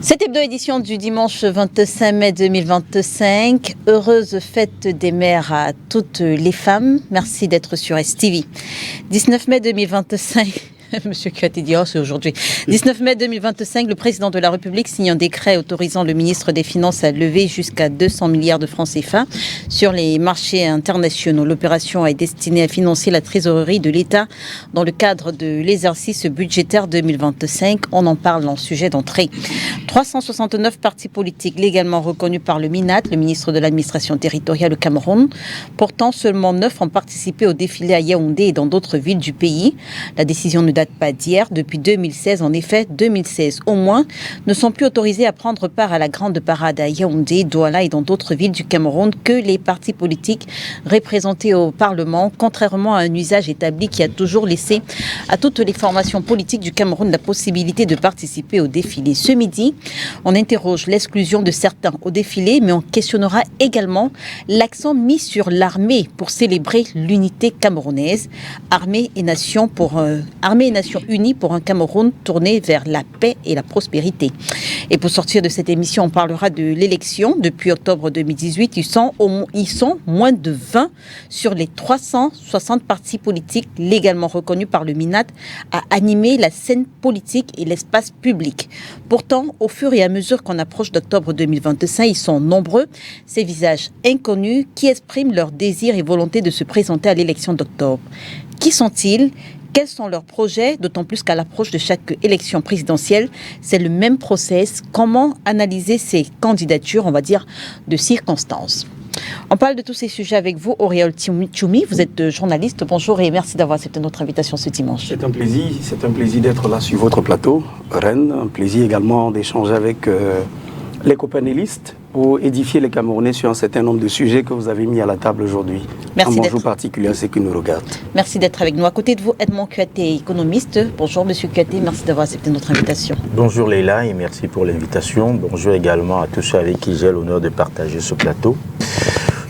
Cette hebdo-édition du dimanche 25 mai 2025, heureuse fête des mères à toutes les femmes. Merci d'être sur STV. 19 mai 2025... Monsieur Kuaté dit, c'est aujourd'hui. 19 mai 2025, le président de la République signe un décret autorisant le ministre des Finances à lever jusqu'à 200 milliards de francs CFA sur les marchés internationaux. L'opération est destinée à financer la trésorerie de l'État dans le cadre de l'exercice budgétaire 2025. On en parle en sujet d'entrée. 369 partis politiques légalement reconnus par le MINAT, le ministre de l'administration territoriale au Cameroun. Pourtant, seulement 9 ont participé au défilé à Yaoundé et dans d'autres villes du pays. La décision ne date pas d'hier, depuis 2016. En effet, 2016 au moins, ne sont plus autorisés à prendre part à la grande parade à Yaoundé, Douala et dans d'autres villes du Cameroun que les partis politiques représentés au Parlement, contrairement à un usage établi qui a toujours laissé à toutes les formations politiques du Cameroun la possibilité de participer au défilé. Ce midi, on interroge l'exclusion de certains au défilé, mais on questionnera également l'accent mis sur l'armée pour célébrer l'unité camerounaise. Armée et Nation unie pour un Cameroun tourné vers la paix et la prospérité. Et pour sortir de cette émission, on parlera de l'élection. Depuis octobre 2018, ils sont moins de 20 sur les 360 partis politiques légalement reconnus par le MINAT à animer la scène politique et l'espace public. Pourtant, au fur et à mesure qu'on approche d'octobre 2025, ils sont nombreux, ces visages inconnus qui expriment leur désir et volonté de se présenter à l'élection d'octobre. Qui sont-ils ? Quels sont leurs projets, d'autant plus qu'à l'approche de chaque élection présidentielle, c'est le même process. Comment analyser ces candidatures, on va dire, de circonstances ? On parle de tous ces sujets avec vous, Auréole Tchoumi. Vous êtes journaliste. Bonjour et merci d'avoir accepté notre invitation ce dimanche. C'est un plaisir d'être là sur votre plateau, Rennes. Un plaisir également d'échanger avec les copanélistes pour édifier les Camerounais sur un certain nombre de sujets que vous avez mis à la table aujourd'hui. Merci. Un bonjour particulier à ceux qui nous regardent. Merci d'être avec nous. À côté de vous, Edmond Kuaté, économiste. Bonjour Monsieur Kuaté, merci d'avoir accepté notre invitation. Bonjour Leila et merci pour l'invitation. Bonjour également à tous ceux avec qui j'ai l'honneur de partager ce plateau.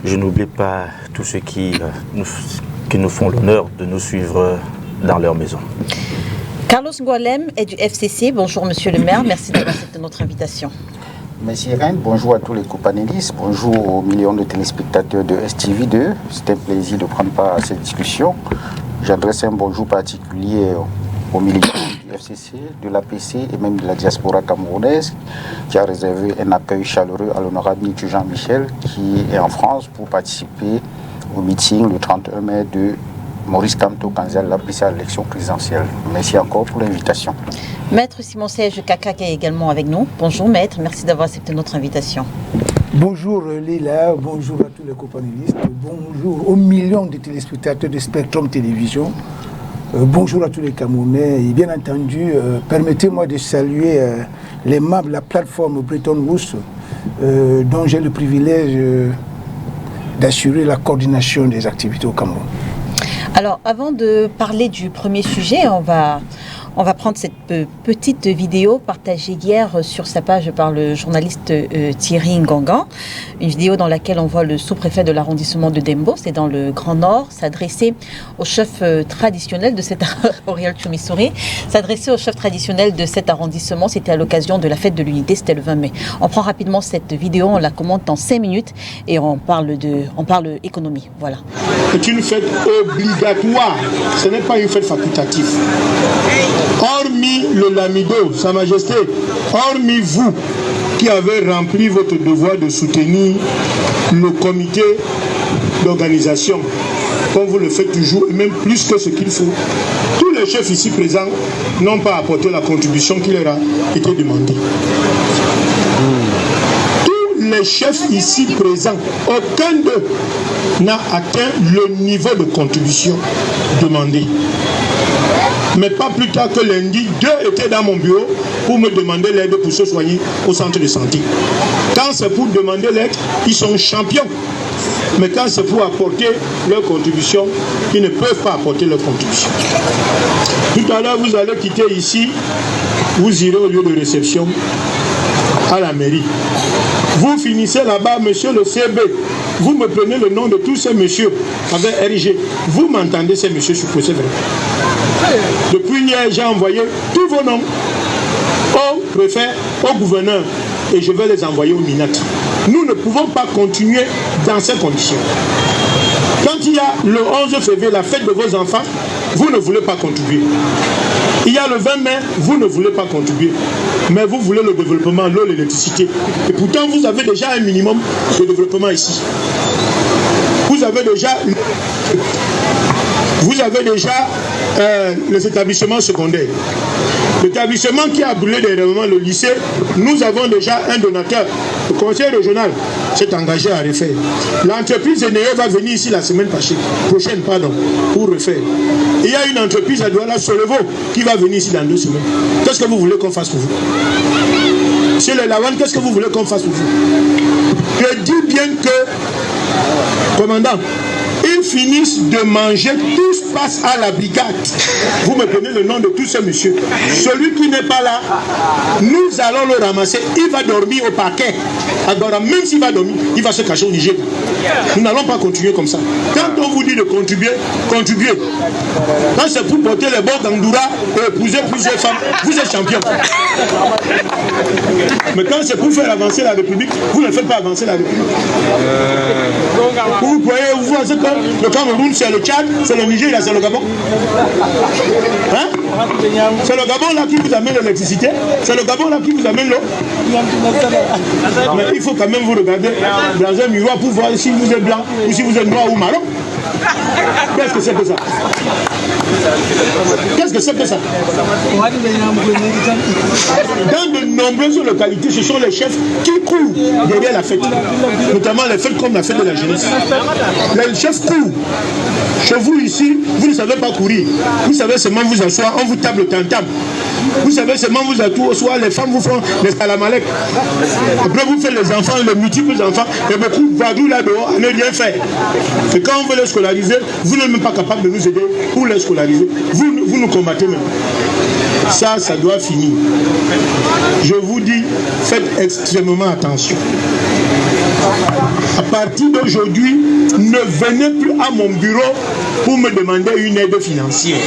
Je n'oublie pas tous ceux qui nous font l'honneur de nous suivre dans leur maison. Carlos Ngoualem est du FCC. Bonjour Monsieur le maire, merci d'avoir accepté notre invitation. Merci Rennes, bonjour à tous les copanélistes, bonjour aux millions de téléspectateurs de STV2. C'est un plaisir de prendre part à cette discussion. J'adresse un bonjour particulier aux militants du FCC, de l'APC et même de la diaspora camerounaise qui a réservé un accueil chaleureux à l'honorable Jean-Michel qui est en France pour participer au meeting le 31 mai de Maurice Kamto Kanzel, l'APC à l'élection présidentielle. Merci encore pour l'invitation. Maître Simon-Serge Kaka qui est également avec nous. Bonjour maître, merci d'avoir accepté notre invitation. Bonjour Léla, bonjour à tous les copanélistes, bonjour aux millions de téléspectateurs de Spectrum Télévision, bonjour à tous les Camerounais et bien entendu, permettez-moi de saluer les membres de la plateforme Bretton Woods dont j'ai le privilège d'assurer la coordination des activités au Cameroun. Alors, avant de parler du premier sujet, on va prendre cette petite vidéo partagée hier sur sa page par le journaliste Thierry Ngangan. Une vidéo dans laquelle on voit le sous-préfet de l'arrondissement de Dembo, c'est dans le Grand Nord, s'adresser au chef traditionnel de cet arrondissement. C'était à l'occasion de la fête de l'unité, c'était le 20 mai. On prend rapidement cette vidéo, on la commente en 5 minutes et on parle économie. Voilà. C'est une fête obligatoire, ce n'est pas une fête facultative. Hormis le Lamido, Sa Majesté, hormis vous qui avez rempli votre devoir de soutenir le comité d'organisation, comme vous le faites toujours, et même plus que ce qu'il faut, tous les chefs ici présents n'ont pas apporté la contribution qui leur a été demandée. Tous les chefs ici présents, aucun d'eux n'a atteint le niveau de contribution demandé. Mais pas plus tard que lundi, 2 étaient dans mon bureau pour me demander l'aide pour se soigner au centre de santé. Quand c'est pour demander l'aide, ils sont champions. Mais quand c'est pour apporter leur contribution, ils ne peuvent pas apporter leur contribution. Tout à l'heure, vous allez quitter ici, vous irez au lieu de réception à la mairie. Vous finissez là-bas, monsieur le CB, vous me prenez le nom de tous ces messieurs avec RG. Vous m'entendez, ces messieurs, je suppose, c'est vrai. Depuis hier, j'ai envoyé tous vos noms au préfet, au gouverneur, et je vais les envoyer au MINAT. Nous ne pouvons pas continuer dans ces conditions. Quand il y a le 11 février, la fête de vos enfants, vous ne voulez pas contribuer. Il y a le 20 mai, vous ne voulez pas contribuer. Mais vous voulez le développement, l'eau, l'électricité. Et pourtant, vous avez déjà un minimum de développement ici. Vous avez déjà les établissements secondaires. L'établissement qui a brûlé dernièrement, le lycée, nous avons déjà un donateur. Le conseil régional s'est engagé à refaire. L'entreprise Eneo va venir ici la semaine prochaine, pour refaire. Il y a une entreprise à Douala Solevo qui va venir ici dans 2 semaines. Qu'est-ce que vous voulez qu'on fasse pour vous? Monsieur le Lawan, qu'est-ce que vous voulez qu'on fasse pour vous? Je dis bien que, commandant, ils finissent de manger, tous passent à la brigade. Vous me donnez le nom de tous ces messieurs. Celui qui n'est pas là, nous allons le ramasser. Il va dormir au parquet. Alors, même s'il va dormir, il va se cacher au Niger. Nous n'allons pas continuer comme ça. Quand on vous dit de contribuer, contribuez. Quand c'est pour porter les bords d'Andoura et épouser plusieurs femmes, vous êtes champion. Mais quand c'est pour faire avancer la République, vous ne faites pas avancer la République. Vous croyez, vous pensez que le Cameroun c'est le Tchad, c'est le Niger, c'est le Gabon? Hein? C'est le Gabon là qui vous amène l'électricité, c'est le Gabon là qui vous amène l'eau. Mais il faut quand même vous regarder dans un miroir pour voir si vous êtes blanc ou si vous êtes noir ou marron. Qu'est-ce que c'est que ça? Qu'est-ce que c'est que ça? Dans de nombreuses localités, ce sont les chefs qui courent derrière la fête. Notamment les fêtes comme la fête de la jeunesse. Les chefs courent. Chez vous ici, vous ne savez pas courir. Vous savez seulement vous asseoir, on vous tape le tam-tam. Vous savez seulement vous asseoir, les femmes vous font les salamalek. Après vous faites les enfants, les multiples enfants, et beaucoup vadouillent là dehors à ne rien faire. Et quand on veut les scolariser, vous n'êtes même pas capable de nous aider pour les scolariser. Vous nous combattez même. Ça doit finir. Je vous dis, faites extrêmement attention. À partir d'aujourd'hui, ne venez plus à mon bureau pour me demander une aide financière.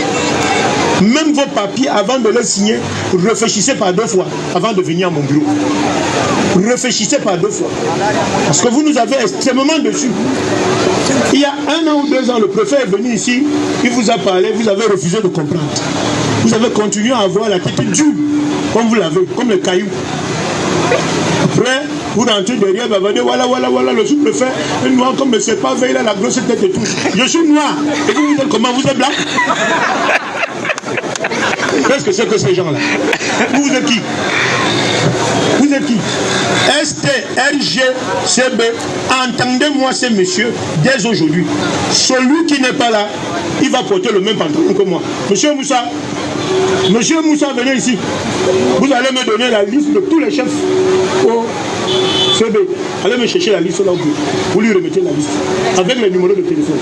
Même vos papiers, avant de les signer, réfléchissez par 2 fois avant de venir à mon bureau. Réfléchissez par 2 fois. Parce que vous nous avez extrêmement dessus. Il y a 1 an ou 2 ans, le préfet est venu ici, il vous a parlé, vous avez refusé de comprendre. Vous avez continué à avoir la tête dure, comme vous l'avez, comme le caillou. Après, vous rentrez derrière, vous dites voilà, le sous-préfet, un noir comme M. Pavé, il a la grosse tête et tout. Je suis noir. Et vous êtes comment? Vous êtes blanc? Qu'est-ce que c'est que ces gens-là? Vous êtes qui? Vous êtes qui? STRGCB, entendez-moi ces messieurs dès aujourd'hui. Celui qui n'est pas là, il va porter le même pantalon que moi. Monsieur Moussa, venez ici. Vous allez me donner la liste de tous les chefs au CB. Allez me chercher la liste là où vous lui remettez la liste. Avec les numéros de téléphone.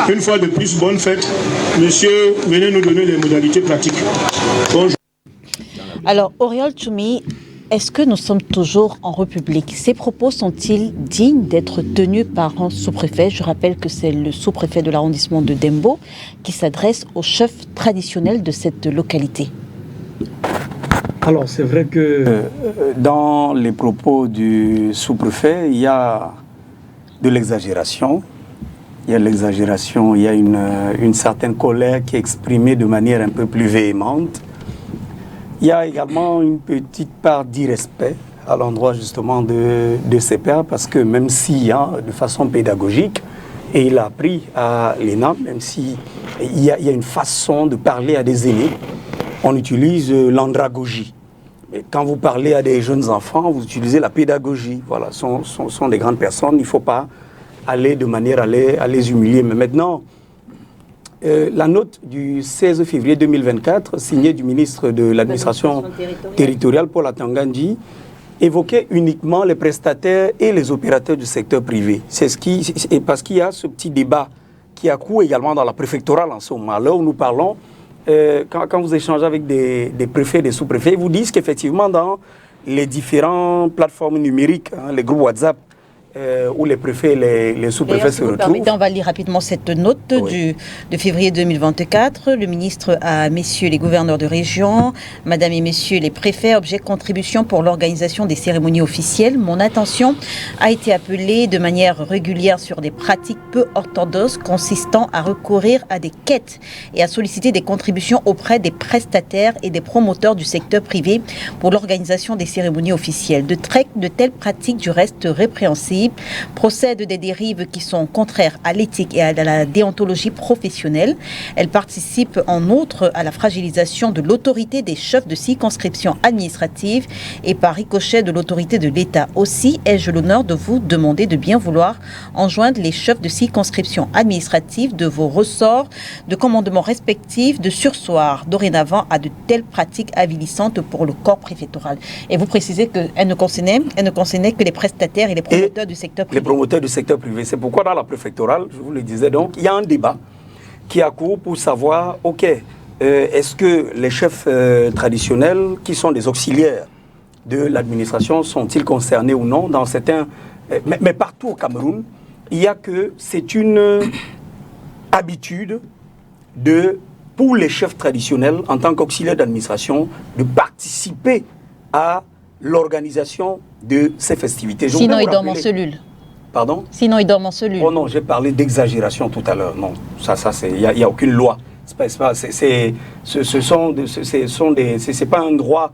Une fois de plus, bonne fête. Monsieur, venez nous donner les modalités pratiques. Bonjour. Alors, Oriol Choumi, est-ce que nous sommes toujours en République? Ces propos sont-ils dignes d'être tenus par un sous-préfet? Je rappelle que c'est le sous-préfet de l'arrondissement de Dembo qui s'adresse aux chefs traditionnels de cette localité. Alors, c'est vrai que dans les propos du sous-préfet, il y a de l'exagération. Il y a de l'exagération, il y a une certaine colère qui est exprimée de manière un peu plus véhémente. Il y a également une petite part d'irrespect à l'endroit justement de ses pairs, parce que même si de façon pédagogique, et il a appris à l'ENA, même s'il y a une façon de parler à des aînés, on utilise l'andragogie. Mais quand vous parlez à des jeunes enfants, vous utilisez la pédagogie. Voilà, ce sont des grandes personnes, il ne faut pas aller de manière à les humilier. Mais maintenant, la note du 16 février 2024, signée du ministre de l'administration territoriale, Paul Atangandji, évoquait uniquement les prestataires et les opérateurs du secteur privé. Parce qu'il y a ce petit débat qui a cours également dans la préfectorale en ce moment. Là où nous parlons, quand vous échangez avec des préfets, des sous-préfets, ils vous disent qu'effectivement dans les différentes plateformes numériques, les groupes WhatsApp, où les préfets et les sous-préfets se retrouvent. On va lire rapidement cette note de février 2024. Le ministre à messieurs les gouverneurs de région, madame et messieurs les préfets, objet contribution pour l'organisation des cérémonies officielles. Mon attention a été appelée de manière régulière sur des pratiques peu orthodoxes consistant à recourir à des quêtes et à solliciter des contributions auprès des prestataires et des promoteurs du secteur privé pour l'organisation des cérémonies officielles. De telles pratiques, du reste répréhensibles, procèdent des dérives qui sont contraires à l'éthique et à la déontologie professionnelle. Elles participent en outre à la fragilisation de l'autorité des chefs de circonscription administrative et par ricochet de l'autorité de l'État. Aussi, ai-je l'honneur de vous demander de bien vouloir enjoindre les chefs de circonscription administrative de vos ressorts de commandement respectifs de surseoir dorénavant à de telles pratiques avilissantes pour le corps préfectoral. Et vous précisez qu'elle ne concernait que les prestataires et les promoteurs du secteur privé. Les promoteurs du secteur privé. C'est pourquoi dans la préfectorale, je vous le disais donc, il y a un débat qui a cours pour savoir, ok, est-ce que les chefs traditionnels qui sont des auxiliaires de l'administration sont-ils concernés ou non dans certains... mais partout au Cameroun, il y a que c'est une habitude pour les chefs traditionnels en tant qu'auxiliaires d'administration de participer à l'organisation de ces festivités. Sinon, ils dorment en cellule. Pardon? Sinon, ils dorment en cellule. Oh non, j'ai parlé d'exagération tout à l'heure. Non, ça il n'y a aucune loi. C'est pas un droit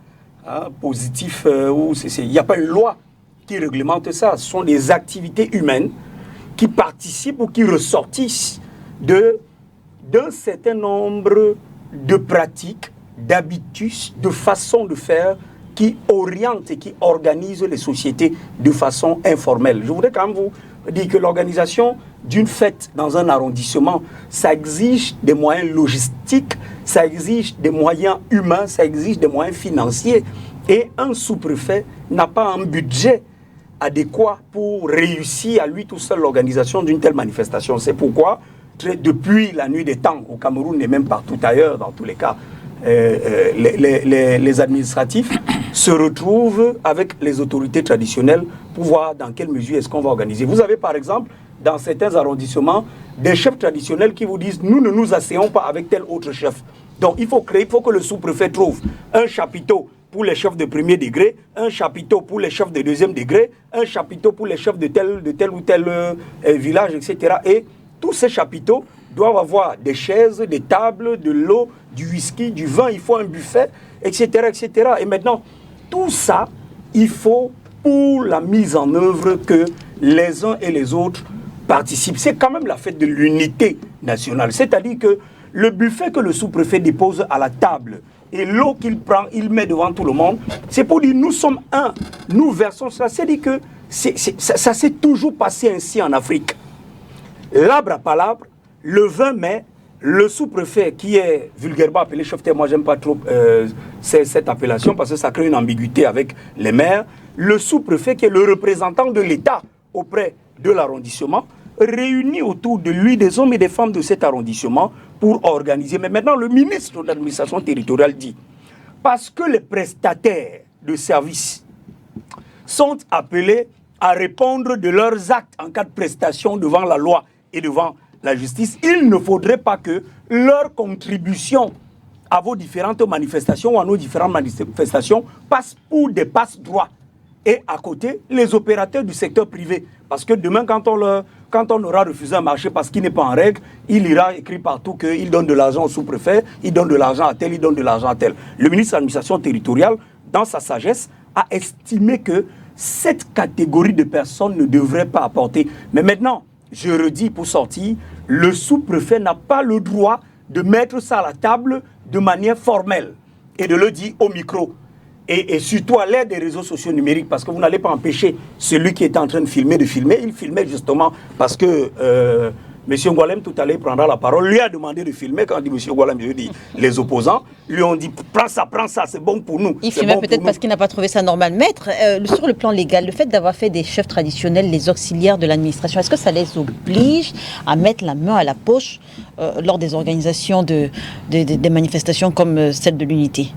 positif il n'y a pas une loi qui réglemente ça. Ce sont des activités humaines qui participent ou qui ressortissent d'un certain nombre de pratiques, d'habitudes, de façons de faire qui orientent et qui organisent les sociétés de façon informelle. Je voudrais quand même vous dire que l'organisation d'une fête dans un arrondissement, ça exige des moyens logistiques, ça exige des moyens humains, ça exige des moyens financiers. Et un sous-préfet n'a pas un budget adéquat pour réussir à lui tout seul l'organisation d'une telle manifestation. C'est pourquoi, depuis la nuit des temps, au Cameroun et même partout ailleurs, dans tous les cas, les administratifs se retrouvent avec les autorités traditionnelles pour voir dans quelle mesure est-ce qu'on va organiser. Vous avez par exemple, dans certains arrondissements, des chefs traditionnels qui vous disent « nous ne nous asseyons pas avec tel autre chef ». Donc il faut que le sous-préfet trouve un chapiteau pour les chefs de premier degré, un chapiteau pour les chefs de deuxième degré, un chapiteau pour les chefs de tel ou tel village, etc. Et tous ces chapiteaux doivent avoir des chaises, des tables, de l'eau, du whisky, du vin, il faut un buffet, etc., etc. Et maintenant, tout ça, il faut pour la mise en œuvre que les uns et les autres participent. C'est quand même la fête de l'unité nationale. C'est-à-dire que le buffet que le sous-préfet dépose à la table et l'eau qu'il prend, il met devant tout le monde, c'est pour dire nous sommes un, nous versons ça. C'est-à-dire que ça s'est toujours passé ainsi en Afrique. L'arbre à palabre, le 20 mai, le sous-préfet qui est vulgairement appelé chef-terre, moi j'aime pas trop cette appellation parce que ça crée une ambiguïté avec les maires, le sous-préfet qui est le représentant de l'État auprès de l'arrondissement, réunit autour de lui des hommes et des femmes de cet arrondissement pour organiser. Mais maintenant le ministre de l'administration territoriale dit, parce que les prestataires de services sont appelés à répondre de leurs actes en cas de prestation devant la loi et devant la justice, il ne faudrait pas que leur contribution à vos différentes manifestations ou à nos différentes manifestations passe pour des passe-droits. Et à côté, les opérateurs du secteur privé. Parce que demain, quand on aura refusé un marché parce qu'il n'est pas en règle, il ira écrit partout qu'il donne de l'argent au sous-préfet, il donne de l'argent à tel, il donne de l'argent à tel. Le ministre de l'administration territoriale, dans sa sagesse, a estimé que cette catégorie de personnes ne devrait pas apporter. Mais maintenant, je redis pour sortir, le sous-préfet n'a pas le droit de mettre ça à la table de manière formelle et de le dire au micro. Et surtout à l'ère des réseaux sociaux numériques, parce que vous n'allez pas empêcher celui qui est en train de filmer. Il filmait justement parce que M. Ngoualem tout à l'heure prendra la parole, lui a demandé de filmer. Quand on dit M. Ngoualem, je dis les opposants, lui ont dit prends ça, c'est bon pour nous. Il filmait peut-être parce qu'il n'a pas trouvé ça normal. Maître, sur le plan légal, le fait d'avoir fait des chefs traditionnels, les auxiliaires de l'administration, est-ce que ça les oblige à mettre la main à la poche lors des organisations des manifestations comme celle de l'unité?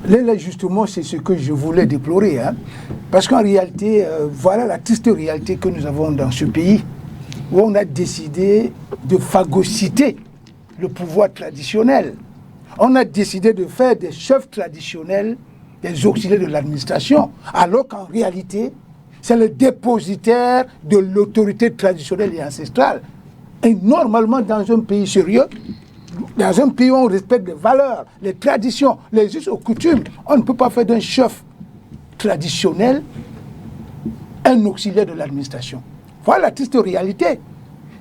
Là, justement, c'est ce que je voulais déplorer. Hein. Parce qu'en réalité, voilà la triste réalité que nous avons dans ce pays, où on a décidé de phagocyter le pouvoir traditionnel. On a décidé de faire des chefs traditionnels des auxiliaires de l'administration, alors qu'en réalité, c'est le dépositaire de l'autorité traditionnelle et ancestrale. Et normalement, dans un pays sérieux, dans un pays où on respecte les valeurs, les traditions, les us et coutumes, on ne peut pas faire d'un chef traditionnel un auxiliaire de l'administration. Voilà la triste réalité.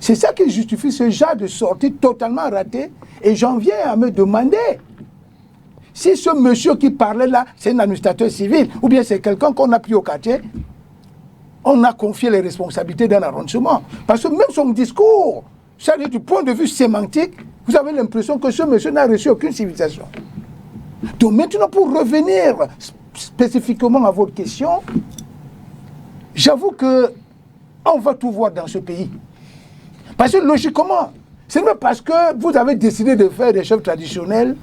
C'est ça qui justifie ce genre de sortie totalement ratée. Et j'en viens à me demander si ce monsieur qui parlait là, c'est un administrateur civil, ou bien c'est quelqu'un qu'on a pris au quartier, on a confié les responsabilités d'un arrondissement. Parce que même son discours, c'est-à-dire du point de vue sémantique, vous avez l'impression que ce monsieur n'a reçu aucune civilisation. Donc maintenant, pour revenir spécifiquement à votre question, j'avoue que on va tout voir dans ce pays. Parce que logiquement, ce n'est pas parce que vous avez décidé de faire des chefs traditionnels,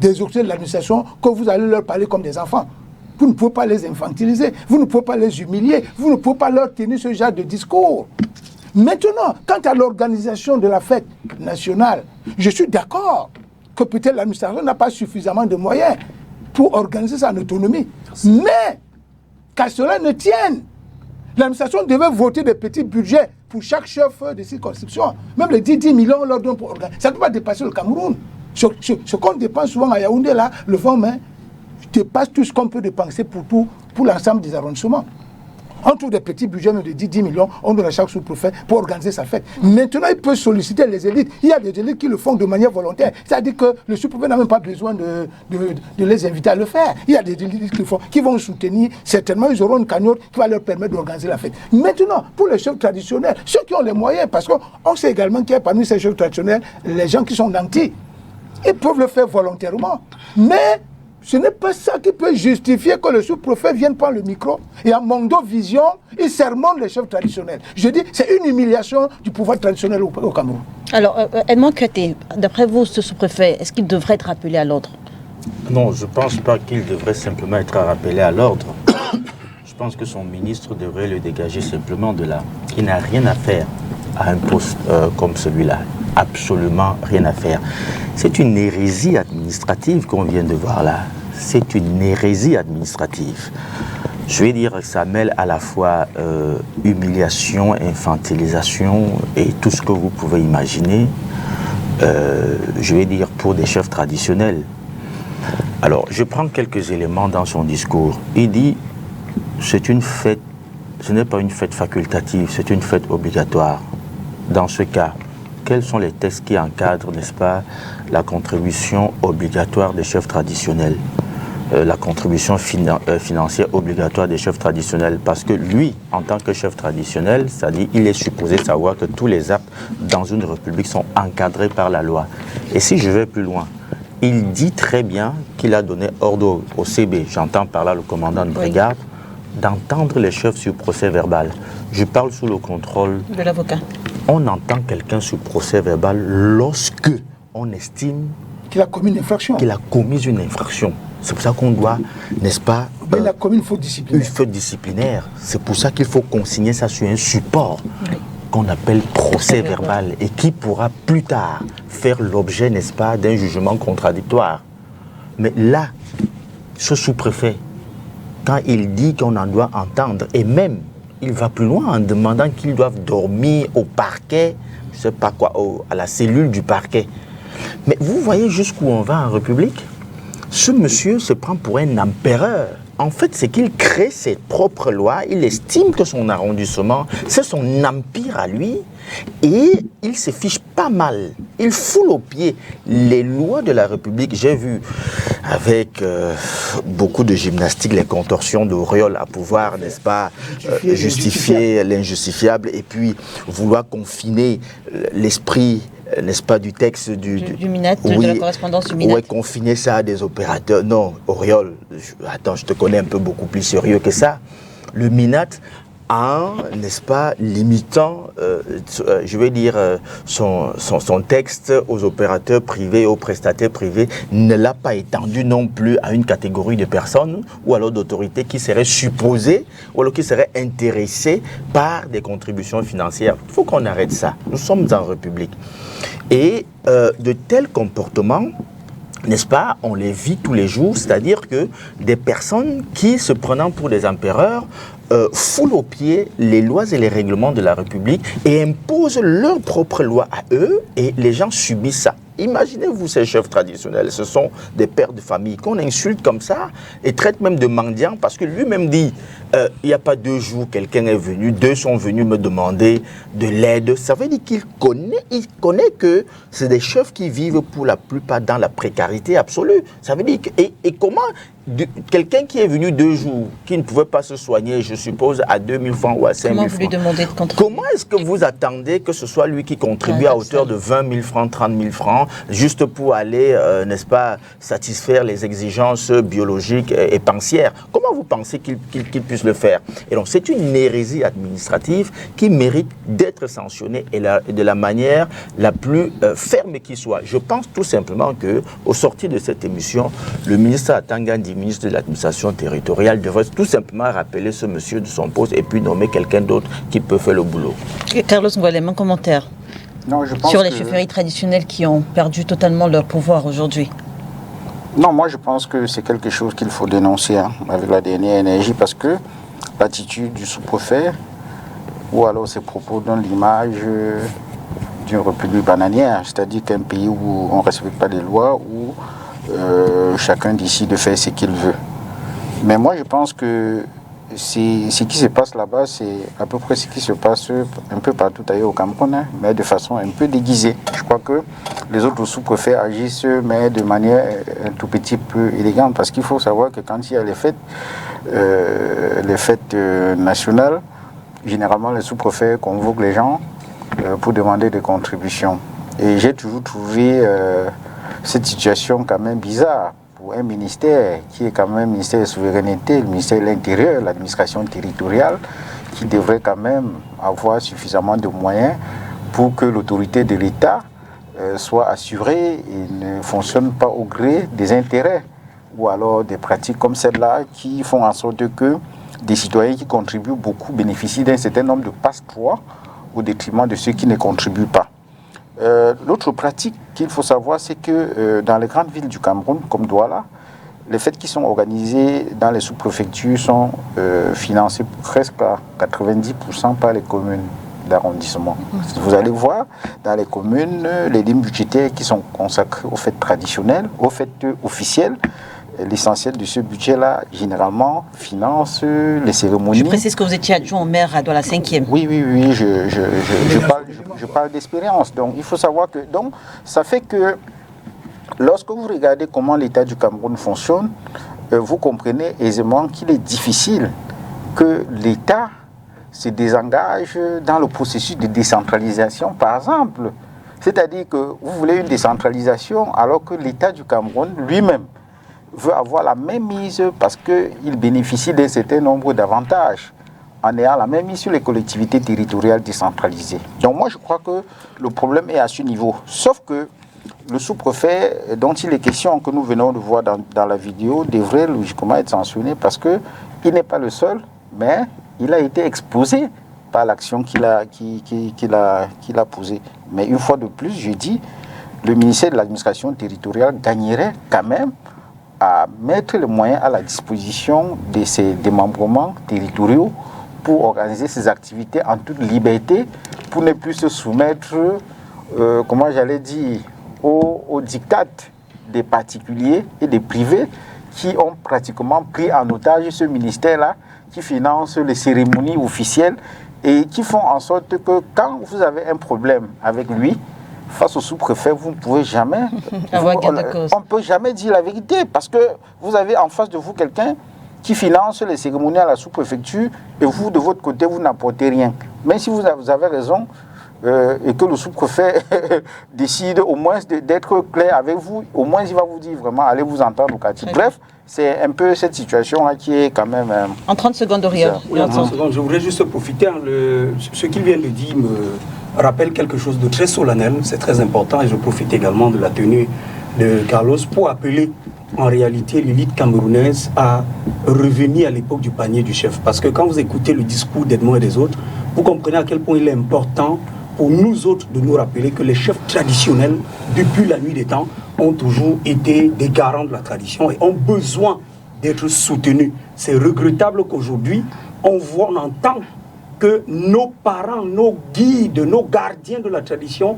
des auxiliaires de l'administration, que vous allez leur parler comme des enfants. Vous ne pouvez pas les infantiliser, vous ne pouvez pas les humilier, vous ne pouvez pas leur tenir ce genre de discours. Maintenant, quant à l'organisation de la fête nationale, je suis d'accord que peut-être l'administration n'a pas suffisamment de moyens pour organiser ça en autonomie. Mais, qu'à cela ne tienne, l'administration devait voter des petits budgets pour chaque chef de circonscription. Même les 10 millions, on leur donne pour organiser. Ça ne peut pas dépasser le Cameroun. Ce qu'on dépense souvent à Yaoundé, là, le fonds main, dépasse tout ce qu'on peut dépenser pour l'ensemble des arrondissements. On trouve des petits budgets de 10 millions, on donne à chaque sous-préfet pour organiser sa fête. Maintenant, il peut solliciter les élites. Il y a des élites qui le font de manière volontaire. C'est-à-dire que le sous-préfet n'a même pas besoin de les inviter à le faire. Il y a des élites qui le font, qui vont soutenir. Certainement, ils auront une cagnotte qui va leur permettre d'organiser la fête. Maintenant, pour les chefs traditionnels, ceux qui ont les moyens, parce qu'on sait également qu'il y a parmi ces chefs traditionnels, les gens qui sont nantis, ils peuvent le faire volontairement. Mais ce n'est pas ça qui peut justifier que le sous-préfet vienne prendre le micro et à Mondo Vision, il sermonne les chefs traditionnels. Je dis, c'est une humiliation du pouvoir traditionnel au Cameroun. Alors, Edmond Katé, d'après vous, ce sous-préfet, est-ce qu'il devrait être appelé à l'ordre? Non, je ne pense pas qu'il devrait simplement être rappelé à l'ordre. Je pense que son ministre devrait le dégager simplement de là. Il n'a rien à faire à un poste comme celui-là. Absolument rien à faire. C'est une hérésie administrative qu'on vient de voir là. C'est une hérésie administrative. Je vais dire que ça mêle à la fois humiliation, infantilisation et tout ce que vous pouvez imaginer. Je vais dire pour des chefs traditionnels. Alors, je prends quelques éléments dans son discours. Il dit, c'est une fête, ce n'est pas une fête facultative, c'est une fête obligatoire. Dans ce cas, quels sont les textes qui encadrent, n'est-ce pas, la contribution obligatoire des chefs traditionnels, la contribution financière obligatoire des chefs traditionnels? Parce que lui, en tant que chef traditionnel, c'est-à-dire il est supposé savoir que tous les actes dans une république sont encadrés par la loi. Et si je vais plus loin, il dit très bien qu'il a donné ordre au CB, j'entends par là le commandant de brigade, d'entendre les chefs sur procès verbal. Je parle sous le contrôle de l'avocat. On entend quelqu'un sur procès verbal lorsque on estime qu'il a commis une infraction. Qu'il a commis une infraction. C'est pour ça qu'on doit, n'est-ce pas, il a commis une faute disciplinaire. Une faute disciplinaire. C'est pour ça qu'il faut consigner ça sur un support qu'on appelle procès verbal et qui pourra plus tard faire l'objet, n'est-ce pas, d'un jugement contradictoire. Mais là, ce sous-préfet, quand il dit qu'on en doit entendre, et même il va plus loin en demandant qu'ils doivent dormir au parquet, je ne sais pas quoi, à la cellule du parquet. Mais vous voyez jusqu'où on va en République? Ce monsieur se prend pour un empereur. En fait, c'est qu'il crée ses propres lois, il estime que son arrondissement, c'est son empire à lui, et il se fiche pas mal. Il foule aux pieds les lois de la République. J'ai vu avec beaucoup de gymnastique les contorsions d'Auriol à pouvoir, n'est-ce pas, justifier l'injustifiable et puis vouloir confiner l'esprit, n'est-ce pas, du texte du MINAT, de la correspondance du MINAT. Oui, confiner ça à des opérateurs. Non, Auriol, attends, je te connais un peu beaucoup plus sérieux que ça. Le MINAT en, n'est-ce pas, limitant, je vais dire, son texte aux opérateurs privés, aux prestataires privés, ne l'a pas étendu non plus à une catégorie de personnes ou alors d'autorités qui seraient supposées ou alors qui seraient intéressées par des contributions financières. Il faut qu'on arrête ça. Nous sommes en République. Et de tels comportements, n'est-ce pas, on les vit tous les jours, c'est-à-dire que des personnes qui, se prenant pour des empereurs, foulent aux pieds les lois et les règlements de la République et imposent leurs propres lois à eux, et les gens subissent ça. Imaginez-vous ces chefs traditionnels, ce sont des pères de famille qu'on insulte comme ça et traite même de mendiants parce que lui-même dit il n'y a pas 2 jours, quelqu'un est venu, 2 sont venus me demander de l'aide. Ça veut dire qu'il connaît que c'est des chefs qui vivent pour la plupart dans la précarité absolue. Ça veut dire que, et comment quelqu'un qui est venu 2 jours, qui ne pouvait pas se soigner, je suppose, à 2000 francs ou à 5000 francs. Comment vous lui demandez de contribuer? Comment est-ce que vous attendez que ce soit lui qui contribue à hauteur de 20 000 francs, 30 000 francs, juste pour aller, n'est-ce pas, satisfaire les exigences biologiques et pensières? Comment vous pensez qu'il puisse le faire? Et donc, c'est une hérésie administrative qui mérite d'être sanctionnée et de la manière la plus ferme qui soit. Je pense tout simplement qu'au sortir de cette émission, le ministre Atangandi, ministre de l'administration territoriale, devrait tout simplement rappeler ce monsieur de son poste et puis nommer quelqu'un d'autre qui peut faire le boulot. Carlos Ngoualem, un commentaire sur les chefferies traditionnelles qui ont perdu totalement leur pouvoir aujourd'hui. Non, moi je pense que c'est quelque chose qu'il faut dénoncer avec la dernière énergie, parce que l'attitude du sous-préfet ou alors ses propos donnent l'image d'une république bananière, c'est-à-dire qu'un pays où on ne respecte pas les lois, où chacun décide de faire ce qu'il veut. Mais moi je pense que ce qui se passe là-bas, c'est à peu près ce qui se passe un peu partout ailleurs au Cameroun, mais de façon un peu déguisée. Je crois que les autres sous-préfets agissent, mais de manière un tout petit peu élégante, parce qu'il faut savoir que quand il y a les fêtes nationales, généralement les sous-préfets convoquent les gens pour demander des contributions. Et j'ai toujours trouvé cette situation quand même bizarre pour un ministère qui est quand même un ministère de souveraineté, le ministère de l'Intérieur, l'administration territoriale, qui devrait quand même avoir suffisamment de moyens pour que l'autorité de l'État soit assurée et ne fonctionne pas au gré des intérêts ou alors des pratiques comme celle-là qui font en sorte que des citoyens qui contribuent beaucoup bénéficient d'un certain nombre de passe-droits au détriment de ceux qui ne contribuent pas. L'autre pratique qu'il faut savoir, c'est que dans les grandes villes du Cameroun, comme Douala, les fêtes qui sont organisées dans les sous-préfectures sont financées presque à 90% par les communes d'arrondissement. Vous allez voir dans les communes les lignes budgétaires qui sont consacrées aux fêtes traditionnelles, aux fêtes officielles. L'essentiel de ce budget-là, généralement, finance les cérémonies. Je précise que vous étiez adjoint au maire à Douala 5e. Oui, je parle d'expérience. Donc, il faut savoir que ça fait que lorsque vous regardez comment l'État du Cameroun fonctionne, vous comprenez aisément qu'il est difficile que l'État se désengage dans le processus de décentralisation, par exemple. C'est-à-dire que vous voulez une décentralisation alors que l'État du Cameroun lui-même veut avoir la même mise parce qu'il bénéficie d'un certain nombre d'avantages en ayant la même mise sur les collectivités territoriales décentralisées. Donc moi je crois que le problème est à ce niveau. Sauf que le sous-préfet dont il est question, que nous venons de voir dans la vidéo, devrait logiquement être sanctionné parce qu'il n'est pas le seul, mais il a été exposé par l'action qu'il a posée. Mais une fois de plus, je dis, le ministère de l'administration territoriale gagnerait quand même à mettre les moyens à la disposition de ces démembrements territoriaux pour organiser ces activités en toute liberté, pour ne plus se soumettre, aux diktats des particuliers et des privés qui ont pratiquement pris en otage ce ministère-là, qui finance les cérémonies officielles et qui font en sorte que quand vous avez un problème avec lui, face au sous-préfet, vous ne pouvez jamais... on ne peut jamais dire la vérité parce que vous avez en face de vous quelqu'un qui finance les cérémonies à la sous-préfecture et vous, de votre côté, vous n'apportez rien. Même si vous avez raison, et que le sous-préfet décide au moins d'être clair avec vous, au moins il va vous dire vraiment, allez vous entendre au quartier. Bref, c'est un peu cette situation-là qui est quand même... En 30 secondes, Auriol. Oui, en 30 secondes, je voudrais juste profiter. Ce qu'il vient de dire me rappelle quelque chose de très solennel, c'est très important, et je profite également de la tenue de Carlos pour appeler en réalité l'élite camerounaise à revenir à l'époque du panier du chef. Parce que quand vous écoutez le discours d'Edmond et des autres, vous comprenez à quel point il est important pour nous autres de nous rappeler que les chefs traditionnels, depuis la nuit des temps, ont toujours été des garants de la tradition et ont besoin d'être soutenus. C'est regrettable qu'aujourd'hui, on entend que nos parents, nos guides, nos gardiens de la tradition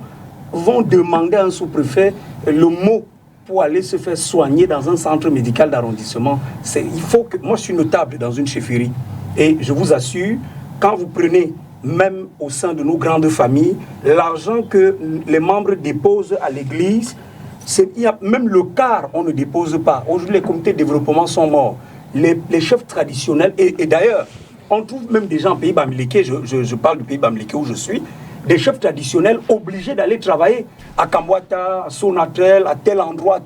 vont demander à un sous-préfet le mot pour aller se faire soigner dans un centre médical d'arrondissement. Il faut que... Moi, je suis notable dans une chefferie. Et je vous assure, quand vous prenez, même au sein de nos grandes familles, l'argent que les membres déposent à l'église, il y a même le quart, on ne dépose pas. Aujourd'hui, les comités de développement sont morts. Les chefs traditionnels, et d'ailleurs, on trouve même des gens en pays Bamileke, je parle du pays Bamileke où je suis, des chefs traditionnels obligés d'aller travailler à Kambwata, à Sonatrel, à tel endroit,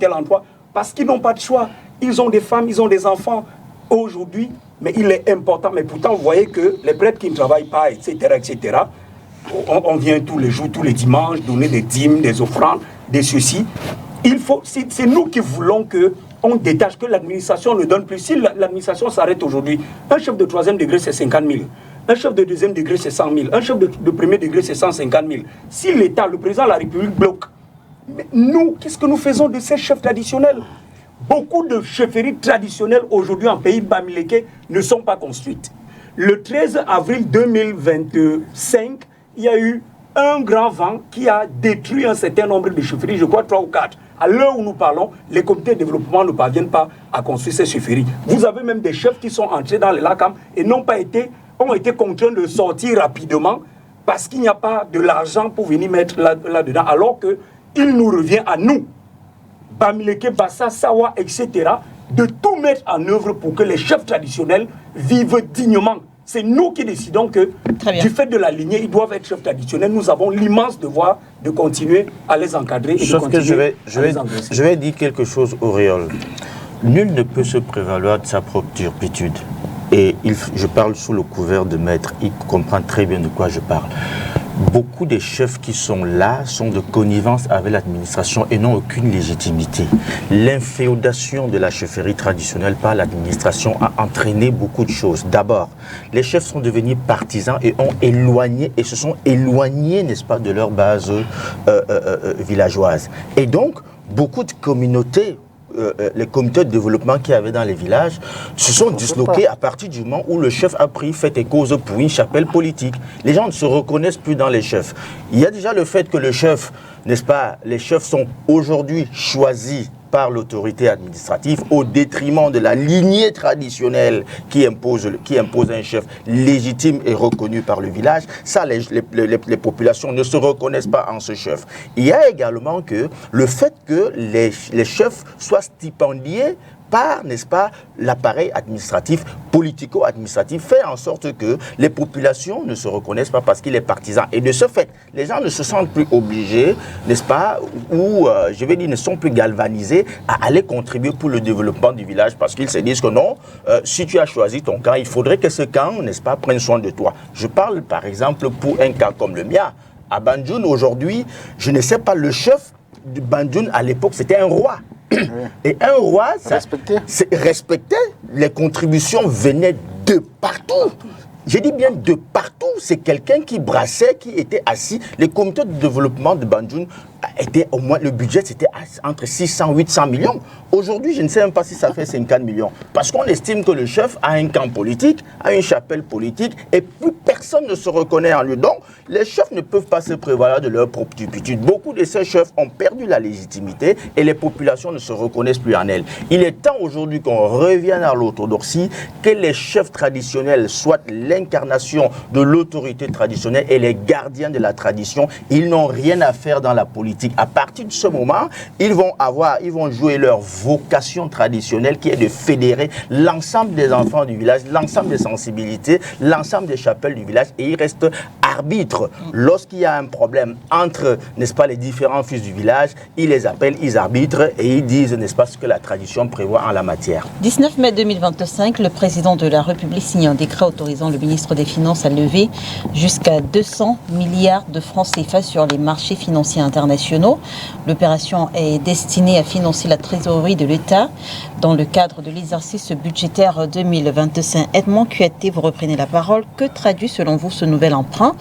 parce qu'ils n'ont pas de choix. Ils ont des femmes, ils ont des enfants aujourd'hui, mais il est important. Mais pourtant, vous voyez que les prêtres qui ne travaillent pas, etc., on vient tous les jours, tous les dimanches, donner des dîmes, des offrandes, des ceci. C'est nous qui voulons qu'on détache, que l'administration ne donne plus. Si l'administration s'arrête aujourd'hui, un chef de 3e degré, c'est 50 000. Un chef de 2e degré, c'est 100 000. Un chef de 1er degré, c'est 150 000. Si l'État, le président de la République bloque, mais nous, qu'est-ce que nous faisons de ces chefs traditionnels? Beaucoup de chefferies traditionnelles aujourd'hui en pays Bamileke ne sont pas construites. Le 13 avril 2025, il y a eu un grand vent qui a détruit un certain nombre de chefferies, je crois 3 ou 4. À l'heure où nous parlons, les comités de développement ne parviennent pas à construire ces chefferies. Vous avez même des chefs qui sont entrés dans les LACAM et ont été contraints de sortir rapidement parce qu'il n'y a pas de l'argent pour venir mettre là-dedans, alors qu'il nous revient à nous, Bamileke, Bassa, Sawa, etc., de tout mettre en œuvre pour que les chefs traditionnels vivent dignement. C'est nous qui décidons que, du fait de la lignée, ils doivent être chefs traditionnels. Nous avons l'immense devoir de continuer à les encadrer. Sauf que je vais dire quelque chose, Auriol. Nul ne peut se prévaloir de sa propre turpitude. Et je parle sous le couvert de maître. Il comprend très bien de quoi je parle. Beaucoup des chefs qui sont là sont de connivence avec l'administration et n'ont aucune légitimité. L'inféodation de la chefferie traditionnelle par l'administration a entraîné beaucoup de choses. D'abord, les chefs sont devenus partisans et se sont éloignés, n'est-ce pas, de leur base villageoise. Et donc, beaucoup de communautés, les comités de développement qu'il y avait dans les villages se sont disloqués à partir du moment où le chef a fait et cause pour une chapelle politique. Les gens ne se reconnaissent plus dans les chefs. Il y a déjà le fait que le chef, n'est-ce pas, les chefs sont aujourd'hui choisis par l'autorité administrative au détriment de la lignée traditionnelle qui impose un chef légitime et reconnu par le village. Ça, les populations ne se reconnaissent pas en ce chef. Il y a également que le fait que les chefs soient stipendiés par, n'est-ce pas, l'appareil administratif, politico-administratif, fait en sorte que les populations ne se reconnaissent pas parce qu'il est partisan. Et de ce fait, les gens ne se sentent plus obligés, n'est-ce pas, ou, je vais dire, ne sont plus galvanisés à aller contribuer pour le développement du village parce qu'ils se disent que non, si tu as choisi ton camp, il faudrait que ce camp, n'est-ce pas, prenne soin de toi. Je parle, par exemple, pour un camp comme le mien. À Banjoun, aujourd'hui, je ne sais pas, le chef de Banjoun, à l'époque, c'était un roi. Et un roi, respecté, les contributions venaient de partout. Je dis bien de partout. C'est quelqu'un qui brassait, qui était assis. Les comités de développement de Banjoun étaient au moins, le budget c'était entre 600 et 800 millions. Aujourd'hui, je ne sais même pas si ça fait 50 millions. Parce qu'on estime que le chef a un camp politique, a une chapelle politique, et plus personne ne se reconnaît en lui. Donc, les chefs ne peuvent pas se prévaloir de leur propre turpitude. Beaucoup de ces chefs ont perdu la légitimité et les populations ne se reconnaissent plus en elles. Il est temps aujourd'hui qu'on revienne à l'orthodoxie, que les chefs traditionnels soient l'incarnation de l'autorité traditionnelle et les gardiens de la tradition. Ils n'ont rien à faire dans la politique. À partir de ce moment, ils vont jouer leur vocation traditionnelle qui est de fédérer l'ensemble des enfants du village, l'ensemble des sensibilités, l'ensemble des chapelles du village, et ils restent arbitrent. Lorsqu'il y a un problème entre, n'est-ce pas, les différents fils du village, ils les appellent, ils arbitrent et ils disent, n'est-ce pas, ce que la tradition prévoit en la matière. 19 mai 2025, le président de la République signe un décret autorisant le ministre des Finances à lever jusqu'à 200 milliards de francs CFA sur les marchés financiers internationaux. L'opération est destinée à financer la trésorerie de l'État dans le cadre de l'exercice budgétaire 2025. Edmond Kuaté, vous reprenez la parole. Que traduit selon vous ce nouvel emprunt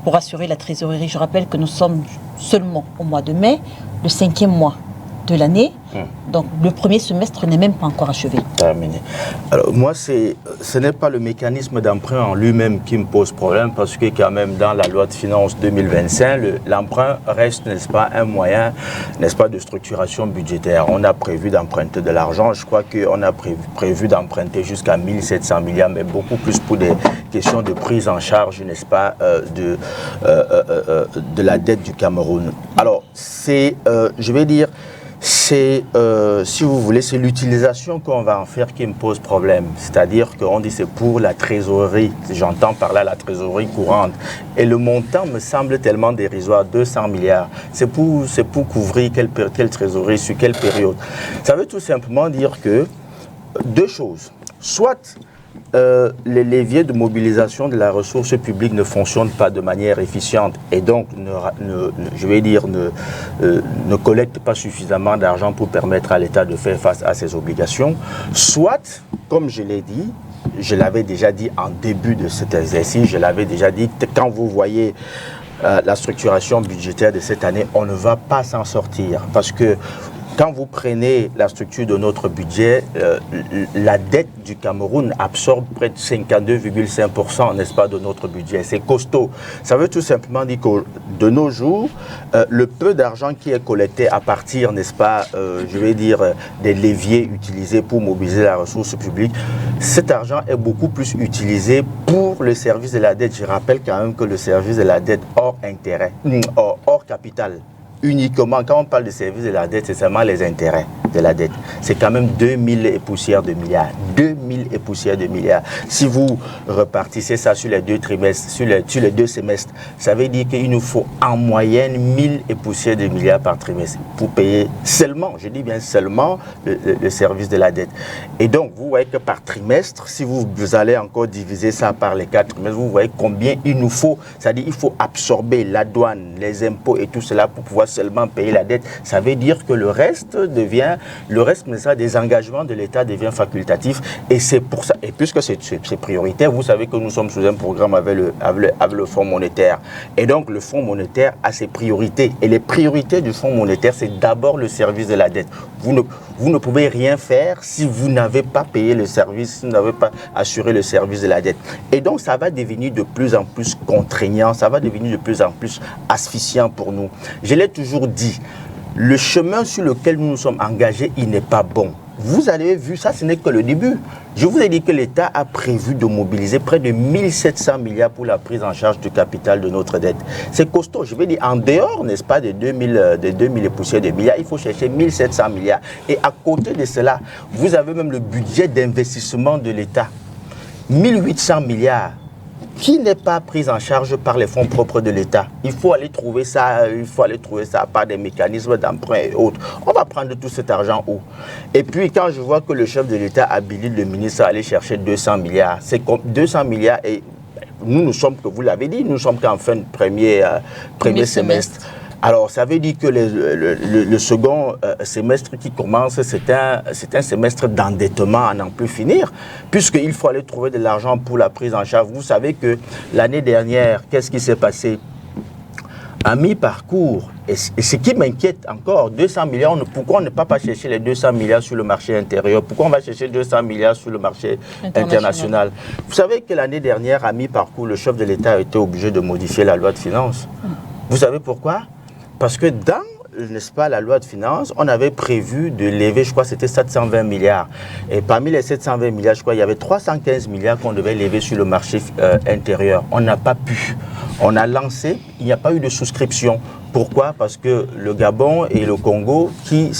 pour assurer la trésorerie? Je rappelle que nous sommes seulement au mois de mai, le 5e mois de l'année. Donc le premier semestre n'est même pas encore achevé. Terminé. Alors moi, ce n'est pas le mécanisme d'emprunt en lui-même qui me pose problème, parce que quand même dans la loi de finances 2025, l'emprunt reste, n'est-ce pas, un moyen, n'est-ce pas, de structuration budgétaire. On a prévu d'emprunter de l'argent. Je crois qu'on a prévu d'emprunter jusqu'à 1700 milliards, mais beaucoup plus pour des questions de prise en charge, n'est-ce pas, de la dette du Cameroun. Alors c'est, je vais dire, c'est, si vous voulez, c'est l'utilisation qu'on va en faire qui me pose problème. C'est-à-dire qu'on dit c'est pour la trésorerie. J'entends par là la trésorerie courante. Et le montant me semble tellement dérisoire, 200 milliards. C'est pour couvrir quelle trésorerie, sur quelle période. Ça veut tout simplement dire que deux choses. Soit les leviers de mobilisation de la ressource publique ne fonctionnent pas de manière efficiente et donc ne collectent pas suffisamment d'argent pour permettre à l'État de faire face à ses obligations. Soit, comme je l'ai dit, je l'avais déjà dit en début de cet exercice, je l'avais déjà dit, quand vous voyez la structuration budgétaire de cette année, on ne va pas s'en sortir parce que quand vous prenez la structure de notre budget, la dette du Cameroun absorbe près de 52,5%, n'est-ce pas, de notre budget. C'est costaud. Ça veut tout simplement dire que de nos jours, le peu d'argent qui est collecté à partir, n'est-ce pas, je vais dire, des leviers utilisés pour mobiliser la ressource publique, cet argent est beaucoup plus utilisé pour le service de la dette. Je rappelle quand même que le service de la dette hors intérêt, hors capital, uniquement, quand on parle de service de la dette, c'est seulement les intérêts de la dette. C'est quand même 2000 et poussières de milliards. 2000 et poussières de milliards. Si vous repartissez ça sur les 2 trimestres, sur les 2 semestres, ça veut dire qu'il nous faut en moyenne 1000 et poussières de milliards par trimestre pour payer seulement, je dis bien seulement, le service de la dette. Et donc, vous voyez que par trimestre, si vous allez encore diviser ça par les 4 trimestres, vous voyez combien il nous faut. C'est-à-dire qu'il faut absorber la douane, les impôts et tout cela pour pouvoir seulement payer la dette. Ça veut dire que le reste, mais ça, des engagements de l'État devient facultatif. Et c'est pour ça, et puisque c'est prioritaire, vous savez que nous sommes sous un programme avec le Fonds monétaire. Et donc, le Fonds monétaire a ses priorités. Et les priorités du Fonds monétaire, c'est d'abord le service de la dette. Vous ne pouvez rien faire si vous n'avez pas payé le service, si vous n'avez pas assuré le service de la dette. Et donc, ça va devenir de plus en plus contraignant, ça va devenir de plus en plus asphyxiant pour nous. Je l'ai toujours dit, le chemin sur lequel nous nous sommes engagés, il n'est pas bon. Vous avez vu, ça ce n'est que le début. Je vous ai dit que l'État a prévu de mobiliser près de 1700 milliards pour la prise en charge du capital de notre dette. C'est costaud, je vais dire, en dehors, n'est-ce pas, des 2000 et poussières de milliards, il faut chercher 1700 milliards. Et à côté de cela, vous avez même le budget d'investissement de l'État. 1800 milliards. Qui n'est pas pris en charge par les fonds propres de l'État. Il faut aller trouver ça par des mécanismes d'emprunt et autres. On va prendre tout cet argent où? Et puis quand je vois que le chef de l'État habilite le ministre à aller chercher 200 milliards, c'est comme 200 milliards et nous sommes, que vous l'avez dit, nous sommes qu'en fin de premier semestre. Alors, ça veut dire que le second semestre qui commence, c'est un semestre d'endettement à n'en plus finir, puisqu'il faut aller trouver de l'argent pour la prise en charge. Vous savez que l'année dernière, qu'est-ce qui s'est passé? À mi-parcours, et ce qui m'inquiète encore, 200 milliards, pourquoi on ne peut pas chercher les 200 milliards sur le marché intérieur? Pourquoi on va chercher 200 milliards sur le marché international? Vous savez que l'année dernière, à mi-parcours, le chef de l'État a été obligé de modifier la loi de finances. Vous savez pourquoi? Parce que dans, n'est-ce pas, la loi de finances, on avait prévu de lever, je crois que c'était 720 milliards. Et parmi les 720 milliards, je crois qu'il y avait 315 milliards qu'on devait lever sur le marché intérieur. On n'a pas pu. On a lancé, il n'y a pas eu de souscription. Pourquoi? Parce que le Gabon et le Congo, qui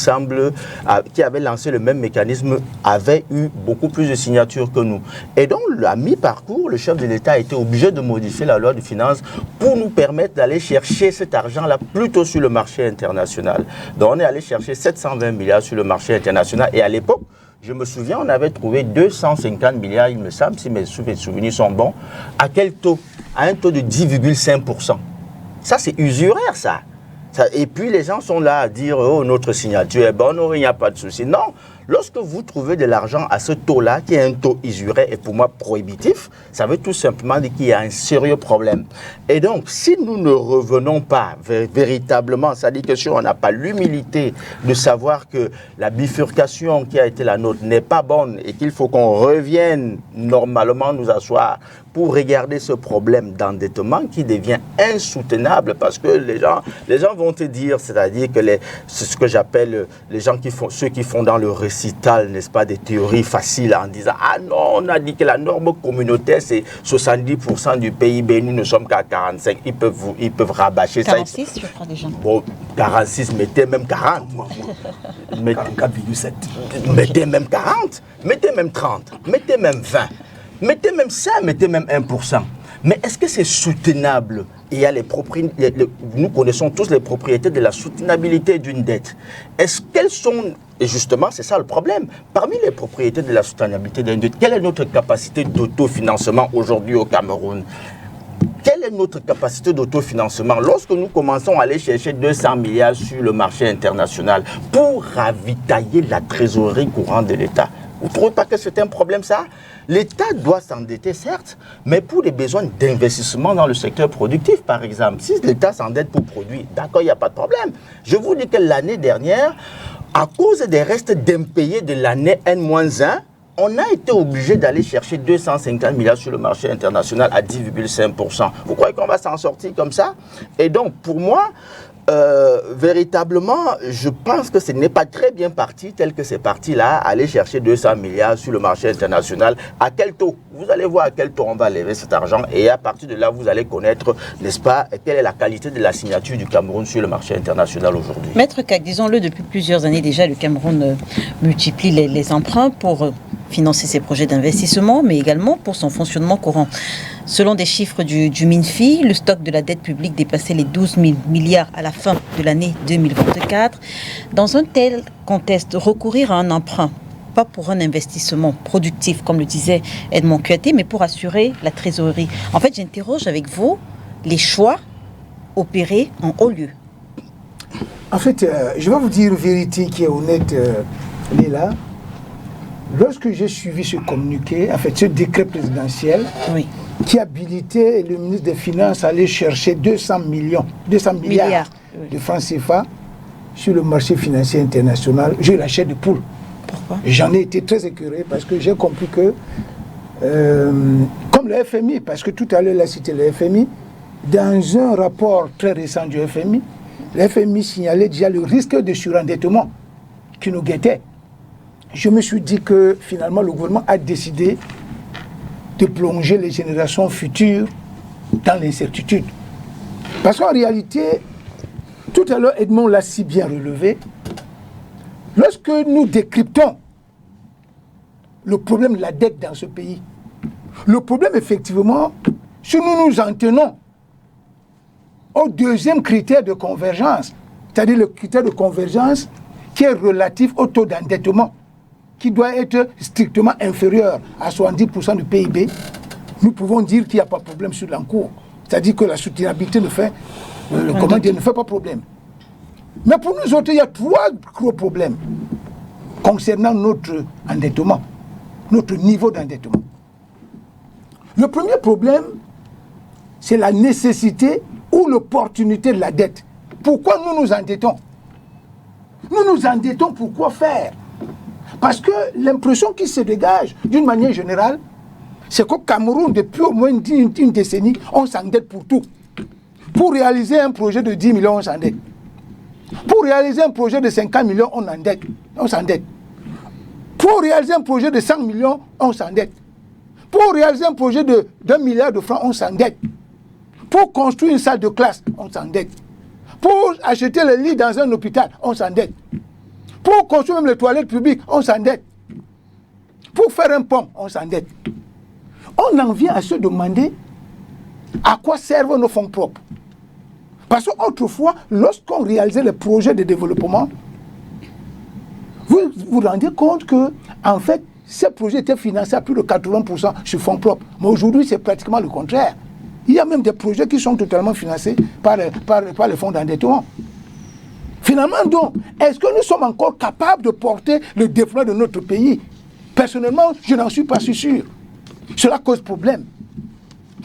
avaient lancé le même mécanisme, avaient eu beaucoup plus de signatures que nous. Et donc, à mi-parcours, le chef de l'État a été obligé de modifier la loi de finances pour nous permettre d'aller chercher cet argent-là plutôt sur le marché international. Donc, on est allé chercher 720 milliards sur le marché international. Et à l'époque, je me souviens, on avait trouvé 250 milliards, il me semble, si mes souvenirs sont bons. À quel taux? À un taux de 10,5%. Ça, c'est usuraire, ça. Et puis, les gens sont là à dire, oh, notre signature est bonne, il n'y a pas de souci. Non, lorsque vous trouvez de l'argent à ce taux-là, qui est un taux usuraire et pour moi prohibitif, ça veut tout simplement dire qu'il y a un sérieux problème. Et donc, si nous ne revenons pas véritablement, c'est-à-dire que si on n'a pas l'humilité de savoir que la bifurcation qui a été la nôtre n'est pas bonne et qu'il faut qu'on revienne normalement nous asseoir pour regarder ce problème d'endettement qui devient insoutenable parce que les gens vont te dire, c'est-à-dire que c'est ce que j'appelle les gens ceux qui font dans le récital, n'est-ce pas, des théories faciles en disant « Ah non, on a dit que la norme communautaire c'est 70% du PIB, nous ne sommes qu'à 45%, ils peuvent rabâcher 46, ça. 46, je crois déjà. Bon, 46, mettez même 40. 44,7. Mettez même 40, mettez même 30, mettez même 20. Mettez même ça, mettez même 1%. Mais est-ce que c'est soutenable? Il y a nous connaissons tous les propriétés de la soutenabilité d'une dette. Est-ce qu'elles sont... Et justement, c'est ça le problème. Parmi les propriétés de la soutenabilité d'une dette, quelle est notre capacité d'autofinancement aujourd'hui au Cameroun? Quelle est notre capacité d'autofinancement lorsque nous commençons à aller chercher 200 milliards sur le marché international pour ravitailler la trésorerie courante de l'État? Vous ne trouvez pas que c'est un problème, ça? L'État doit s'endetter, certes, mais pour des besoins d'investissement dans le secteur productif, par exemple. Si l'État s'endette pour produire, d'accord, il n'y a pas de problème. Je vous dis que l'année dernière, à cause des restes d'impayés de l'année N-1, on a été obligé d'aller chercher 250 milliards sur le marché international à 10,5%. Vous croyez qu'on va s'en sortir comme ça? Et donc, pour moi... véritablement, je pense que ce n'est pas très bien parti tel que c'est parti là, aller chercher 200 milliards sur le marché international. À quel taux? Vous allez voir à quel taux on va lever cet argent et à partir de là, vous allez connaître, n'est-ce pas, quelle est la qualité de la signature du Cameroun sur le marché international aujourd'hui. Maître Kak, disons-le, depuis plusieurs années déjà, le Cameroun multiplie les emprunts pour financer ses projets d'investissement, mais également pour son fonctionnement courant. Selon des chiffres du MINFI, le stock de la dette publique dépassait les 12 000 milliards à la fin de l'année 2024. Dans un tel contexte, recourir à un emprunt, pas pour un investissement productif, comme le disait Edmond Kuaté, mais pour assurer la trésorerie. En fait, j'interroge avec vous les choix opérés en haut lieu. En fait, je vais vous dire une vérité qui est honnête, Léla. Lorsque j'ai suivi ce communiqué, en fait, ce décret présidentiel, oui, qui habilitait le ministre des Finances à aller chercher 200 milliards de francs CFA sur le marché financier international, j'ai la chair de poule. Pourquoi? J'en ai été très écœuré parce que j'ai compris que, comme le FMI, parce que tout à l'heure, il a cité le FMI, dans un rapport très récent du FMI, le FMI signalait déjà le risque de surendettement qui nous guettait. Je me suis dit que finalement le gouvernement a décidé de plonger les générations futures dans l'incertitude. Parce qu'en réalité, tout à l'heure Edmond l'a si bien relevé, lorsque nous décryptons le problème de la dette dans ce pays, le problème effectivement, si nous nous en tenons au deuxième critère de convergence, c'est-à-dire le critère de convergence qui est relatif au taux d'endettement, qui doit être strictement inférieur à 70% du PIB, nous pouvons dire qu'il n'y a pas de problème sur l'encours. C'est-à-dire que la soutenabilité ne fait pas problème. Mais pour nous autres, il y a trois gros problèmes concernant notre endettement, notre niveau d'endettement. Le premier problème, c'est la nécessité ou l'opportunité de la dette. Pourquoi nous nous endettons? Nous nous endettons pour quoi faire? Parce que l'impression qui se dégage, d'une manière générale, c'est qu'au Cameroun, depuis au moins une décennie, on s'endette pour tout. Pour réaliser un projet de 10 millions, on s'endette. Pour réaliser un projet de 50 millions, on s'endette. Pour réaliser un projet de 100 millions, on s'endette. Pour réaliser un projet d'1 milliard de francs, on s'endette. Pour construire une salle de classe, on s'endette. Pour acheter les lits dans un hôpital, on s'endette. Pour construire même les toilettes publiques, on s'endette. Pour faire un pont, on s'endette. On en vient à se demander à quoi servent nos fonds propres. Parce qu'autrefois, lorsqu'on réalisait les projets de développement, vous vous rendez compte que, en fait, ces projets étaient financés à plus de 80% sur fonds propres. Mais aujourd'hui, c'est pratiquement le contraire. Il y a même des projets qui sont totalement financés par les fonds d'endettement. Finalement, donc, est-ce que nous sommes encore capables de porter le développement de notre pays? Personnellement, je n'en suis pas si sûr. Cela cause problème.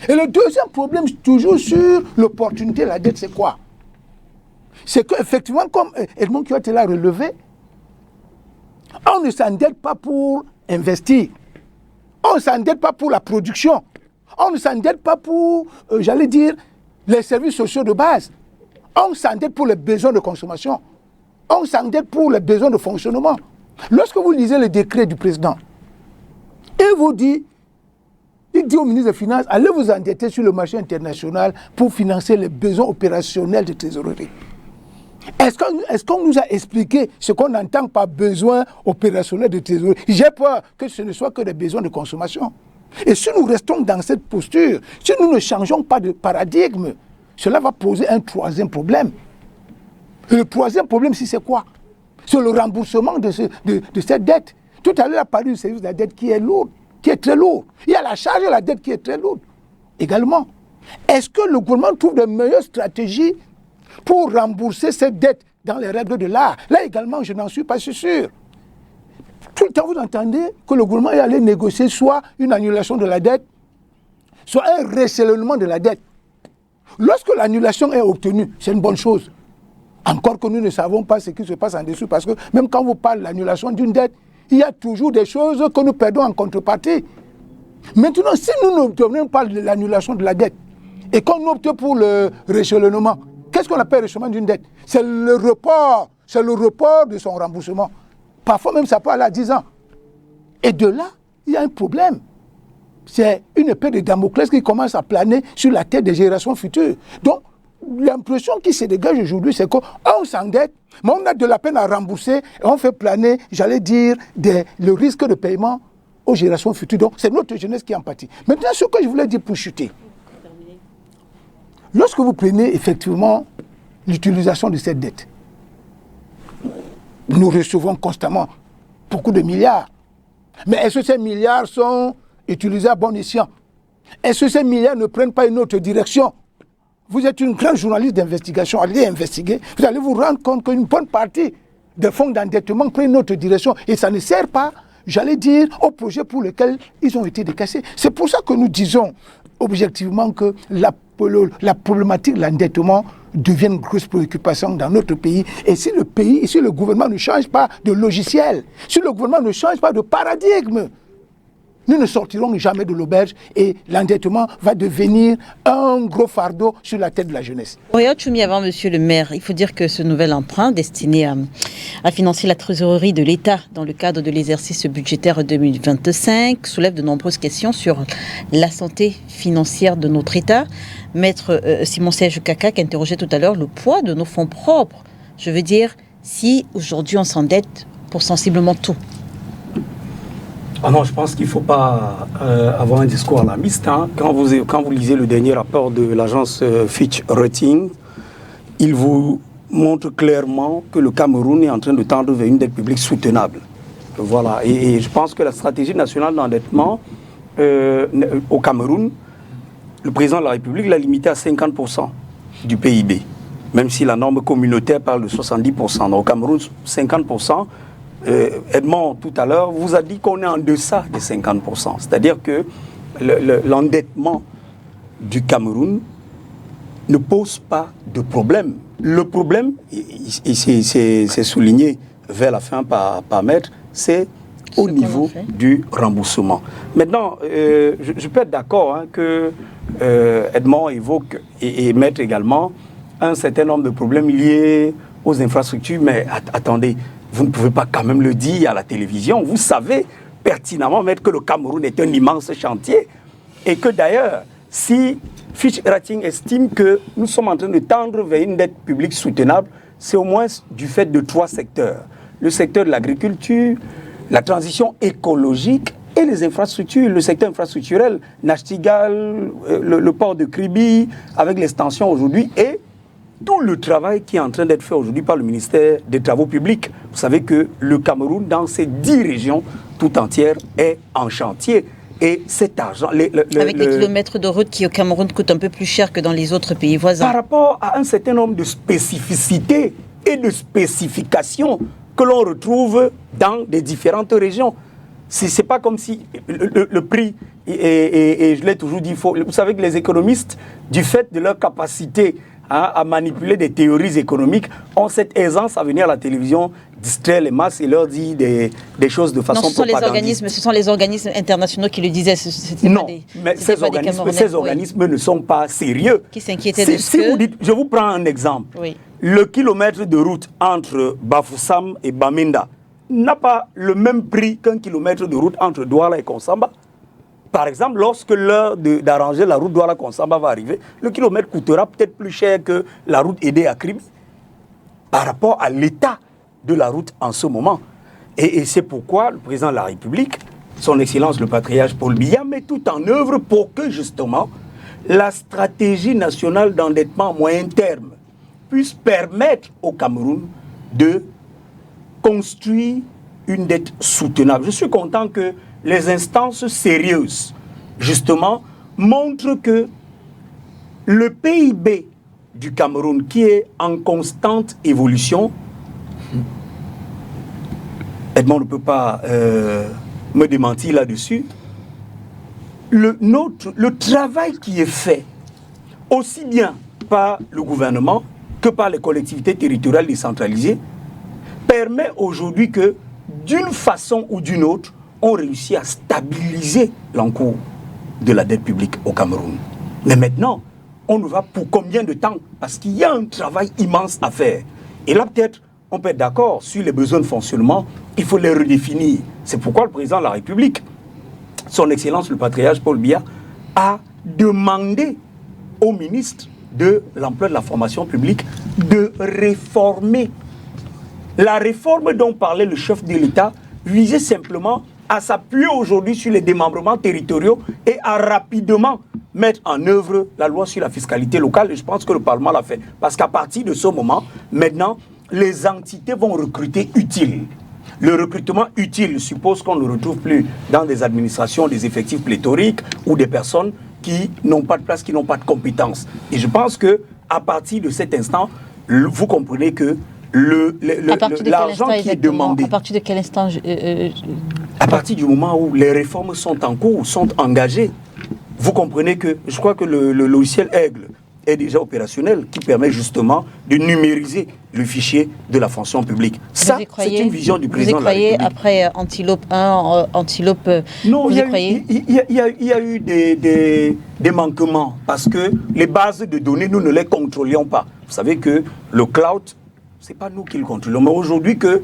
Et le deuxième problème, toujours sur l'opportunité de la dette, c'est quoi? C'est qu'effectivement, comme Edmond Kyoto l'a relevé, on ne s'endette pas pour investir. On ne s'endette pas pour la production. On ne s'endette pas pour, j'allais dire, les services sociaux de base. On s'endette pour les besoins de consommation. On s'endette pour les besoins de fonctionnement. Lorsque vous lisez le décret du président, il dit au ministre des Finances, allez vous endetter sur le marché international pour financer les besoins opérationnels de trésorerie. Est-ce qu'on nous a expliqué ce qu'on entend par besoin opérationnel de trésorerie? J'ai peur que ce ne soit que des besoins de consommation. Et si nous restons dans cette posture, si nous ne changeons pas de paradigme, cela va poser un troisième problème. Et le troisième problème, c'est quoi? C'est le remboursement de cette dette. Tout à l'heure, il a parlé du service de la dette qui est lourd, qui est très lourd. Il y a la charge de la dette qui est très lourde également. Est-ce que le gouvernement trouve de meilleures stratégies pour rembourser cette dette dans les règles de l'art? Là également, je n'en suis pas sûr. Tout le temps, vous entendez que le gouvernement est allé négocier soit une annulation de la dette, soit un réchelonnement de la dette. Lorsque l'annulation est obtenue, c'est une bonne chose. Encore que nous ne savons pas ce qui se passe en dessous, parce que même quand vous parlez de l'annulation d'une dette, il y a toujours des choses que nous perdons en contrepartie. Maintenant, si nous n'obtenons pas de l'annulation de la dette et qu'on opte pour le réchelonnement, qu'est-ce qu'on appelle le réchelonnement d'une dette? C'est le report de son remboursement. Parfois même, ça peut aller à 10 ans. Et de là, il y a un problème. C'est une épée de Damoclès qui commence à planer sur la tête des générations futures. Donc, l'impression qui se dégage aujourd'hui, c'est qu'on s'endette, mais on a de la peine à rembourser, et on fait planer, j'allais dire, le risque de paiement aux générations futures. Donc, c'est notre jeunesse qui en pâtit. Maintenant, ce que je voulais dire pour chuter, lorsque vous prenez effectivement l'utilisation de cette dette, nous recevons constamment beaucoup de milliards. Mais est-ce que ces milliards sont utilisés à bon escient? Est-ce que ces milliards ne prennent pas une autre direction? Vous êtes une grande journaliste d'investigation, allez investiguer, vous allez vous rendre compte qu'une bonne partie des fonds d'endettement prennent une autre direction et ça ne sert pas, j'allais dire, aux projets pour lesquels ils ont été décaissés. C'est pour ça que nous disons objectivement que la problématique de l'endettement devient une grosse préoccupation dans notre pays. Et si le gouvernement ne change pas de logiciel, si le gouvernement ne change pas de paradigme, nous ne sortirons jamais de l'auberge et l'endettement va devenir un gros fardeau sur la tête de la jeunesse. Oya Choumi, avant Monsieur le maire, il faut dire que ce nouvel emprunt destiné à financer la trésorerie de l'État dans le cadre de l'exercice budgétaire 2025 soulève de nombreuses questions sur la santé financière de notre État. Maître Simon Serge Kaka interrogeait tout à l'heure le poids de nos fonds propres. Je veux dire, si aujourd'hui on s'endette pour sensiblement tout. Ah non, je pense qu'il ne faut pas avoir un discours alarmiste. Hein. Quand vous lisez le dernier rapport de l'agence Fitch Ratings, il vous montre clairement que le Cameroun est en train de tendre vers une dette publique soutenable. Voilà. Et je pense que la stratégie nationale d'endettement au Cameroun, le président de la République l'a limité à 50% du PIB, même si la norme communautaire parle de 70%. Donc, au Cameroun, 50%. Edmond, tout à l'heure, vous a dit qu'on est en deçà des 50%. C'est-à-dire que l'endettement du Cameroun ne pose pas de problème. Le problème, et c'est souligné vers la fin par Maître, c'est au niveau du remboursement. Maintenant, je peux être d'accord que Edmond évoque, et Maître également, un certain nombre de problèmes liés aux infrastructures, mais attendez, vous ne pouvez pas quand même le dire à la télévision. Vous savez pertinemment, Maître, que le Cameroun est un immense chantier et que d'ailleurs, Si Fitch Ratings estime que nous sommes en train de tendre vers une dette publique soutenable, c'est au moins du fait de 3 secteurs. Le secteur de l'agriculture, la transition écologique et les infrastructures, le secteur infrastructurel, Nachtigal, le port de Kribi, avec l'extension aujourd'hui, et tout le travail qui est en train d'être fait aujourd'hui par le ministère des Travaux publics. Vous savez que le Cameroun, dans ses 10 régions tout entières, est en chantier. Et cet argent... Avec les kilomètres de route qui au Cameroun coûtent un peu plus cher que dans les autres pays voisins. Par rapport à un certain nombre de spécificités et de spécifications que l'on retrouve dans les différentes régions. C'est pas comme si le prix, et je l'ai toujours dit, vous savez que les économistes, du fait de leur capacité à manipuler des théories économiques, ont cette aisance à venir à la télévision, distraire les masses et leur dire des choses de façon propagandiste. Ce sont les organismes internationaux qui le disaient. Non, mais ces organismes ne sont pas sérieux. Qui s'inquiétaient de si vous dites, je vous prends un exemple. Oui. Le kilomètre de route entre Bafoussam et Bamenda n'a pas le même prix qu'un kilomètre de route entre Douala et Konsamba. Par exemple, lorsque l'heure d'arranger la route Douala-Konsamba va arriver, le kilomètre coûtera peut-être plus cher que la route aidée à Kribi par rapport à l'état de la route en ce moment. Et c'est pourquoi le président de la République, son Excellence le patriarche Paul Biya, met tout en œuvre pour que justement la stratégie nationale d'endettement à moyen terme puisse permettre au Cameroun de construire une dette soutenable. Je suis content que les instances sérieuses, justement, montrent que le PIB du Cameroun, qui est en constante évolution, Edmond ne peut pas me démentir là-dessus, le travail qui est fait, aussi bien par le gouvernement que par les collectivités territoriales décentralisées, permet aujourd'hui que, d'une façon ou d'une autre, on réussit à stabiliser l'encours de la dette publique au Cameroun. Mais maintenant, on ne va pour combien de temps? Parce qu'il y a un travail immense à faire. Et là, peut-être, on peut être d'accord sur les besoins de fonctionnement, il faut les redéfinir. C'est pourquoi le président de la République, son Excellence le patriarche Paul Biya, a demandé au ministre de l'emploi de la formation publique de réformer. La réforme dont parlait le chef de l'État visait simplement à s'appuyer aujourd'hui sur les démembrements territoriaux et à rapidement mettre en œuvre la loi sur la fiscalité locale. Et je pense que le Parlement l'a fait. Parce qu'à partir de ce moment, maintenant, les entités vont recruter utile. Le recrutement utile suppose qu'on ne retrouve plus dans des administrations des effectifs pléthoriques ou des personnes qui n'ont pas de place, qui n'ont pas de compétences. Et je pense qu'à partir de cet instant, vous comprenez que l'argent qui est demandé... À partir de quel instant À partir du moment où les réformes sont en cours, sont engagées, vous comprenez que, je crois que le logiciel Aigle est déjà opérationnel, qui permet justement de numériser le fichier de la fonction publique. Ça, c'est une vision du président de la République. Vous y croyez après Antilope 1, Antilope... Non, il y a eu des manquements, parce que les bases de données, nous ne les contrôlions pas. Vous savez que le cloud, ce n'est pas nous qui le contrôlons, mais aujourd'hui que,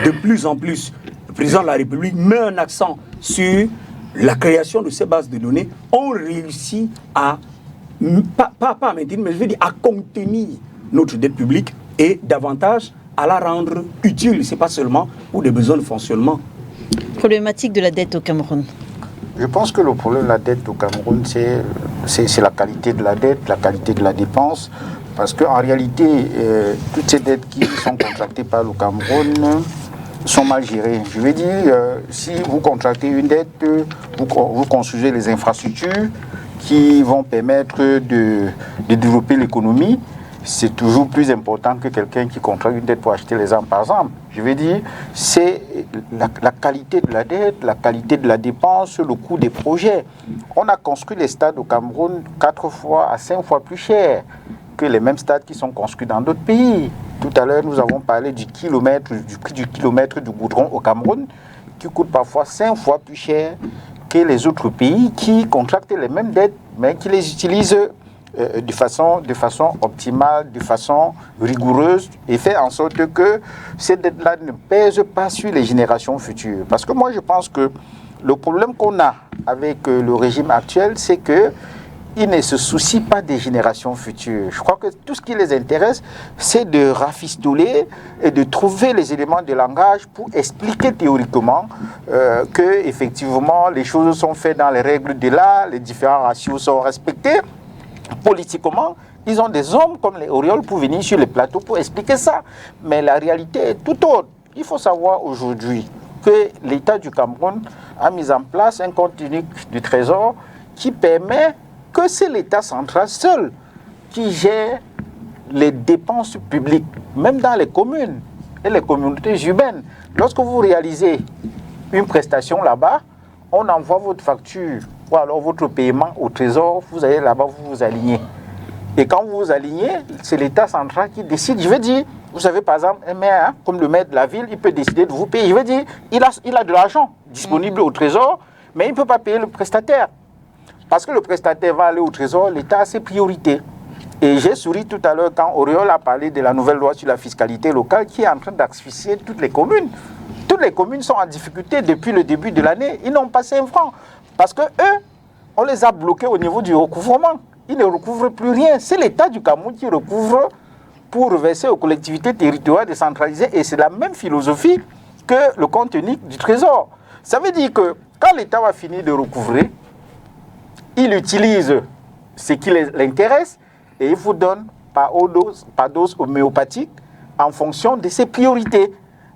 de plus en plus, le président de la République met un accent sur la création de ces bases de données, on réussit à, pas à maintenir, mais je veux dire à contenir notre dette publique et davantage à la rendre utile. Ce n'est pas seulement pour des besoins de fonctionnement. Problématique de la dette au Cameroun. Je pense que le problème de la dette au Cameroun, c'est la qualité de la dette, la qualité de la dépense. Parce qu'en réalité, toutes ces dettes qui sont contractées par le Cameroun sont mal gérées. Je veux dire, si vous contractez une dette, vous construisez les infrastructures qui vont permettre de développer l'économie. C'est toujours plus important que quelqu'un qui contracte une dette pour acheter les armes, par exemple. Je veux dire, c'est la qualité de la dette, la qualité de la dépense, le coût des projets. On a construit les stades au Cameroun 4 fois à 5 fois plus cher que les mêmes stades qui sont construits dans d'autres pays. Tout à l'heure, nous avons parlé du prix du kilomètre du goudron au Cameroun, qui coûte parfois 5 fois plus cher que les autres pays qui contractent les mêmes dettes, mais qui les utilisent de façon optimale, de façon rigoureuse, et fait en sorte que ces dettes-là ne pèsent pas sur les générations futures. Parce que moi, je pense que le problème qu'on a avec le régime actuel, c'est que ils ne se soucient pas des générations futures. Je crois que tout ce qui les intéresse, c'est de rafistoler et de trouver les éléments de langage pour expliquer théoriquement que effectivement les choses sont faites dans les règles de l'art, les différents ratios sont respectés. Politiquement, ils ont des hommes comme les Orioles pour venir sur les plateaux pour expliquer ça. Mais la réalité est tout autre. Il faut savoir aujourd'hui que l'État du Cameroun a mis en place un compte unique du Trésor qui permet que c'est l'État central seul qui gère les dépenses publiques, même dans les communes et les communautés urbaines. Lorsque vous réalisez une prestation là-bas, on envoie votre facture ou alors votre paiement au Trésor, vous allez là-bas, vous vous alignez. Et quand vous vous alignez, c'est l'État central qui décide. Je veux dire, vous savez par exemple, un maire, comme le maire de la ville, il peut décider de vous payer. Je veux dire, il a de l'argent disponible au Trésor, mais il ne peut pas payer le prestataire. Parce que le prestataire va aller au Trésor, l'État a ses priorités. Et j'ai souri tout à l'heure quand Oriol a parlé de la nouvelle loi sur la fiscalité locale qui est en train d'asphyxier toutes les communes. Toutes les communes sont en difficulté depuis le début de l'année. Ils n'ont pas 5 francs. Parce que eux, on les a bloqués au niveau du recouvrement. Ils ne recouvrent plus rien. C'est l'État du Cameroun qui recouvre pour reverser aux collectivités territoriales décentralisées. Et c'est la même philosophie que le compte unique du Trésor. Ça veut dire que quand l'État va finir de recouvrer, il utilise ce qui l'intéresse et il vous donne par dose homéopathique en fonction de ses priorités.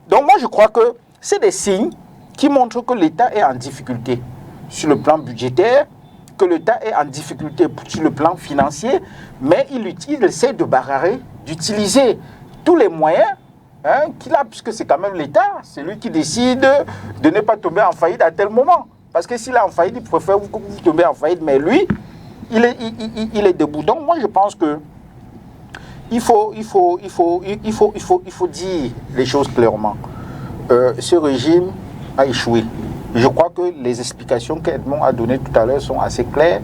Donc moi je crois que c'est des signes qui montrent que l'État est en difficulté sur le plan budgétaire, que l'État est en difficulté sur le plan financier, mais il essaie de barrer, d'utiliser tous les moyens qu'il a, puisque c'est quand même l'État, c'est lui qui décide de ne pas tomber en faillite à tel moment. Parce que s'il est en faillite, il préfère que vous tombez en faillite, mais lui, il est debout. Donc moi je pense que il faut dire les choses clairement. Ce régime a échoué. Je crois que les explications qu'Edmond a données tout à l'heure sont assez claires.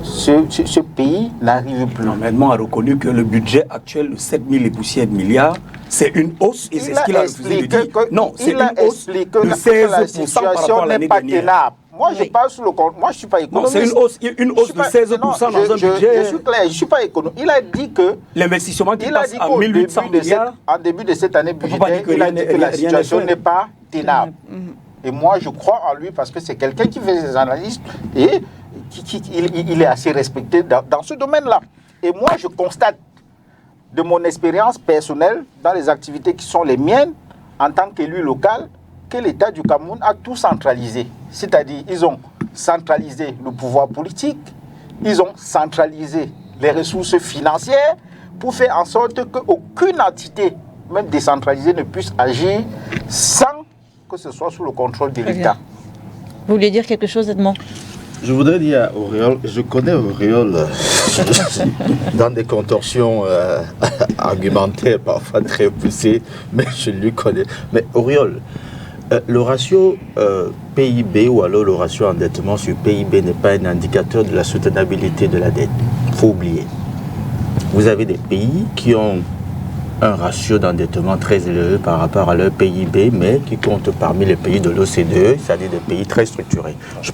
Ce pays n'arrive plus. Non, Edmond a reconnu que le budget actuel de 7 000 et poussières de milliards, c'est une hausse, et c'est ce qu'il a refusé de dire. Non, c'est une hausse de 16% par rapport à l'année dernière. Moi, je parle sur le compte. Moi, je ne suis pas économiste. Non, c'est une hausse de 16% dans un budget. Je suis clair, je ne suis pas économiste. Il a dit que l'investissement qui passe à 1800 milliards. En début de cette année budgétaire, il a dit que la situation n'est pas tenable. Et moi, je crois en lui parce que c'est quelqu'un qui fait des analyses et il est assez respecté dans ce domaine-là. Et moi, je constate de mon expérience personnelle dans les activités qui sont les miennes en tant qu'élu local que l'État du Cameroun a tout centralisé. C'est-à-dire, ils ont centralisé le pouvoir politique, ils ont centralisé les ressources financières pour faire en sorte qu'aucune entité, même décentralisée, ne puisse agir sans que ce soit sous le contrôle de l'État. Vous voulez dire quelque chose, Edmond? Je voudrais dire à Oriol, je connais Oriol dans des contorsions argumentaires, parfois très poussées, mais je lui connais. Mais Oriol, le ratio PIB ou alors le ratio endettement sur PIB n'est pas un indicateur de la soutenabilité de la dette. Il faut oublier. Vous avez des pays qui ont un ratio d'endettement très élevé par rapport à leur PIB, mais qui compte parmi les pays de l'OCDE, c'est-à-dire des pays très structurés. Je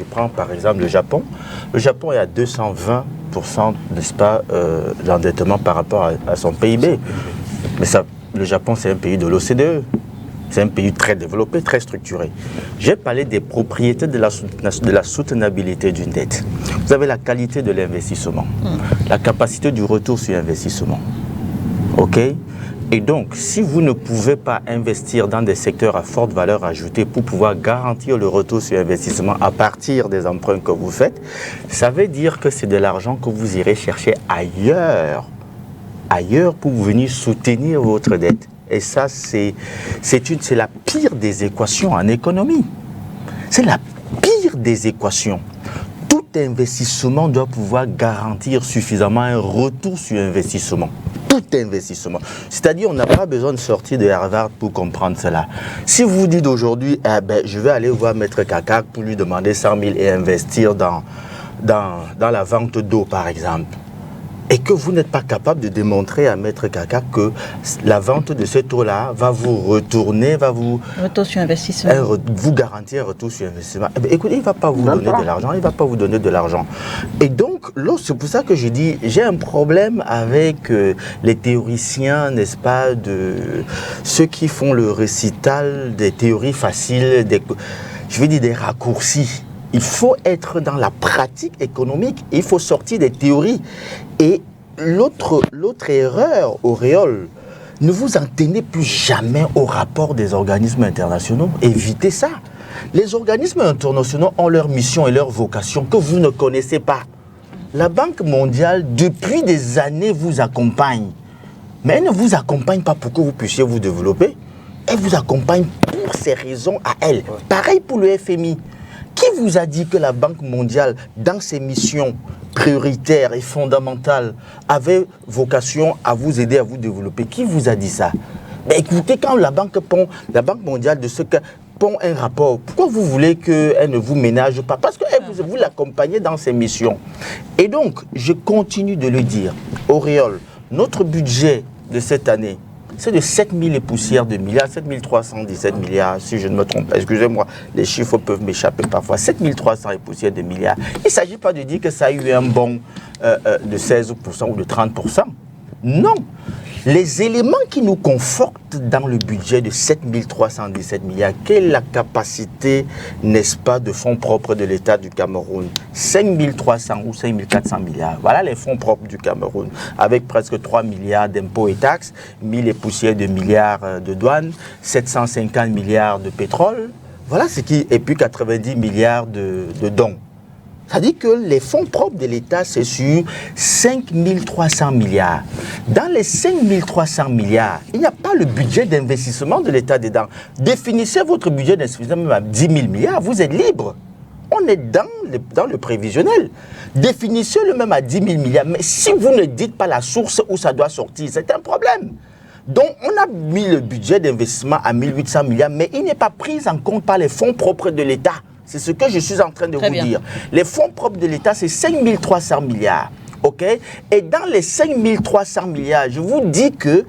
prends par exemple le Japon. Le Japon est à 220%, n'est-ce pas, d'endettement par rapport à son PIB. Mais ça, le Japon, c'est un pays de l'OCDE. C'est un pays très développé, très structuré. J'ai parlé des propriétés de la soutenabilité d'une dette. Vous avez la qualité de l'investissement, la capacité du retour sur investissement. OK? Et donc, si vous ne pouvez pas investir dans des secteurs à forte valeur ajoutée pour pouvoir garantir le retour sur investissement à partir des emprunts que vous faites, ça veut dire que c'est de l'argent que vous irez chercher ailleurs pour venir soutenir votre dette. Et ça, c'est la pire des équations en économie. C'est la pire des équations. Tout investissement doit pouvoir garantir suffisamment un retour sur investissement. Tout investissement. C'est-à-dire, on n'a pas besoin de sortir de Harvard pour comprendre cela. Si vous dites aujourd'hui, je vais aller voir Maître Kakak pour lui demander 100 000 et investir dans la vente d'eau, par exemple. et que vous n'êtes pas capable de démontrer à Maître Kaka que la vente de ce taux-là va vous retourner, va vous... Retour sur investissement. Vous garantir un retour sur investissement. Eh bien, écoutez, il ne va pas vous donner de l'argent, il ne va pas vous donner de l'argent. Et donc, c'est pour ça que je dis, j'ai un problème avec les théoriciens, n'est-ce pas, de ceux qui font le récital des théories faciles, je vais dire des raccourcis. Il faut être dans la pratique économique, il faut sortir des théories. Et l'autre erreur, Auréole, ne vous en tenez plus jamais au rapport des organismes internationaux. Évitez ça. Les organismes internationaux ont leur mission et leur vocation que vous ne connaissez pas. La Banque mondiale, depuis des années, vous accompagne. Mais elle ne vous accompagne pas pour que vous puissiez vous développer. Elle vous accompagne pour ses raisons à elle. Pareil pour le FMI. Qui vous a dit que la Banque mondiale, dans ses missions prioritaires et fondamentales, avait vocation à vous aider à vous développer? Qui vous a dit ça? Mais écoutez, quand la Banque mondiale de ce cas pond un rapport, pourquoi vous voulez qu'elle ne vous ménage pas? Parce que vous l'accompagnez dans ses missions. Et donc, je continue de le dire, Auréole, notre budget de cette année, c'est de 7 000 et poussières de milliards, 7 317 milliards, si je ne me trompe pas. Excusez-moi, les chiffres peuvent m'échapper parfois. 7 300 et poussières de milliards. Il ne s'agit pas de dire que ça a eu un bond de 16% ou de 30%. Non. Les éléments qui nous confortent dans le budget de 7 317 milliards, quelle est la capacité, n'est-ce pas, de fonds propres de l'État du Cameroun? 5 300 ou 5 400 milliards. Voilà les fonds propres du Cameroun, avec presque 3 milliards d'impôts et taxes, 1000 et poussières de milliards de douane, 750 milliards de pétrole, voilà ce qui, et puis 90 milliards de dons. C'est-à-dire que les fonds propres de l'État, c'est sur 5 300 milliards. Dans les 5 300 milliards, il n'y a pas le budget d'investissement de l'État dedans. Définissez votre budget d'investissement même à 10 000 milliards, vous êtes libre. On est dans le prévisionnel. Définissez-le même à 10 000 milliards. Mais si vous ne dites pas la source où ça doit sortir, c'est un problème. Donc, on a mis le budget d'investissement à 1 800 milliards, mais il n'est pas pris en compte par les fonds propres de l'État. C'est ce que je suis en train de vous dire. Les fonds propres de l'État, c'est 5 300 milliards. OK? Et dans les 5 300 milliards, je vous dis que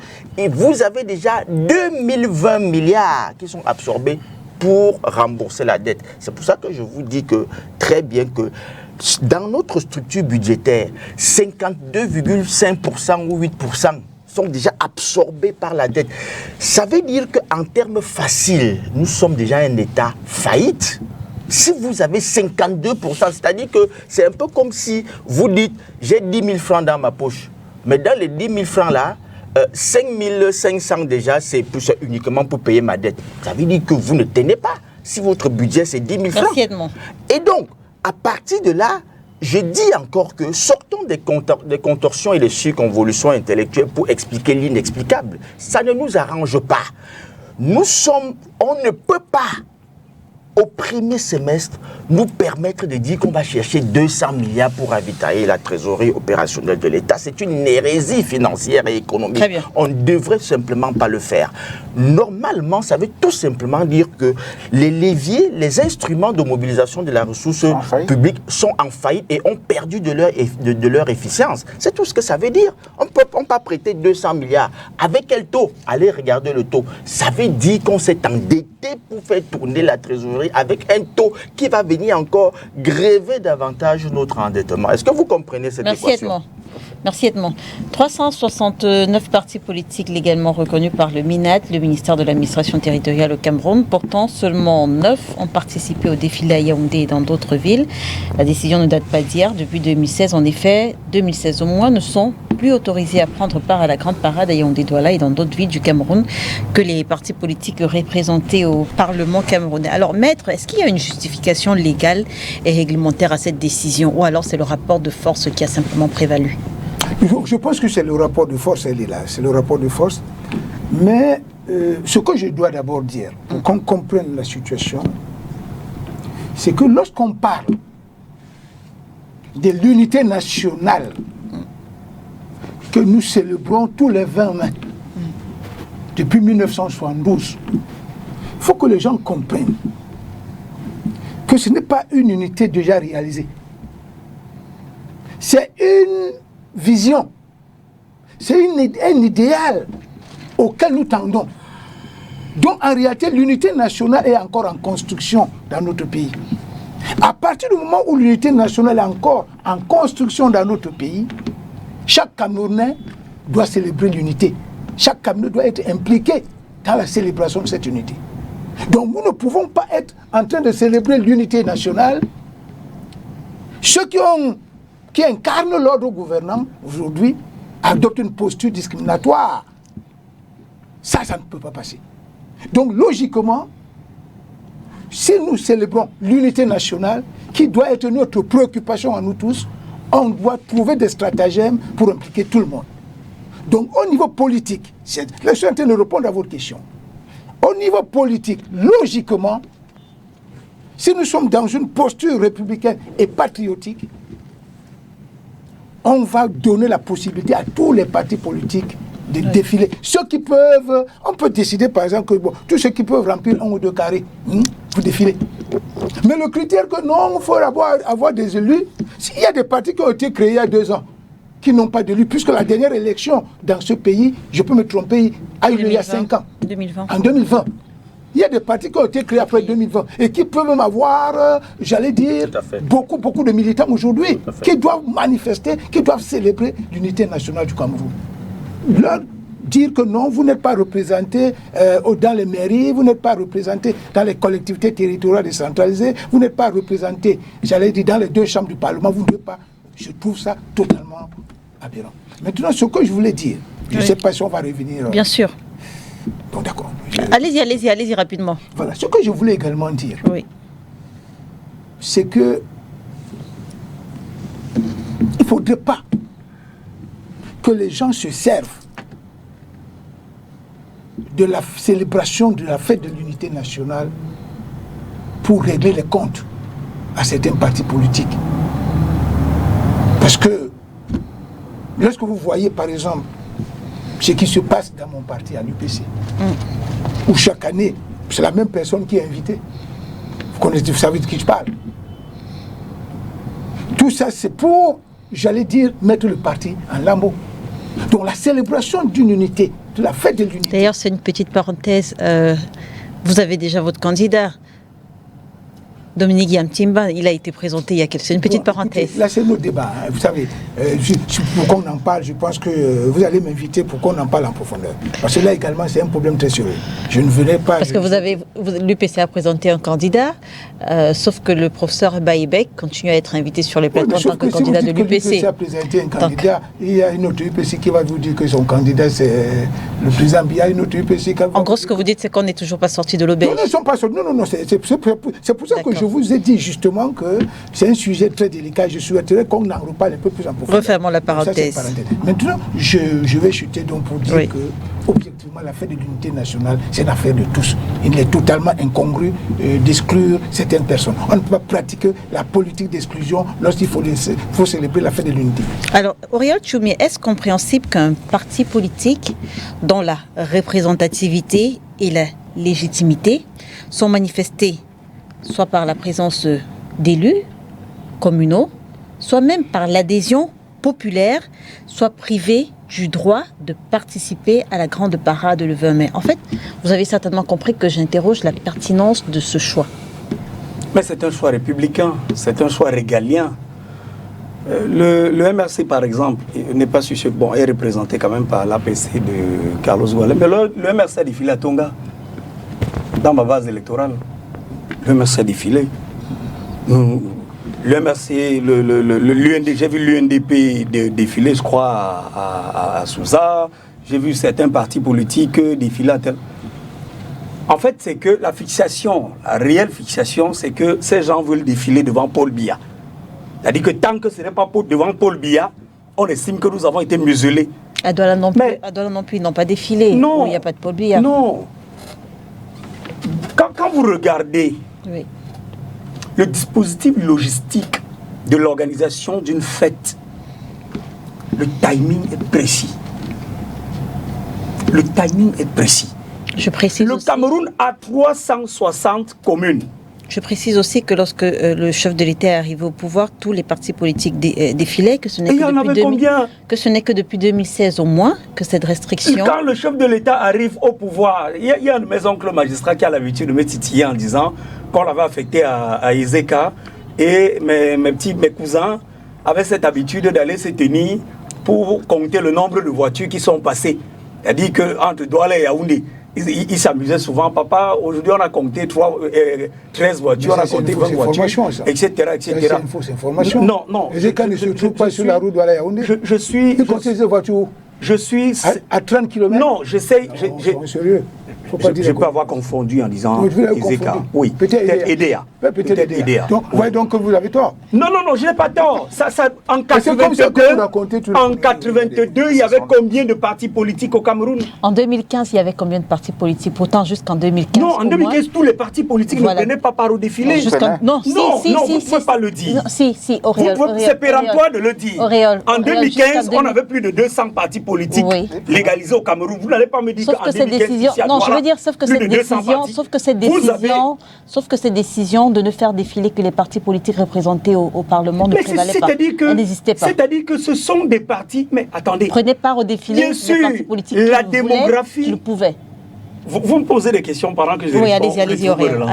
vous avez déjà 2020 milliards qui sont absorbés pour rembourser la dette. C'est pour ça que je vous dis que très bien que dans notre structure budgétaire, 52,5% ou 8% sont déjà absorbés par la dette. Ça veut dire qu'en termes faciles, nous sommes déjà un État faillite. Si vous avez 52%, c'est-à-dire que c'est un peu comme si vous dites « j'ai 10 000 francs dans ma poche ». Mais dans les 10 000 francs là, 5 500 déjà, c'est uniquement pour payer ma dette. Ça veut dire que vous ne tenez pas si votre budget c'est 10 000 francs. Et donc, à partir de là, je dis encore que sortons des contorsions et des circonvolutions intellectuelles pour expliquer l'inexplicable. Ça ne nous arrange pas. On ne peut pas, au premier semestre, nous permettre de dire qu'on va chercher 200 milliards pour ravitailler la trésorerie opérationnelle de l'État. C'est une hérésie financière et économique. On ne devrait simplement pas le faire. Normalement, ça veut tout simplement dire que les leviers, les instruments de mobilisation de la ressource publique sont en faillite et ont perdu de leur efficience. C'est tout ce que ça veut dire. On ne peut pas prêter 200 milliards. Avec quel taux? Allez regarder le taux. Ça veut dire qu'on s'est endetté pour faire tourner la trésorerie avec un taux qui va venir encore gréver davantage notre endettement. Est-ce que vous comprenez cette équation? Merci Edmond. 369 partis politiques légalement reconnus par le MINAT, le ministère de l'administration territoriale au Cameroun. Pourtant, seulement 9 ont participé au défilé à Yaoundé et dans d'autres villes. La décision ne date pas d'hier. Depuis 2016, en effet, 2016 au moins, ne sont plus autorisés à prendre part à la grande parade à Yaoundé-Douala et dans d'autres villes du Cameroun que les partis politiques représentés au Parlement camerounais. Alors, maître, est-ce qu'il y a une justification légale et réglementaire à cette décision ou alors c'est le rapport de force qui a simplement prévalu? Je pense que c'est le rapport de force, elle est là. C'est le rapport de force. Mais ce que je dois d'abord dire, pour qu'on comprenne la situation, c'est que lorsqu'on parle de l'unité nationale que nous célébrons tous les 20 mai, depuis 1972, il faut que les gens comprennent que ce n'est pas une unité déjà réalisée. C'est une vision. C'est un idéal auquel nous tendons. Donc en réalité, l'unité nationale est encore en construction dans notre pays. À partir du moment où l'unité nationale est encore en construction dans notre pays, chaque Camerounais doit célébrer l'unité. Chaque Camerounais doit être impliqué dans la célébration de cette unité. Donc nous ne pouvons pas être en train de célébrer l'unité nationale. Ceux qui incarnent l'ordre gouvernant aujourd'hui adoptent une posture discriminatoire. Ça ne peut pas passer. Donc logiquement, si nous célébrons l'unité nationale, qui doit être notre préoccupation à nous tous, on doit trouver des stratagèmes pour impliquer tout le monde. Donc au niveau politique, je suis en train de répondre à votre question. Au niveau politique, logiquement, si nous sommes dans une posture républicaine et patriotique, on va donner la possibilité à tous les partis politiques de défiler. Ceux qui peuvent, on peut décider par exemple que tous ceux qui peuvent remplir 1 ou 2 carrés, vous défilez. Mais le critère que non, il faut avoir des élus, il y a des partis qui ont été créés il y a 2 ans, qui n'ont pas d'élus, puisque la dernière élection dans ce pays, je peux me tromper, a eu lieu il y a 5 ans. 2020. En 2020. Il y a des partis qui ont été créés après 2020 et qui peuvent même avoir, j'allais dire, beaucoup de militants aujourd'hui qui doivent manifester, qui doivent célébrer l'unité nationale du Cameroun. Leur dire que non, vous n'êtes pas représenté dans les mairies, vous n'êtes pas représenté dans les collectivités territoriales décentralisées, vous n'êtes pas représenté, j'allais dire, dans les 2 chambres du Parlement, vous ne pouvez pas. Je trouve ça totalement aberrant. Maintenant, ce que je voulais dire, je ne sais pas si on va revenir. Bien sûr. Bon, d'accord. Allez-y rapidement. Voilà, ce que je voulais également dire, c'est que il ne faudrait pas que les gens se servent de la célébration de la fête de l'unité nationale pour régler les comptes à certains partis politiques. Parce que lorsque vous voyez par exemple ce qui se passe dans mon parti à l'UPC, où chaque année, c'est la même personne qui est invitée. Vous savez de qui je parle. Tout ça, c'est pour, j'allais dire, mettre le parti en lambeaux. Donc la célébration d'une unité, de la fête de l'unité. D'ailleurs, c'est une petite parenthèse. Vous avez déjà votre candidat, Dominique Yamtimba, il a été présenté il y a quelques... C'est une petite parenthèse. Écoutez, là, c'est notre débat. Hein. Vous savez, pour qu'on en parle, je pense que vous allez m'inviter pour qu'on en parle en profondeur. Parce que là également, c'est un problème très sérieux. Je ne venais pas... Parce que l'UPC a présenté un candidat, sauf que le professeur Baïbek continue à être invité sur les plateaux en tant que candidat de l'UPC. L'UPC a présenté un candidat, il y a une autre UPC qui va vous dire que son candidat, c'est le président Biya, une autre UPC qui va... En gros, ce que vous dites, c'est qu'on n'est toujours pas sorti de l'auberge. Non, ils ne sont pas sortis. Non, c'est pour ça que je vous ai dit justement que c'est un sujet très délicat. Je souhaiterais qu'on en reparle un peu plus en profondeur. Refermons la parenthèse. Maintenant, je vais chuter donc pour dire que, objectivement, la fête de l'unité nationale, c'est une affaire de tous. Il est totalement incongru d'exclure certaines personnes. On ne peut pas pratiquer la politique d'exclusion lorsqu'il faut célébrer la fête de l'unité. Alors, Auriol Choumi, est-ce compréhensible qu'un parti politique dont la représentativité et la légitimité sont manifestées soit par la présence d'élus communaux, soit même par l'adhésion populaire, soit privé du droit de participer à la grande parade le 20 mai. En fait, vous avez certainement compris que j'interroge la pertinence de ce choix. Mais c'est un choix républicain, c'est un choix régalien. Le MRC, par exemple, n'est pas susceptible, bon, est représenté quand même par l'APC de Carlos Ghosn, mais le MRC a défilé à Tonga, dans ma base électorale. Le MRC a défilé. Le MRC, l'UND, j'ai vu l'UNDP défiler, je crois, à Sousa. J'ai vu certains partis politiques défiler à tel. En fait, c'est que la fixation, la réelle fixation, c'est que ces gens veulent défiler devant Paul Biya. C'est-à-dire que tant que ce n'est pas devant Paul Biya, on estime que nous avons été muselés. À Douala non plus, ils n'ont pas défilé. Non. Il n'y a pas de Paul Biya. Non. Quand vous regardez le dispositif logistique de l'organisation d'une fête, le timing est précis. Le timing est précis. Je précise Le aussi. Cameroun a 360 communes. Je précise aussi que lorsque le chef de l'État est arrivé au pouvoir, tous les partis politiques défilaient, que ce n'est que depuis 2016 au moins que cette restriction... Quand le chef de l'État arrive au pouvoir, il y a un de mes oncles magistrats qui a l'habitude de me titiller en disant qu'on l'avait affecté à Izeka, et mes cousins avaient cette habitude d'aller se tenir pour compter le nombre de voitures qui sont passées. C'est-à-dire qu'entre Douala et Yaoundé, ils s'amusaient souvent. Papa, aujourd'hui on a compté 13 voitures, on a compté 20 voitures, etc. C'est une fausse information. Non. Izeka ne se trouve pas sur la route Douala Yaoundé. Il compte ces voitures. Je suis... À 30 km. Non, j'essaie... Sérieux. Je peux avoir confondu en disant Izeka. Oui, peut-être EDA. Peut-être EDA. Donc, vous voyez donc que vous avez tort. Non, je n'ai pas tort. En 82, il y avait combien de partis politiques au Cameroun? En 2015, il y avait combien de partis politiques? Pourtant, jusqu'en 2015... Non, en 2015, tous les partis politiques ne prenaient pas part au défilé. Non, vous ne pouvez pas le dire. C'est péremptoire de le dire. En 2015, on avait plus de 200 partis politiques légalisés au Cameroun. Vous n'allez pas me dire qu'en 2015, sauf que cette décision de ne faire défiler que les partis politiques représentés au Parlement ne prévalait pas. Elle n'existait pas. C'est-à-dire que ce sont des partis... Mais attendez. Prenez part au défilé des partis politiques la démographie... qui le pouvaient. Vous me posez des questions pendant que je réponds. Oui, allez-y, Auréole.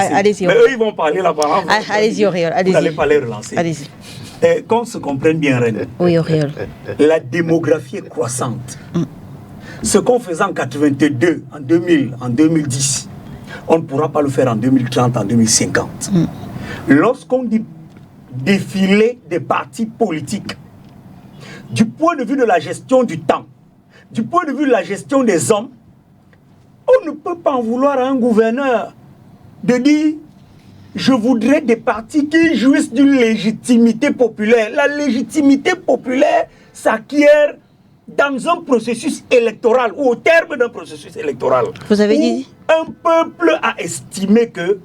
Mais eux, ils vont parler là pendant... Allez-y, Auréole. Vous n'allez pas les relancer. Allez-y. Qu'on se comprenne bien, Reine. Oui, Auréole. La démographie est croissante. Ce qu'on faisait en 82, en 2000, en 2010, on ne pourra pas le faire en 2030, en 2050. Lorsqu'on dit défiler des partis politiques, du point de vue de la gestion du temps, du point de vue de la gestion des hommes, on ne peut pas en vouloir à un gouverneur de dire « je voudrais des partis qui jouissent d'une légitimité populaire ». La légitimité populaire s'acquiert dans un processus électoral ou au terme d'un processus électoral. Vous avez dit un peuple a estimé que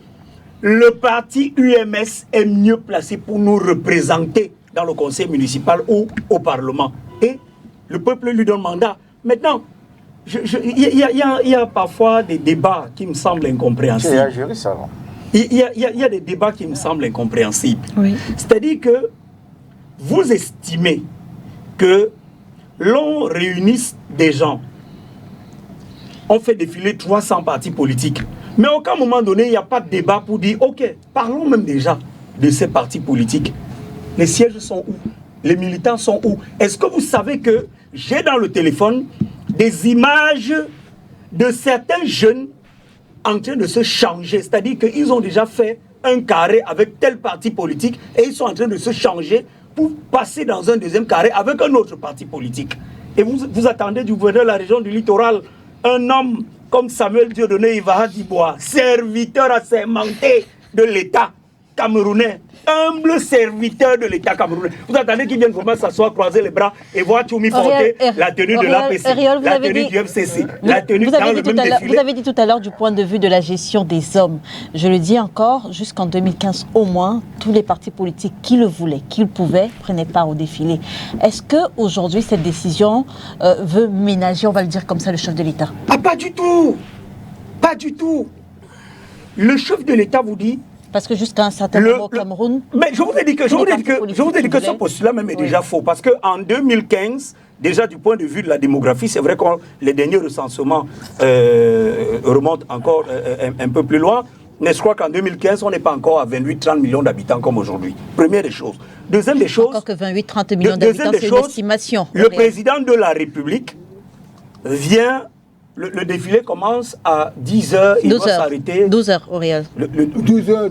le parti UMS est mieux placé pour nous représenter dans le conseil municipal ou au Parlement. Et le peuple lui donne mandat. Maintenant, il y a parfois des débats qui me semblent incompréhensibles. Il y a des débats qui me semblent incompréhensibles. Oui. C'est-à-dire que vous estimez que l'on réunisse des gens, on fait défiler 300 partis politiques, mais à aucun moment donné, il n'y a pas de débat pour dire, ok, parlons même déjà de ces partis politiques. Les sièges sont où? Les militants sont où? Est-ce que vous savez que j'ai dans le téléphone des images de certains jeunes en train de se changer, c'est-à-dire qu'ils ont déjà fait un carré avec tel parti politique et ils sont en train de se changer pour passer dans un deuxième carré avec un autre parti politique. Et vous attendez du gouverneur de la région du littoral un homme comme Samuel Dieudonné Ivaha Dibois, serviteur assermenté de l'État camerounais, humble serviteur de l'État camerounais. Vous attendez qu'il vienne vraiment s'asseoir, croiser les bras et voir Tchoumi porter la tenue de l'APC, la tenue du FCC, la tenue dans le même défilé. Vous avez dit tout à l'heure du point de vue de la gestion des hommes. Je le dis encore, jusqu'en 2015 au moins, tous les partis politiques qui le voulaient, qui le pouvaient, prenaient part au défilé. Est-ce qu'aujourd'hui, cette décision veut ménager, on va le dire comme ça, le chef de l'État? Ah, pas du tout. Pas du tout. Le chef de l'État vous dit... Parce que jusqu'à un certain moment au Cameroun... Mais je vous ai dit que ce postulat même est déjà faux. Parce qu'en 2015, déjà du point de vue de la démographie, c'est vrai que les derniers recensements remontent encore un peu plus loin. Mais je crois qu'en 2015, on n'est pas encore à 28-30 millions d'habitants comme aujourd'hui. Première des choses. Deuxième des choses... Encore que 28-30 millions d'habitants, c'est une estimation. Le président de la République vient... Le défilé commence à 10h, il va s'arrêter... 12h, Auréole. 12h,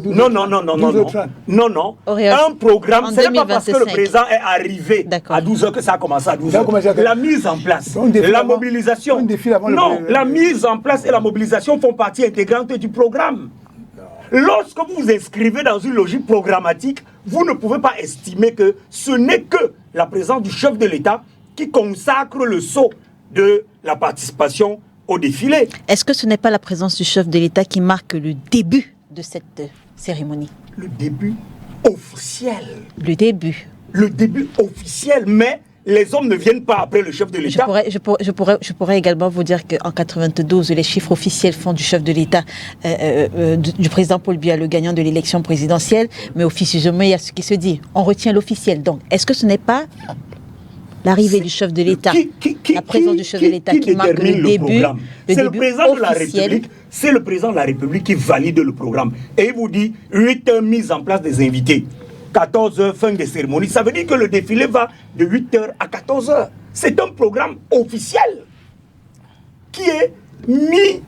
Non. Un programme, ce n'est pas parce que le président est arrivé à 12h que ça a commencé à 12h. La mise en place, la mobilisation... Non, la mise en place et la mobilisation font partie intégrante du programme. Lorsque vous vous inscrivez dans une logique programmatique, vous ne pouvez pas estimer que ce n'est que la présence du chef de l'État qui consacre le sceau de la participation au défilé. Est-ce que ce n'est pas la présence du chef de l'État qui marque le début de cette cérémonie? Le début officiel. Le début. Le début officiel, mais les hommes ne viennent pas après le chef de l'État. Je pourrais également vous dire qu'en 92, les chiffres officiels font du chef de l'État, du président Paul Biya, le gagnant de l'élection présidentielle, mais officieusement, il y a ce qui se dit. On retient l'officiel. Donc, est-ce que ce n'est pas l'arrivée du chef de l'État, la présence du chef de l'État qui marque le début c'est le président de la officiel. République. C'est le président de la République qui valide le programme. Et il vous dit 8 heures mise en place des invités, 14 heures fin des cérémonies. Ça veut dire que le défilé va de 8 heures à 14 heures. C'est un programme officiel qui est mis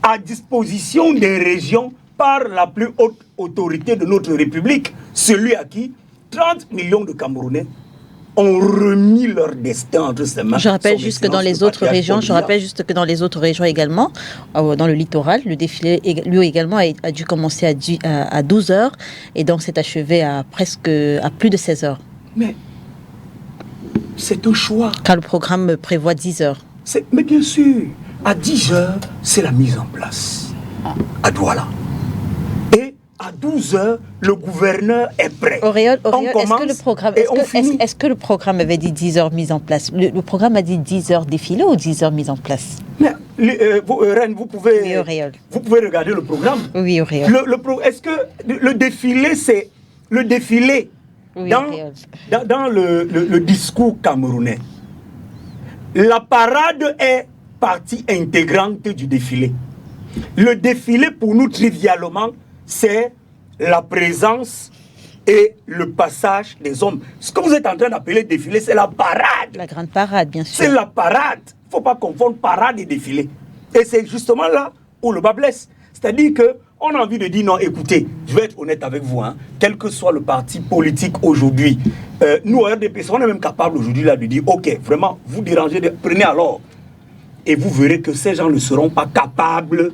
à disposition des régions par la plus haute autorité de notre République, celui à qui 30 millions de Camerounais ont remis leur destin entre ses mains. Je rappelle juste que dans les autres régions, également, dans le littoral, le défilé, lui également, a dû commencer à 12 heures et donc s'est achevé à plus de 16 heures. Mais c'est un choix. Car le programme prévoit 10 heures. Mais bien sûr, à 10 heures, c'est la mise en place à Douala. Et à 12 heures, le gouverneur est prêt. Auréole, est-ce que le programme avait dit 10 heures mise en place? Le programme a dit 10 heures défilé ou 10 heures mise en place? Mais, Reine, vous pouvez regarder le programme. Oui, Auréole. Est-ce que le défilé, c'est le défilé dans le discours camerounais? La parade est partie intégrante du défilé. Le défilé, pour nous, trivialement, c'est la présence et le passage des hommes. Ce que vous êtes en train d'appeler défilé, c'est la parade. La grande parade, bien sûr. C'est la parade. Il ne faut pas confondre parade et défilé. Et c'est justement là où le bas blesse. C'est-à-dire qu'on a envie de dire non, écoutez, je vais être honnête avec vous, quel que soit le parti politique aujourd'hui, nous, RDPC, on est même capable aujourd'hui là de dire, ok, vraiment, vous dérangez, prenez alors. Et vous verrez que ces gens ne seront pas capables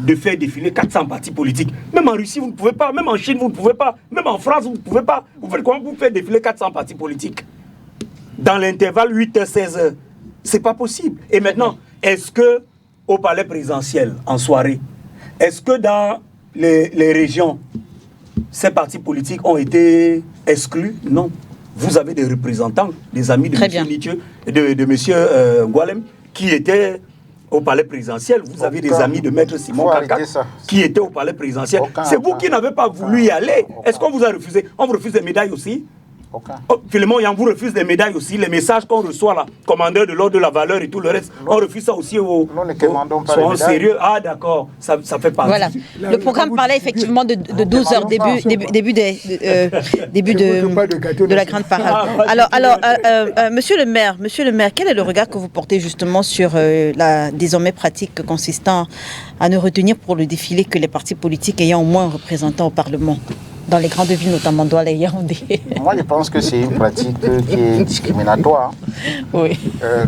de faire défiler 400 partis politiques. Même en Russie, vous ne pouvez pas. Même en Chine, vous ne pouvez pas. Même en France, vous ne pouvez pas. Vous faites comment vous faites défiler 400 partis politiques dans l'intervalle 8h-16h? C'est pas possible. Et maintenant, est-ce que au palais présidentiel, en soirée, est-ce que dans les régions, ces partis politiques ont été exclus? Non. Vous avez des représentants, des amis de M. Nitieux, de M. Gwalem, qui étaient au palais présidentiel. Vous avez des amis de Maître Simon Kaka qui étaient au palais présidentiel. C'est vous qui n'avez pas voulu y aller. Est-ce qu'on vous a refusé? On vous refuse des médailles aussi? Philémon Yang vous refuse des médailles aussi. Les messages qu'on reçoit là, commandeur de l'ordre de la valeur et tout le reste, on refuse ça aussi au sérieux. Ah d'accord, ça fait partie. Voilà. Le programme parlait effectivement de 12 heures, début de la grande parade. Alors, monsieur le maire, quel est le regard que vous portez justement sur la désormais pratique consistant à ne retenir pour le défilé que les partis politiques ayant au moins un représentant au Parlement, dans les grandes villes, notamment Douala et Yaoundé? Moi, je pense que c'est une pratique qui est discriminatoire. Oui.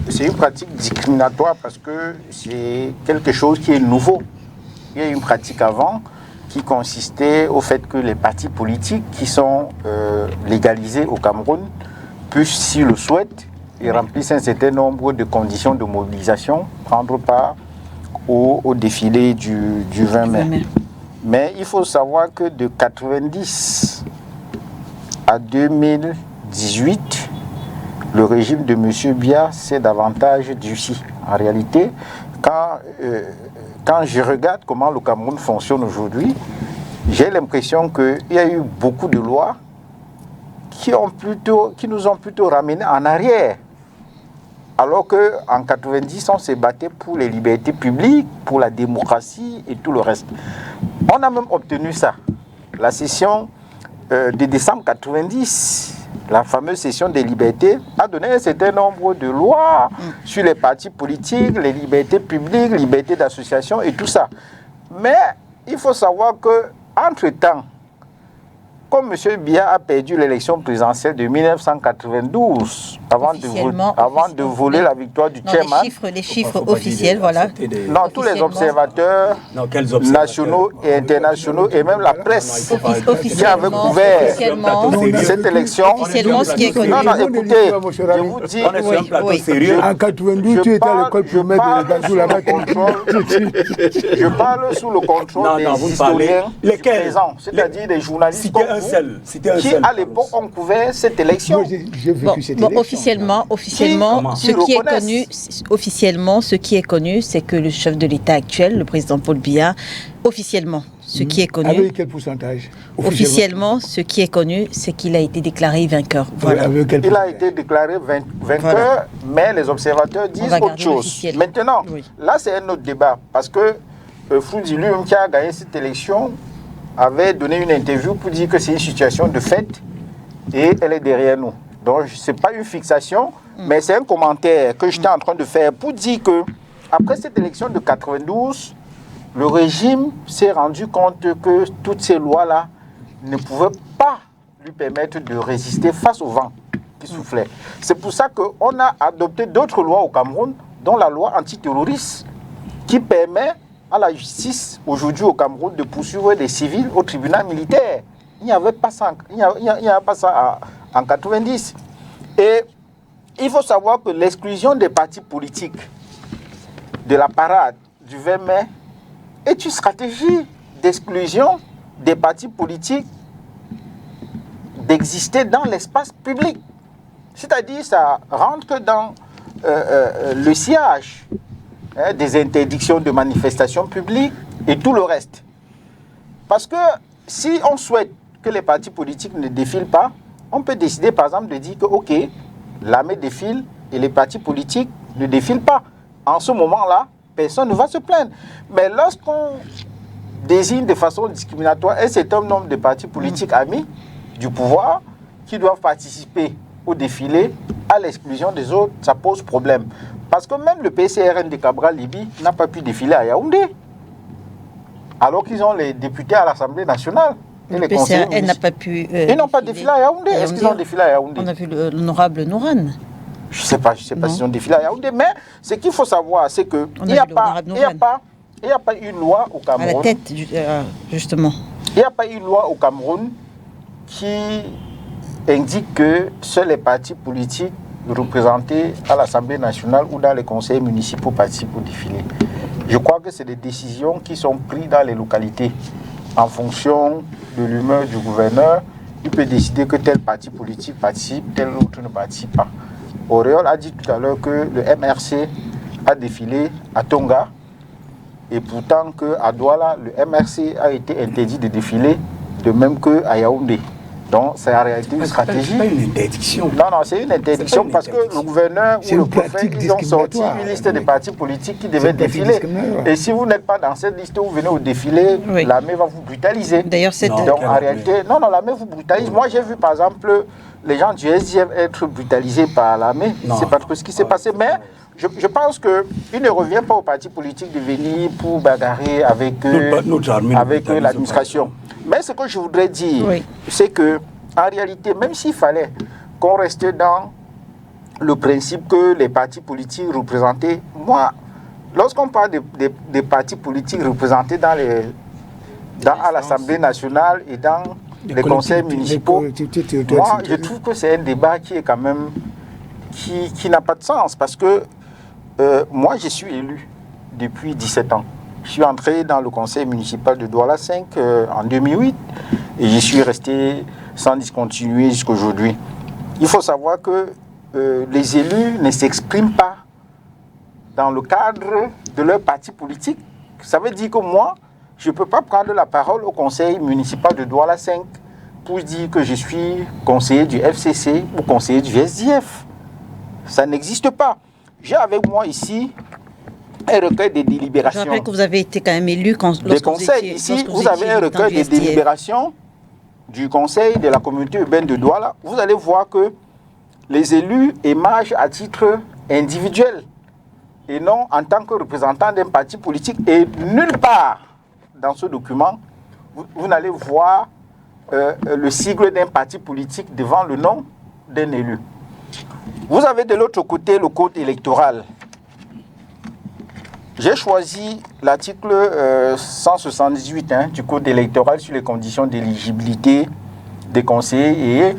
C'est une pratique discriminatoire parce que c'est quelque chose qui est nouveau. Il y a une pratique avant qui consistait au fait que les partis politiques qui sont légalisés au Cameroun puissent, s'ils le souhaitent, et remplissent un certain nombre de conditions de mobilisation, prendre part au défilé du 20 mai. Mais il faut savoir que de 1990 à 2018, le régime de M. Biya s'est davantage durci. En réalité, quand je regarde comment le Cameroun fonctionne aujourd'hui, j'ai l'impression qu'il y a eu beaucoup de lois qui nous ont plutôt ramenés en arrière. Alors qu'en 1990, on s'est battu pour les libertés publiques, pour la démocratie et tout le reste. On a même obtenu ça. La session de décembre 1990, la fameuse session des libertés, a donné un certain nombre de lois sur les partis politiques, les libertés publiques, libertés d'association et tout ça. Mais il faut savoir qu'entre-temps, comme M. Biya a perdu l'élection présidentielle de 1992, avant de voler la victoire du chairman. Les chiffres officiels, voilà. Non, tous les observateurs nationaux et internationaux et même la presse qui avait couvert cette élection. Officiellement, ce qui est connu. Non, écoutez, je vous dis, en 92, tu étais à l'école primaire de Gazou là-bas. Je parle sous le contrôle des historiens présents, c'est-à-dire des journalistes comme qui à l'époque ont couvert cette élection. Moi, j'ai vécu cette élection. Officiellement, ce qui est connu, c'est que le chef de l'État actuel, le président Paul Biya, officiellement, ce qui est connu. Avec quel pourcentage? Officiellement, ce qui est connu, c'est qu'il a été déclaré vainqueur. Voilà. Il a été déclaré vainqueur, mais les observateurs disent autre chose. Maintenant, là, c'est un autre débat, parce que Froudi, lui, qui a gagné cette élection, avait donné une interview pour dire que c'est une situation de fait et elle est derrière nous. Donc, ce n'est pas une fixation, mais c'est un commentaire que j'étais en train de faire pour dire que après cette élection de 92, le régime s'est rendu compte que toutes ces lois-là ne pouvaient pas lui permettre de résister face au vent qui soufflait. C'est pour ça qu'on a adopté d'autres lois au Cameroun, dont la loi antiterroriste, qui permet à la justice aujourd'hui au Cameroun de poursuivre des civils au tribunal militaire. Il n'y avait pas ça, en 90. Et il faut savoir que l'exclusion des partis politiques de la parade du 20 mai est une stratégie d'exclusion des partis politiques d'exister dans l'espace public. C'est-à-dire, ça rentre dans le sillage des interdictions de manifestations publiques et tout le reste. Parce que si on souhaite que les partis politiques ne défilent pas, on peut décider par exemple de dire que ok, l'armée défile et les partis politiques ne défilent pas. En ce moment-là, personne ne va se plaindre. Mais lorsqu'on désigne de façon discriminatoire un certain nombre de partis politiques amis du pouvoir qui doivent participer au défilé à l'exclusion des autres, ça pose problème. Parce que même le PCRN de Cabral Libye n'a pas pu défiler à Yaoundé. Alors qu'ils ont les députés à l'Assemblée nationale. Et le PCRN n'a pas pu... ils n'ont pas défilé à Yaoundé. Est-ce qu'ils ont défilé à Yaoundé? On a vu l'honorable Nouran. Je ne sais pas s'ils ont défilé à Yaoundé. Mais ce qu'il faut savoir, c'est qu'il n'y a pas une loi au Cameroun... À la tête, justement. Il n'y a pas une loi au Cameroun qui indique que seuls les partis politiques représentés à l'Assemblée nationale ou dans les conseils municipaux participent au défilé. Je crois que c'est des décisions qui sont prises dans les localités. En fonction de l'humeur du gouverneur, il peut décider que tel parti politique participe, tel autre ne participe pas. Auréole a dit tout à l'heure que le MRC a défilé à Tonga et pourtant qu'à Douala, le MRC a été interdit de défiler, de même qu'à Yaoundé. Donc, c'est en réalité une stratégie. C'est pas une interdiction. Non, c'est une interdiction parce que le gouverneur ou le préfet, ils ont sorti une liste de partis politiques qui devaient défiler. Et si vous n'êtes pas dans cette liste, vous venez au défilé, l'armée va vous brutaliser. D'ailleurs, c'est... Donc, en réalité, non, l'armée vous brutalise. Moi, j'ai vu, par exemple, les gens du SDF être brutalisés par l'armée. C'est pas trop ce qui s'est passé. Mais je pense qu'il ne revient pas aux partis politiques de venir pour bagarrer avec l'administration. Mais ce que je voudrais dire, c'est que en réalité, même s'il fallait qu'on reste dans le principe que les partis politiques représentés, moi, lorsqu'on parle des partis politiques représentés à l'Assemblée nationale et dans les conseils municipaux, moi, je trouve que c'est un débat qui est quand même qui n'a pas de sens parce que moi, je suis élu depuis 17 ans. Je suis entré dans le conseil municipal de Douala 5 en 2008 et j'y suis resté sans discontinuer jusqu'à aujourd'hui. Il faut savoir que les élus ne s'expriment pas dans le cadre de leur parti politique. Ça veut dire que moi, je ne peux pas prendre la parole au conseil municipal de Douala 5 pour dire que je suis conseiller du FCC ou conseiller du SDF. Ça n'existe pas. J'ai avec moi ici un recueil de délibérations. Je rappelle que vous avez été quand même élu des conseils. Ici, vous avez un recueil de délibérations du conseil de la communauté urbaine de Douala. Vous allez voir que les élus émargent à titre individuel et non en tant que représentant d'un parti politique. Et nulle part dans ce document, vous n'allez voir le sigle d'un parti politique devant le nom d'un élu. Vous avez de l'autre côté le code électoral. J'ai choisi l'article 178 du code électoral sur les conditions d'éligibilité des conseillers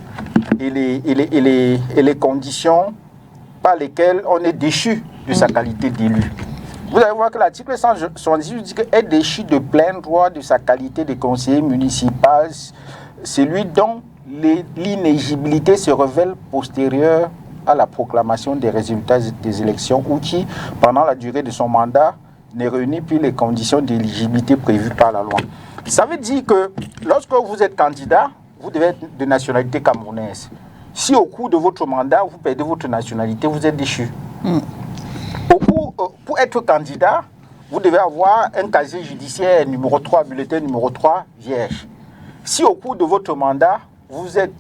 et les conditions par lesquelles on est déchu de sa qualité d'élu. Vous allez voir que l'article 178 dit qu'elle est déchu de plein droit de sa qualité de conseiller municipal celui dont l'inéligibilité se révèle postérieure à la proclamation des résultats des élections ou qui, pendant la durée de son mandat, ne réunit plus les conditions d'éligibilité prévues par la loi. Ça veut dire que lorsque vous êtes candidat, vous devez être de nationalité camerounaise. Si au cours de votre mandat, vous perdez votre nationalité, vous êtes déchu. Pour être candidat, vous devez avoir un casier judiciaire numéro 3, bulletin numéro 3, vierge. Si au cours de votre mandat, vous êtes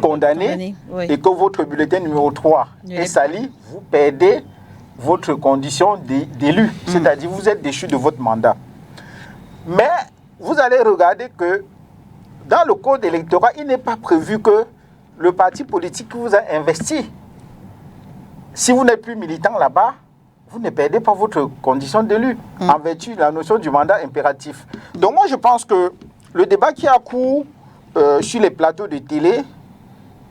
condamné oui. Et que votre bulletin numéro 3 est sali, vous perdez votre condition d'élu. C'est-à-dire vous êtes déchu de votre mandat. Mais vous allez regarder que dans le code électoral, il n'est pas prévu que le parti politique qui vous a investi, si vous n'êtes plus militant là-bas, vous ne perdez pas votre condition d'élu en vertu de la notion du mandat impératif. Donc moi je pense que le débat qui a cours sur les plateaux de télé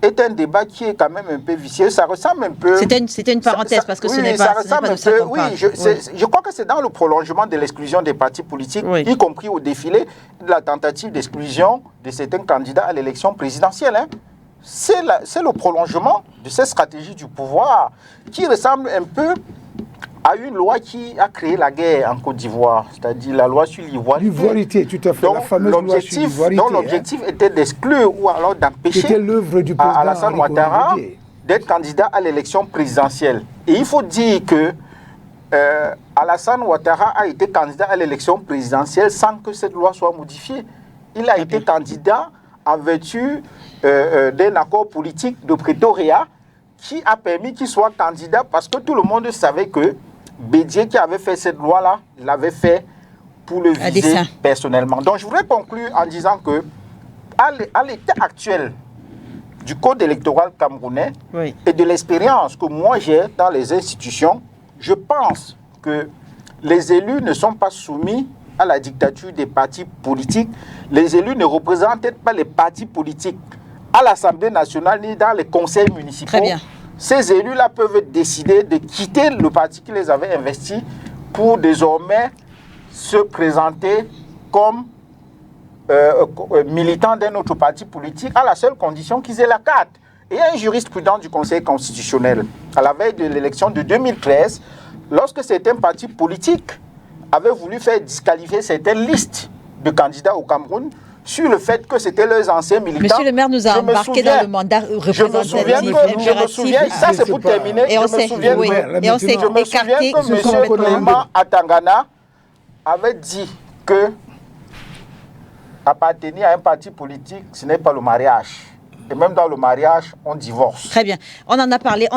est un débat qui est quand même un peu vicieux. Ça ressemble un peu... C'était une parenthèse parce que ce n'est pas de ça qu'on parle. Je crois que c'est dans le prolongement de l'exclusion des partis politiques, y compris au défilé de la tentative d'exclusion de certains candidats à l'élection présidentielle. C'est le prolongement de cette stratégie du pouvoir qui ressemble un peu à une loi qui a créé la guerre en Côte d'Ivoire, c'est-à-dire la loi sur l'ivoirité. L'ivoirité, tout à fait, la fameuse loi sur l'ivoirité. Donc l'objectif était d'exclure ou alors d'empêcher Alassane Ouattara d'être candidat à l'élection présidentielle. Et il faut dire que Alassane Ouattara a été candidat à l'élection présidentielle sans que cette loi soit modifiée. Il a été candidat en vertu d'un accord politique de Pretoria qui a permis qu'il soit candidat parce que tout le monde savait que Bédié qui avait fait cette loi-là, l'avait fait pour le viser personnellement. Donc je voudrais conclure en disant que à l'état actuel du code électoral camerounais et de l'expérience que moi j'ai dans les institutions, je pense que les élus ne sont pas soumis à la dictature des partis politiques. Les élus ne représentent pas les partis politiques à l'Assemblée nationale ni dans les conseils municipaux. Très bien. Ces élus-là peuvent décider de quitter le parti qui les avait investis pour désormais se présenter comme militants d'un autre parti politique à la seule condition qu'ils aient la carte. Et un jurisprudent du Conseil constitutionnel, à la veille de l'élection de 2013, lorsque certains partis politiques avaient voulu faire disqualifier certaines listes de candidats au Cameroun, sur le fait que c'était leurs anciens militants. Monsieur le maire nous a embarqué dans le mandat représentatif. Je me souviens, ça c'est pour terminer, je me souviens que M. Clément Atangana avait dit que appartenir à un parti politique, ce n'est pas le mariage. Et même dans le mariage, on divorce. Très bien. On en a parlé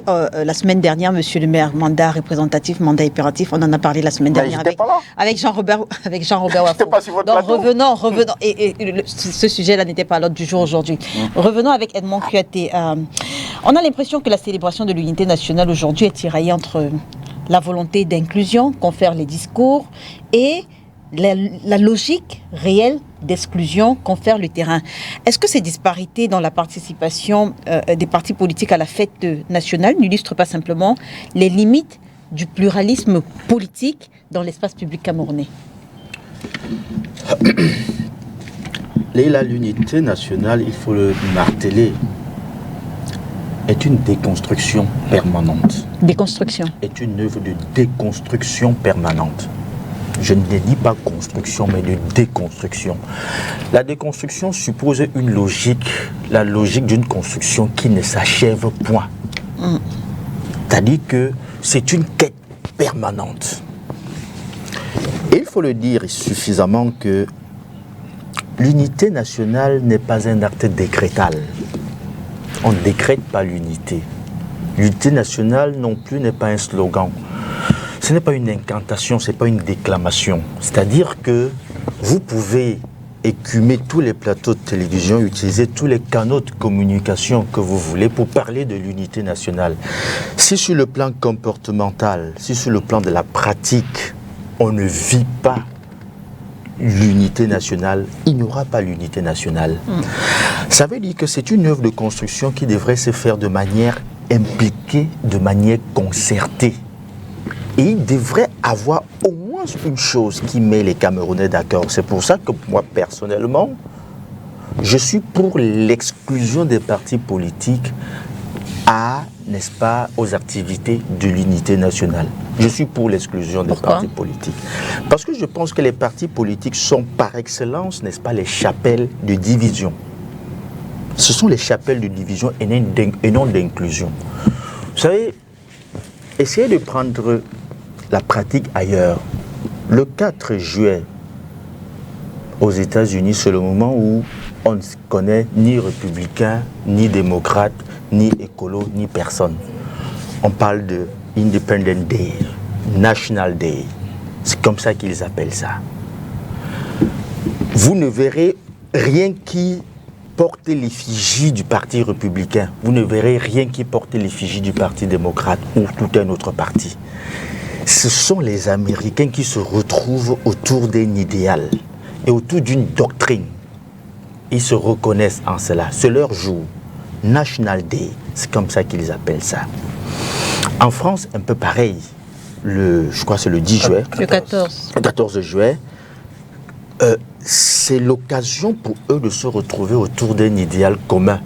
la semaine dernière, monsieur le maire, mandat représentatif, mandat impératif. On en a parlé la semaine dernière avec Jean-Robert Wafo. Pas sur votre Donc revenons. Et ce sujet-là n'était pas à l'ordre du jour aujourd'hui. Revenons avec Edmond Kouyaté. On a l'impression que la célébration de l'unité nationale aujourd'hui est tiraillée entre la volonté d'inclusion, confère les discours, et la logique réelle d'exclusion confère le terrain. Est-ce que ces disparités dans la participation des partis politiques à la fête nationale n'illustrent pas simplement les limites du pluralisme politique dans l'espace public camerounais? Leïla, l'unité nationale, il faut le marteler, est une déconstruction permanente. Déconstruction. Est une œuvre de déconstruction permanente. Je ne dis pas construction, mais de déconstruction. La déconstruction suppose une logique, la logique d'une construction qui ne s'achève point. C'est-à-dire que c'est une quête permanente. Et il faut le dire suffisamment que l'unité nationale n'est pas un acte décrétal. On ne décrète pas l'unité. L'unité nationale non plus n'est pas un slogan. Ce n'est pas une incantation, ce n'est pas une déclamation. C'est-à-dire que vous pouvez écumer tous les plateaux de télévision, utiliser tous les canaux de communication que vous voulez pour parler de l'unité nationale. Si sur le plan comportemental, si sur le plan de la pratique, on ne vit pas l'unité nationale, il n'y aura pas l'unité nationale. Ça veut dire que c'est une œuvre de construction qui devrait se faire de manière impliquée, de manière concertée. Et il devrait avoir au moins pense, une chose qui met les Camerounais d'accord. C'est pour ça que moi, personnellement, je suis pour l'exclusion des partis politiques n'est-ce pas, aux activités de l'unité nationale. Je suis pour l'exclusion des partis politiques. Parce que je pense que les partis politiques sont par excellence, n'est-ce pas, les chapelles de division. Ce sont les chapelles de division et non d'inclusion. Vous savez, essayez de prendre la pratique ailleurs. Le 4 juillet, aux États-Unis, c'est le moment où on ne connaît ni républicain, ni démocrate, ni écolo, ni personne. On parle de Independence Day, National Day. C'est comme ça qu'ils appellent ça. Vous ne verrez rien qui porte l'effigie du Parti républicain. Vous ne verrez rien qui porte l'effigie du Parti démocrate ou tout un autre parti. Ce sont les Américains qui se retrouvent autour d'un idéal et autour d'une doctrine. Ils se reconnaissent en cela. C'est leur jour. National Day, c'est comme ça qu'ils appellent ça. En France, un peu pareil. Je crois que c'est le 10 juillet. Le 14. Le 14 juillet. C'est l'occasion pour eux de se retrouver autour d'un idéal commun.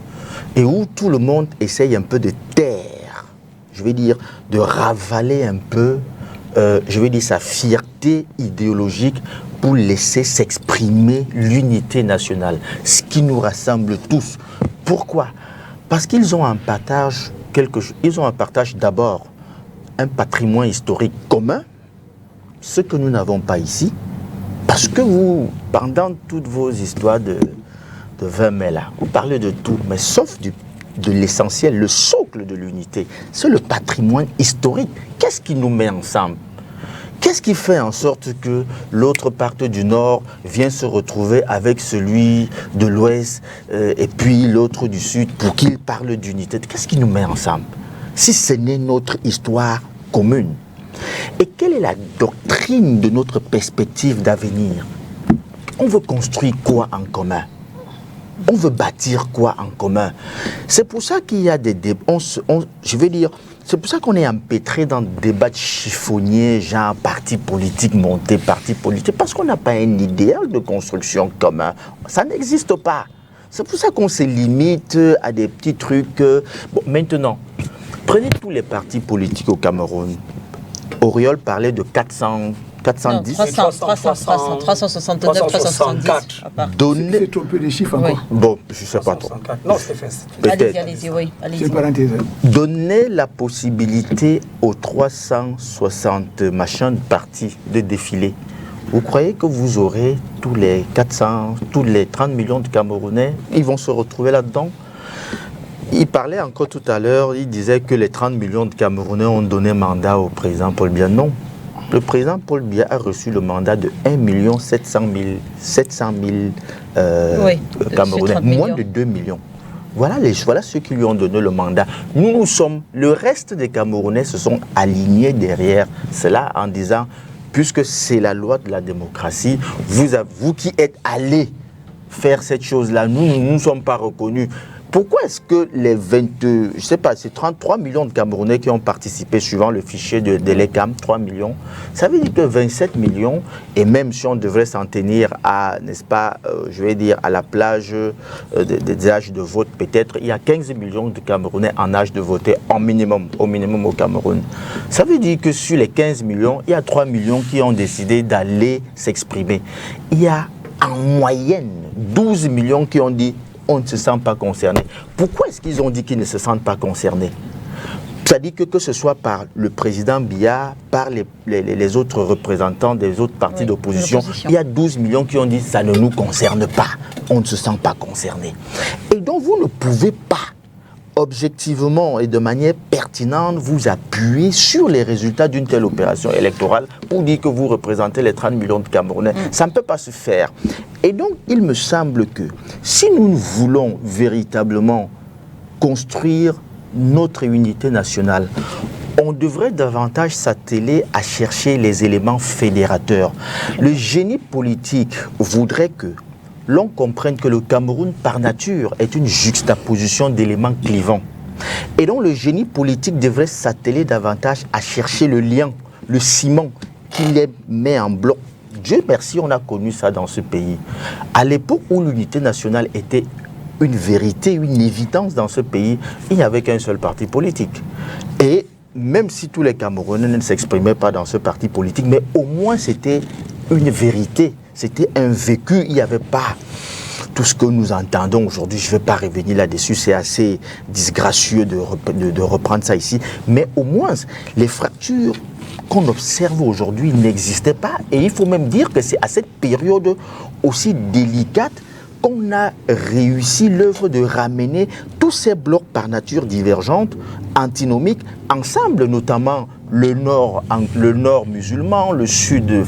Et où tout le monde essaye un peu de taire, je vais dire, de ravaler un peu, je vais dire, sa fierté idéologique pour laisser s'exprimer l'unité nationale. Ce qui nous rassemble tous. Pourquoi ? Parce qu'ils ont un partage quelque chose. Ils ont un partage d'abord, un patrimoine historique commun, ce que nous n'avons pas ici. Parce que vous, pendant toutes vos histoires de 20 mai là, vous parlez de tout, mais sauf de l'essentiel, le socle de l'unité, c'est le patrimoine historique. Qu'est-ce qui nous met ensemble ? Qu'est-ce qui fait en sorte que l'autre partie du Nord vient se retrouver avec celui de l'Ouest et puis l'autre du Sud pour qu'ils parlent d'unité? Qu'est-ce qui nous met ensemble si ce n'est notre histoire commune? Et quelle est la doctrine de notre perspective d'avenir? On veut construire quoi en commun? On veut bâtir quoi en commun? C'est pour ça qu'il y a des débats. Je vais dire, c'est pour ça qu'on est empêtré dans des débats chiffonniers, genre parti politique monté, parti politique, parce qu'on n'a pas un idéal de construction commun. Ça n'existe pas. C'est pour ça qu'on se limite à des petits trucs. Bon, maintenant, prenez tous les partis politiques au Cameroun. Auriol parlait de 410. Non, 369, 370. Donner... C'est trompé les chiffres encore. Bon, je ne sais pas trop. Non, c'est fait. Allez-y, oui. C'est une parenthèse. Donner la possibilité aux 360 machins de partis de défiler. Vous croyez que vous aurez tous les 30 millions de Camerounais, ils vont se retrouver là-dedans? Il parlait encore tout à l'heure, il disait que les 30 millions de Camerounais ont donné mandat au président Paul Biya. Non. Le président Paul Biya a reçu le mandat de 1 700 000 Camerounais, moins de 2 millions. Voilà ceux qui lui ont donné le mandat. Nous sommes, le reste des Camerounais se sont alignés derrière cela en disant, puisque c'est la loi de la démocratie, vous qui êtes allés faire cette chose-là, nous ne sommes pas reconnus. Pourquoi est-ce que les 33 millions de Camerounais qui ont participé suivant le fichier de l'ECAM, 3 millions, ça veut dire que 27 millions, et même si on devrait s'en tenir à, n'est-ce pas, je vais dire, à la plage des âges de vote, peut-être, il y a 15 millions de Camerounais en âge de voter, au minimum au Cameroun. Ça veut dire que sur les 15 millions, il y a 3 millions qui ont décidé d'aller s'exprimer. Il y a en moyenne 12 millions qui ont dit on ne se sent pas concerné. Pourquoi est-ce qu'ils ont dit qu'ils ne se sentent pas concernés? C'est-à-dire que ce soit par le président Biya, par les autres représentants des autres partis d'opposition, il y a 12 millions qui ont dit ça ne nous concerne pas, on ne se sent pas concerné. Et donc vous ne pouvez pas objectivement et de manière pertinente vous appuyer sur les résultats d'une telle opération électorale pour dire que vous représentez les 30 millions de Camerounais. Ça ne peut pas se faire. Et donc, il me semble que si nous voulons véritablement construire notre unité nationale, on devrait davantage s'atteler à chercher les éléments fédérateurs. Le génie politique voudrait que l'on comprenne que le Cameroun, par nature, est une juxtaposition d'éléments clivants. Et donc, le génie politique devrait s'atteler davantage à chercher le lien, le ciment qui les met en bloc. Dieu merci, on a connu ça dans ce pays. À l'époque où l'unité nationale était une vérité, une évidence dans ce pays, il n'y avait qu'un seul parti politique. Et même si tous les Camerounais ne s'exprimaient pas dans ce parti politique, mais au moins c'était une vérité, c'était un vécu, il n'y avait pas tout ce que nous entendons aujourd'hui. Je ne vais pas revenir là-dessus, c'est assez disgracieux de reprendre ça ici, mais au moins les fractures qu'on observe aujourd'hui n'existaient pas, et il faut même dire que c'est à cette période aussi délicate qu'on a réussi l'œuvre de ramener tous ces blocs par nature divergentes, antinomiques, ensemble, notamment le nord musulman, le sud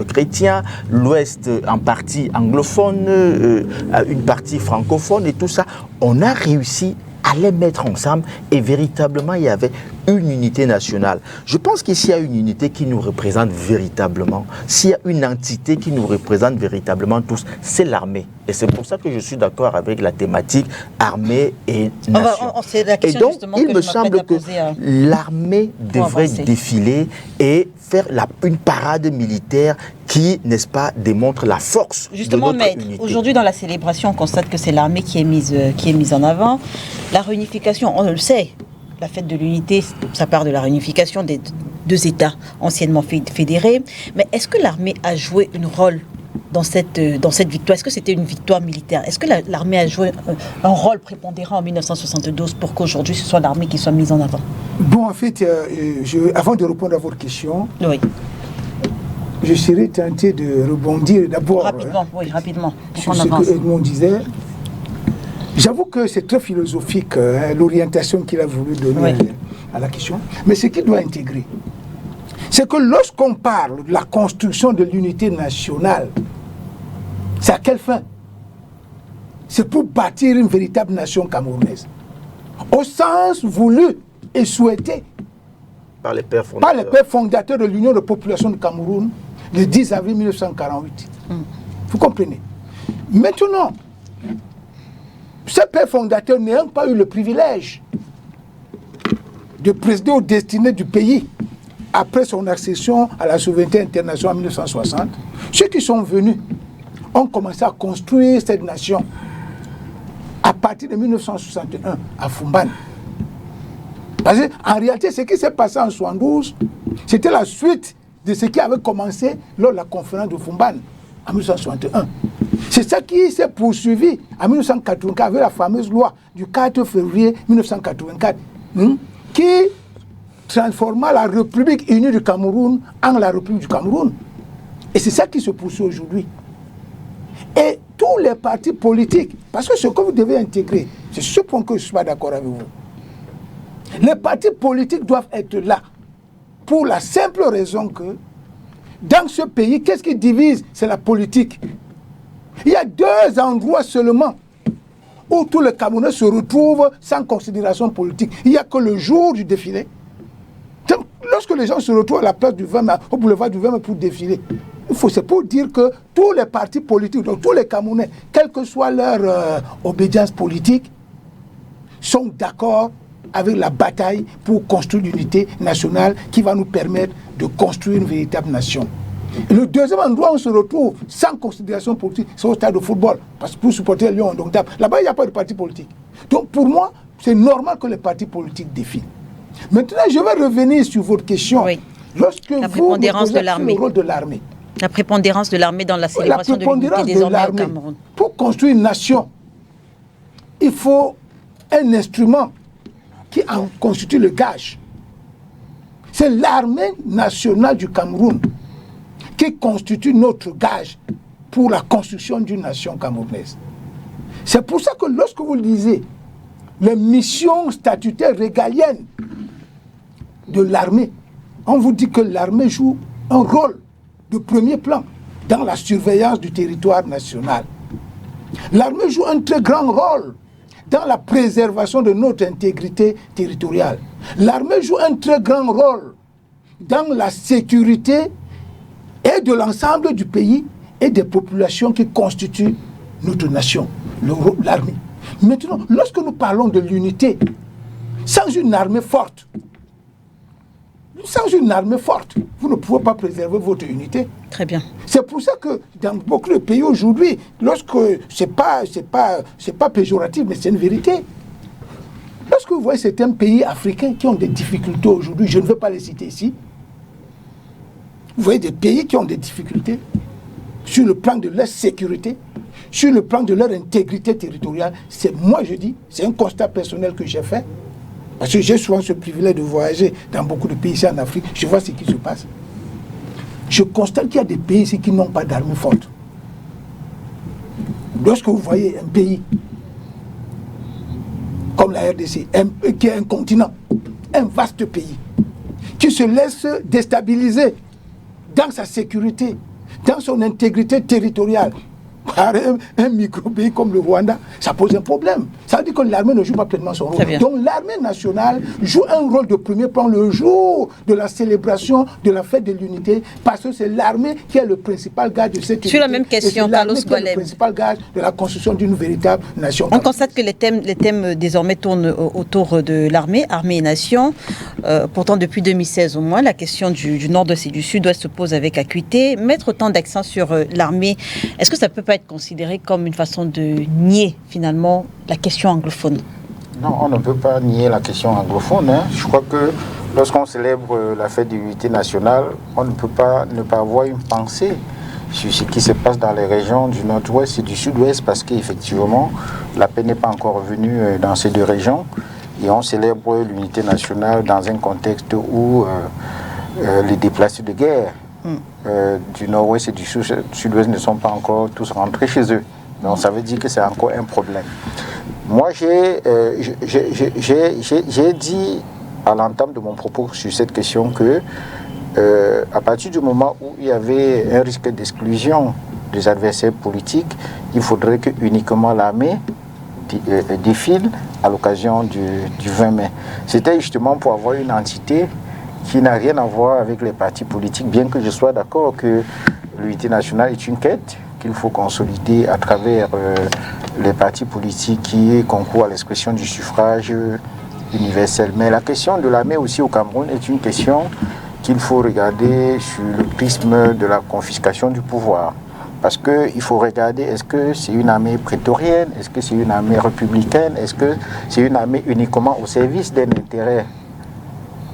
chrétien, l'ouest en partie anglophone, une partie francophone et tout ça. On a réussi à les mettre ensemble et véritablement il y avait une unité nationale. Je pense que s'il y a une unité qui nous représente véritablement, s'il y a une entité qui nous représente véritablement tous, c'est l'armée. Et c'est pour ça que je suis d'accord avec la thématique armée et nation. Et donc, il me semble que l'armée devrait défiler et faire une parade militaire qui, n'est-ce pas, démontre la force justement, de notre unité. Aujourd'hui, dans la célébration, on constate que c'est l'armée qui est mise en avant. La réunification, on le sait, la fête de l'unité, ça part de la réunification des deux États anciennement fédérés. Mais est-ce que l'armée a joué un rôle dans cette victoire? Est-ce que c'était une victoire militaire? Est-ce que l'armée a joué un rôle prépondérant en 1972 pour qu'aujourd'hui ce soit l'armée qui soit mise en avant? Bon, en fait, avant de répondre à votre question, oui, je serais tenté de rebondir d'abord rapidement, sur ce que Edmond disait. J'avoue que c'est très philosophique, l'orientation qu'il a voulu donner à la question. Mais ce qu'il doit intégrer, c'est que lorsqu'on parle de la construction de l'unité nationale, c'est à quelle fin? C'est pour bâtir une véritable nation camerounaise. Au sens voulu et souhaité par les pères fondateurs de l'Union de population de Cameroun, le 10 avril 1948. Vous comprenez? Maintenant, ces pères fondateurs n'ayant pas eu le privilège de présider aux destinées du pays après son accession à la souveraineté internationale en 1960, ceux qui sont venus ont commencé à construire cette nation à partir de 1961 à Foumban. Parce qu'en réalité, ce qui s'est passé en 1972, c'était la suite de ce qui avait commencé lors de la conférence de Foumban en 1961. C'est ça qui s'est poursuivi en 1984 avec la fameuse loi du 4 février 1984 qui transforma la République unie du Cameroun en la République du Cameroun. Et c'est ça qui se poursuit aujourd'hui. Et tous les partis politiques, parce que ce que vous devez intégrer, c'est ce point que je ne suis pas d'accord avec vous. Les partis politiques doivent être là pour la simple raison que dans ce pays, qu'est-ce qui divise? C'est la politique. Il y a deux endroits seulement où tous les Camerounais se retrouvent sans considération politique. Il n'y a que le jour du défilé. Donc, lorsque les gens se retrouvent à la place du 20 mai, au boulevard du 20 mai pour défiler, c'est pour dire que tous les partis politiques, donc tous les Camerounais, quelle que soit leur obédience politique, sont d'accord avec la bataille pour construire l'unité nationale qui va nous permettre de construire une véritable nation. Et le deuxième endroit où on se retrouve sans considération politique, c'est au stade de football. Parce que pour supporter Lyon, donc là-bas, il n'y a pas de parti politique. Donc pour moi, c'est normal que les partis politiques défilent. Maintenant, je vais revenir sur votre question. Oui. Lorsque la vous prépondérance de l'armée. Le rôle de l'armée. La prépondérance de l'armée dans la célébration de l'unité désormais au Cameroun. Pour construire une nation, il faut un instrument qui en constitue le gage. C'est l'armée nationale du Cameroun qui constitue notre gage pour la construction d'une nation camerounaise. C'est pour ça que lorsque vous lisez les missions statutaires régaliennes de l'armée, on vous dit que l'armée joue un rôle de premier plan dans la surveillance du territoire national. L'armée joue un très grand rôle dans la préservation de notre intégrité territoriale. L'armée joue un très grand rôle dans la sécurité et de l'ensemble du pays et des populations qui constituent notre nation, l'armée. Maintenant, lorsque nous parlons de l'unité, sans une armée forte, Sans une armée forte, vous ne pouvez pas préserver votre unité. Très bien. C'est pour ça que dans beaucoup de pays aujourd'hui, lorsque c'est pas péjoratif, mais c'est une vérité. Lorsque vous voyez certains pays africains qui ont des difficultés aujourd'hui, je ne veux pas les citer ici. Vous voyez des pays qui ont des difficultés sur le plan de leur sécurité, sur le plan de leur intégrité territoriale. C'est moi je dis, c'est un constat personnel que j'ai fait. Parce que j'ai souvent ce privilège de voyager dans beaucoup de pays ici en Afrique. Je vois ce qui se passe. Je constate qu'il y a des pays ici qui n'ont pas d'armée forte. Lorsque vous voyez un pays comme la RDC, qui est un continent, un vaste pays, qui se laisse déstabiliser dans sa sécurité, dans son intégrité territoriale, par un micro-pays comme le Rwanda, ça pose un problème. Ça veut dire que l'armée ne joue pas pleinement son rôle. Donc l'armée nationale joue un rôle de premier plan le jour de la célébration de la fête de l'unité, parce que c'est l'armée qui est le principal gage de cette unité. Sur la même question, Carlos Golem. Le principal gage de la construction d'une véritable nation. On constate que les thèmes désormais tournent autour de l'armée, armée et nation. Pourtant, depuis 2016 au moins, la question du nord-ouest et du sud-ouest se pose avec acuité. Mettre autant d'accent sur l'armée, est-ce que ça peut pas être considéré comme une façon de nier finalement la question anglophone? Non, on ne peut pas nier la question anglophone. Je crois que lorsqu'on célèbre la fête de l'unité nationale, on ne peut pas ne pas avoir une pensée sur ce qui se passe dans les régions du nord-ouest et du sud-ouest, parce qu'effectivement, la paix n'est pas encore venue dans ces deux régions. Et on célèbre l'unité nationale dans un contexte où les déplacés de guerre du nord-ouest et du sud-ouest ne sont pas encore tous rentrés chez eux. Donc ça veut dire que c'est encore un problème. Moi, j'ai dit à l'entame de mon propos sur cette question que à partir du moment où il y avait un risque d'exclusion des adversaires politiques, il faudrait que uniquement l'armée défile à l'occasion du 20 mai. C'était justement pour avoir une entité qui n'a rien à voir avec les partis politiques, bien que je sois d'accord que l'unité nationale est une quête qu'il faut consolider à travers les partis politiques qui concourent à l'expression du suffrage universel. Mais la question de l'armée aussi au Cameroun est une question qu'il faut regarder sur le prisme de la confiscation du pouvoir. Parce qu'il faut regarder, est-ce que c'est une armée prétorienne, est-ce que c'est une armée républicaine, est-ce que c'est une armée uniquement au service d'un intérêt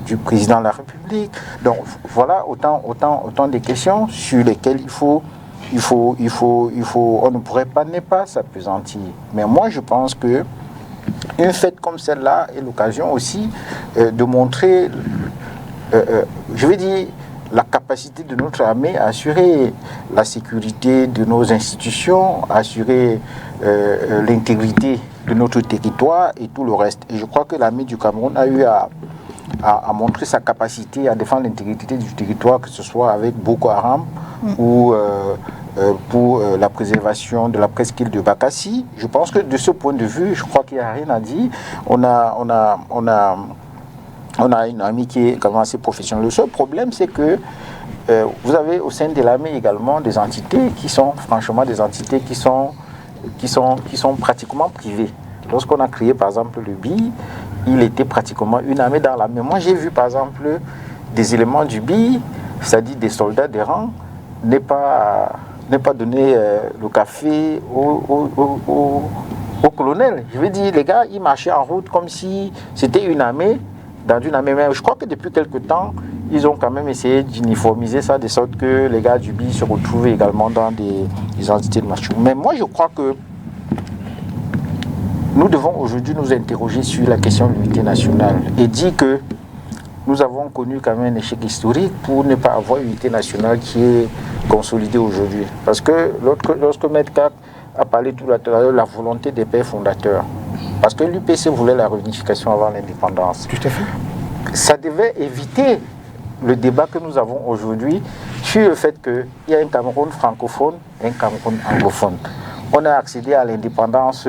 du président de la République. Donc voilà autant de questions sur lesquelles on ne pourrait pas ne pas s'appesantir. Mais moi je pense que une fête comme celle-là est l'occasion aussi de montrer, je veux dire, la capacité de notre armée à assurer la sécurité de nos institutions, à assurer l'intégrité de notre territoire et tout le reste. Et je crois que l'armée du Cameroun a eu à montrer sa capacité à défendre l'intégrité du territoire, que ce soit avec Boko Haram ou pour la préservation de la presqu'île de Bakassi. Je pense que de ce point de vue, je crois qu'il n'y a rien à dire. On a une armée qui est quand même assez professionnelle. Le seul problème, c'est que vous avez au sein de l'armée également des entités qui sont franchement des entités qui sont pratiquement privées. Lorsqu'on a créé par exemple le BI, il était pratiquement une armée dans l'armée. Moi j'ai vu par exemple des éléments du BI, c'est-à-dire des soldats des rangs, ne pas donner le café au colonel. Je veux dire, les gars, ils marchaient en route comme si c'était une armée, dans une armée. Mais je crois que depuis quelque temps, ils ont quand même essayé d'uniformiser ça, de sorte que les gars du BI se retrouvent également dans des entités de marche. Mais moi, je crois que nous devons aujourd'hui nous interroger sur la question de l'unité nationale et dire que nous avons connu quand même un échec historique pour ne pas avoir une unité nationale qui est consolidée aujourd'hui. Parce que lorsque Maître Kak a parlé tout à l'heure de la volonté des pères fondateurs, parce que l'UPC voulait la réunification avant l'indépendance. Tout à fait. Ça devait éviter le débat que nous avons aujourd'hui sur le fait qu'il y a un Cameroun francophone et un Cameroun anglophone. On a accédé à l'indépendance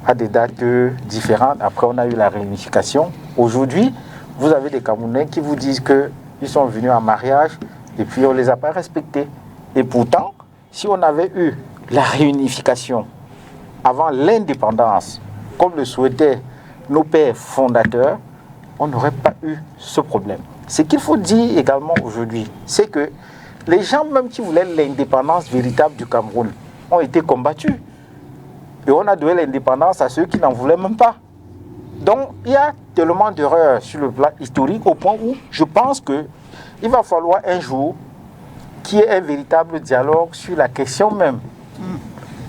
à des dates différentes. Après, on a eu la réunification. Aujourd'hui, vous avez des Camerounais qui vous disent qu'ils sont venus en mariage et puis on ne les a pas respectés. Et pourtant, si on avait eu la réunification avant l'indépendance, comme le souhaitaient nos pères fondateurs, on n'aurait pas eu ce problème. Ce qu'il faut dire également aujourd'hui, c'est que les gens même qui voulaient l'indépendance véritable du Cameroun ont été combattus. Et on a donné l'indépendance à ceux qui n'en voulaient même pas. Donc, il y a tellement d'erreurs sur le plan historique au point où je pense qu'il va falloir un jour qu'il y ait un véritable dialogue sur la question même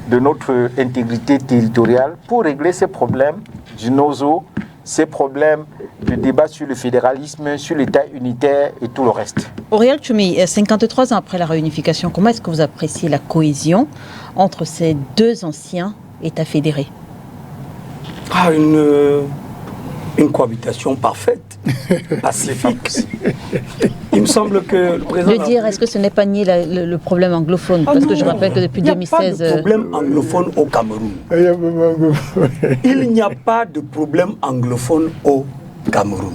de notre intégrité territoriale pour régler ces problèmes du NOZO, ces problèmes de débat sur le fédéralisme, sur l'État unitaire et tout le reste. Auriel Choumi, 53 ans après la réunification, comment est-ce que vous appréciez la cohésion entre ces deux anciens États fédérés? Une cohabitation parfaite, pacifique. Il me semble que le président... De dire, est-ce que ce n'est pas nier le problème anglophone? Parce que je rappelle que depuis 2016... Il n'y a pas de problème anglophone au Cameroun. Il n'y a pas de problème anglophone au Cameroun.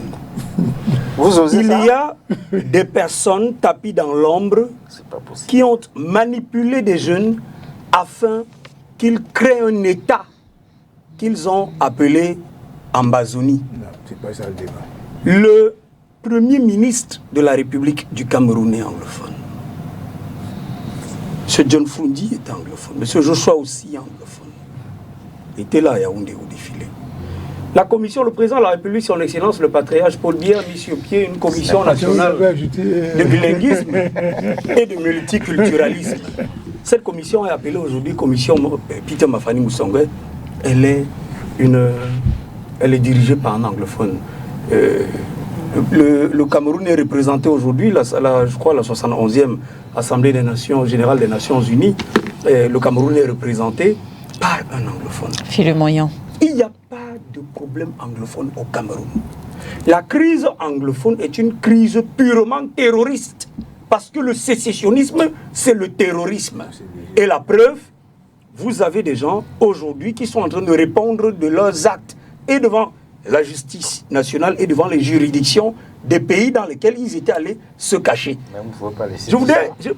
Vous osez Il ça? y a des personnes tapies dans l'ombre qui ont manipulé des jeunes afin qu'ils créent un État qu'ils ont appelé Ambazonie. Non, c'est pas ça le débat. Le premier ministre de la République du Cameroun est anglophone. M. John Fundi est anglophone. M. Joshua aussi est anglophone. Il était là à Yaoundé au défilé. La commission, le président de la République, son Excellence, le patriarche Paul Biya, a mis sur pied une commission nationale de bilinguisme et de multiculturalisme. Cette commission est appelée aujourd'hui commission Peter Mafani Moussongwe. Elle est dirigée par un anglophone. Le Cameroun est représenté aujourd'hui, je crois, la 71e Assemblée des Nations Générale des Nations Unies. Le Cameroun est représenté par un anglophone. Philippe Moyen. Il n'y a pas de problème anglophone au Cameroun. La crise anglophone est une crise purement terroriste. Parce que le sécessionnisme, c'est le terrorisme. Et la preuve, vous avez des gens aujourd'hui qui sont en train de répondre de leurs actes et devant la justice nationale et devant les juridictions des pays dans lesquels ils étaient allés se cacher.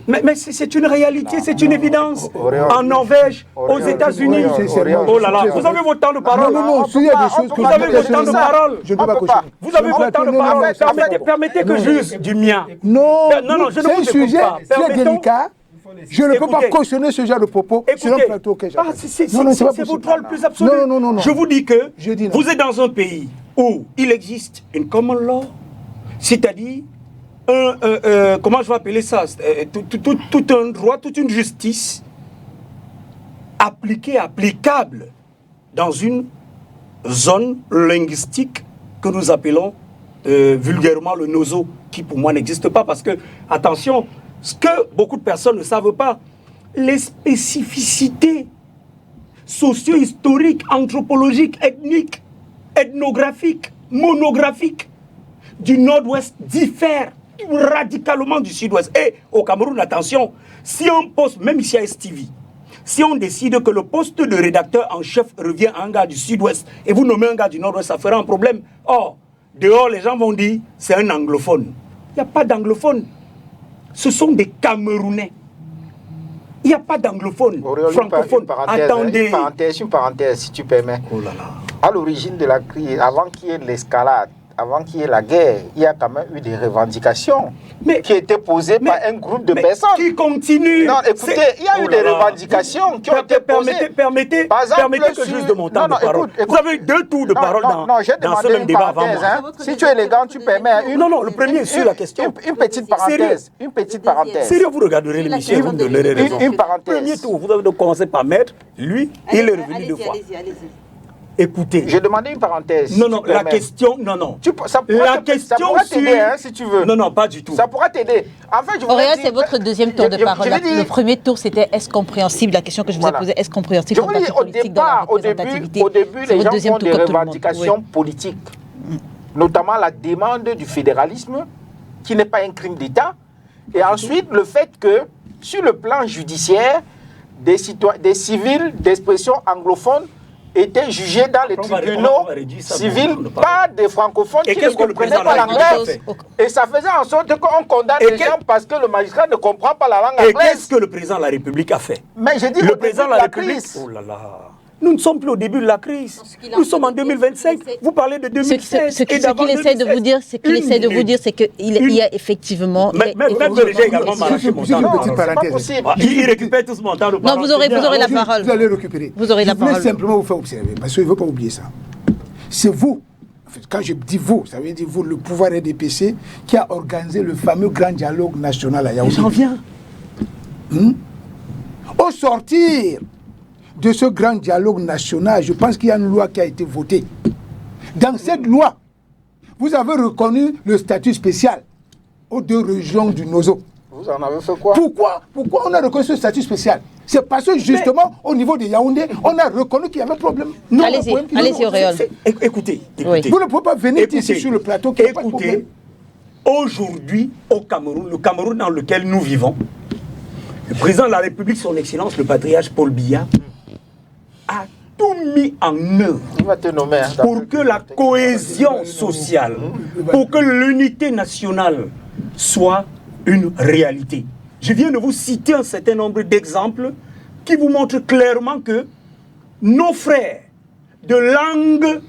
Mais c'est une réalité, c'est une évidence. En Norvège, aux États-Unis. Oh là là, vous avez votre temps de parole. Non, s'il y a des choses que vous avez votre temps de parole. Je ne peux pas cautionner. Vous avez votre temps de parole. Permettez que j'use du mien. Non, je ne vous c'est un sujet très Permettons. délicat. Je ne peux pas cautionner ce genre de propos sur un plateau que j'ai. C'est votre rôle plus absolu. Non. Je vous dis que dis vous êtes dans un pays où il existe une common law, c'est-à-dire, comment je vais appeler ça, tout un droit, toute une justice applicable dans une zone linguistique que nous appelons vulgairement le NOZO, qui pour moi n'existe pas parce que, attention, ce que beaucoup de personnes ne savent pas, les spécificités socio-historiques, anthropologiques, ethniques, ethnographiques, monographiques du nord-ouest diffèrent radicalement du sud-ouest. Et au Cameroun, attention, si un poste, même ici à STV, si on décide que le poste de rédacteur en chef revient à un gars du sud-ouest et vous nommez un gars du nord-ouest, ça fera un problème. Or, dehors, les gens vont dire, c'est un anglophone. Il n'y a pas d'anglophone. Ce sont des Camerounais. Il n'y a pas d'anglophone, francophone. Attendez. Une parenthèse, si tu permets. Oh là là. À l'origine de la crise, avant qu'il y ait l'escalade, avant qu'il y ait la guerre, il y a quand même eu des revendications qui étaient posées par un groupe de personnes. Qui continuent. Non, écoutez, il y a eu des revendications qui ont été posées. Permettez que je use de mon temps de parole. Vous avez eu 2 tours de parole dans ce même débat avant moi. Si tu es élégant, tu permets. Non, le premier sur la question. Une petite parenthèse. Une petite parenthèse. Sérieux, vous regarderez l'émission et vous me donnerez raison. Une parenthèse. Premier tour, vous avez de commencer par mettre. Lui, il est revenu 2 fois. Écoutez. J'ai demandé une parenthèse. Non, la question, non. Ça pourra t'aider, si tu veux. Non, pas du tout. Ça pourra t'aider. En fait, Aurélien, c'est votre deuxième tour de parole. Le premier tour, c'était est-ce compréhensible? La question que je vous ai posée, est-ce compréhensible en parti politique dans la représentativité? Au début, les gens font des revendications politiques, notamment la demande du fédéralisme, qui n'est pas un crime d'État. Et ensuite, le fait que, sur le plan judiciaire, des civils d'expression anglophone étaient jugés dans les tribunaux civils par des francophones qui ne comprenaient pas l'anglais. Et ça faisait en sorte qu'on condamne les gens parce que le magistrat ne comprend pas la langue anglaise. Et qu'est-ce que le président de la République a fait? Mais j'ai dit le président de la République. crise. Oh là là. Nous ne sommes plus au début de la crise. Nous sommes en 2025. Vous parlez de 2016. Ce qu'il essaie de vous dire, c'est qu'il y a effectivement... Même Berger également m'a lâché mon temps. Une petite parenthèse. Il récupère tout ce montant de parole. Non, vous aurez la parole. Vous allez récupérer. Vous aurez la parole. Je voulais simplement vous faire observer, parce qu'il ne faut pas oublier ça. C'est vous, en fait, quand je dis vous, ça veut dire vous, le pouvoir RDPC, qui a organisé le fameux grand dialogue national à Yaoundé. J'en viens. Au sortir de ce grand dialogue national, je pense qu'il y a une loi qui a été votée. Dans cette loi, vous avez reconnu le statut spécial aux 2 régions du Nozo. Vous en avez fait quoi? Pourquoi on a reconnu ce statut spécial? C'est parce que justement, au niveau de Yaoundé, on a reconnu qu'il y avait un problème. Allez-y, Auréole. Écoutez. Oui. Vous ne pouvez pas venir ici sur le plateau qu'il n'y a pas de problème. Aujourd'hui, au Cameroun, le Cameroun dans lequel nous vivons, le président de la République, son Excellence, le patriarche Paul Biya, a tout mis en œuvre pour que la cohésion sociale, pour que l'unité nationale soit une réalité. Je viens de vous citer un certain nombre d'exemples qui vous montrent clairement que nos frères de langue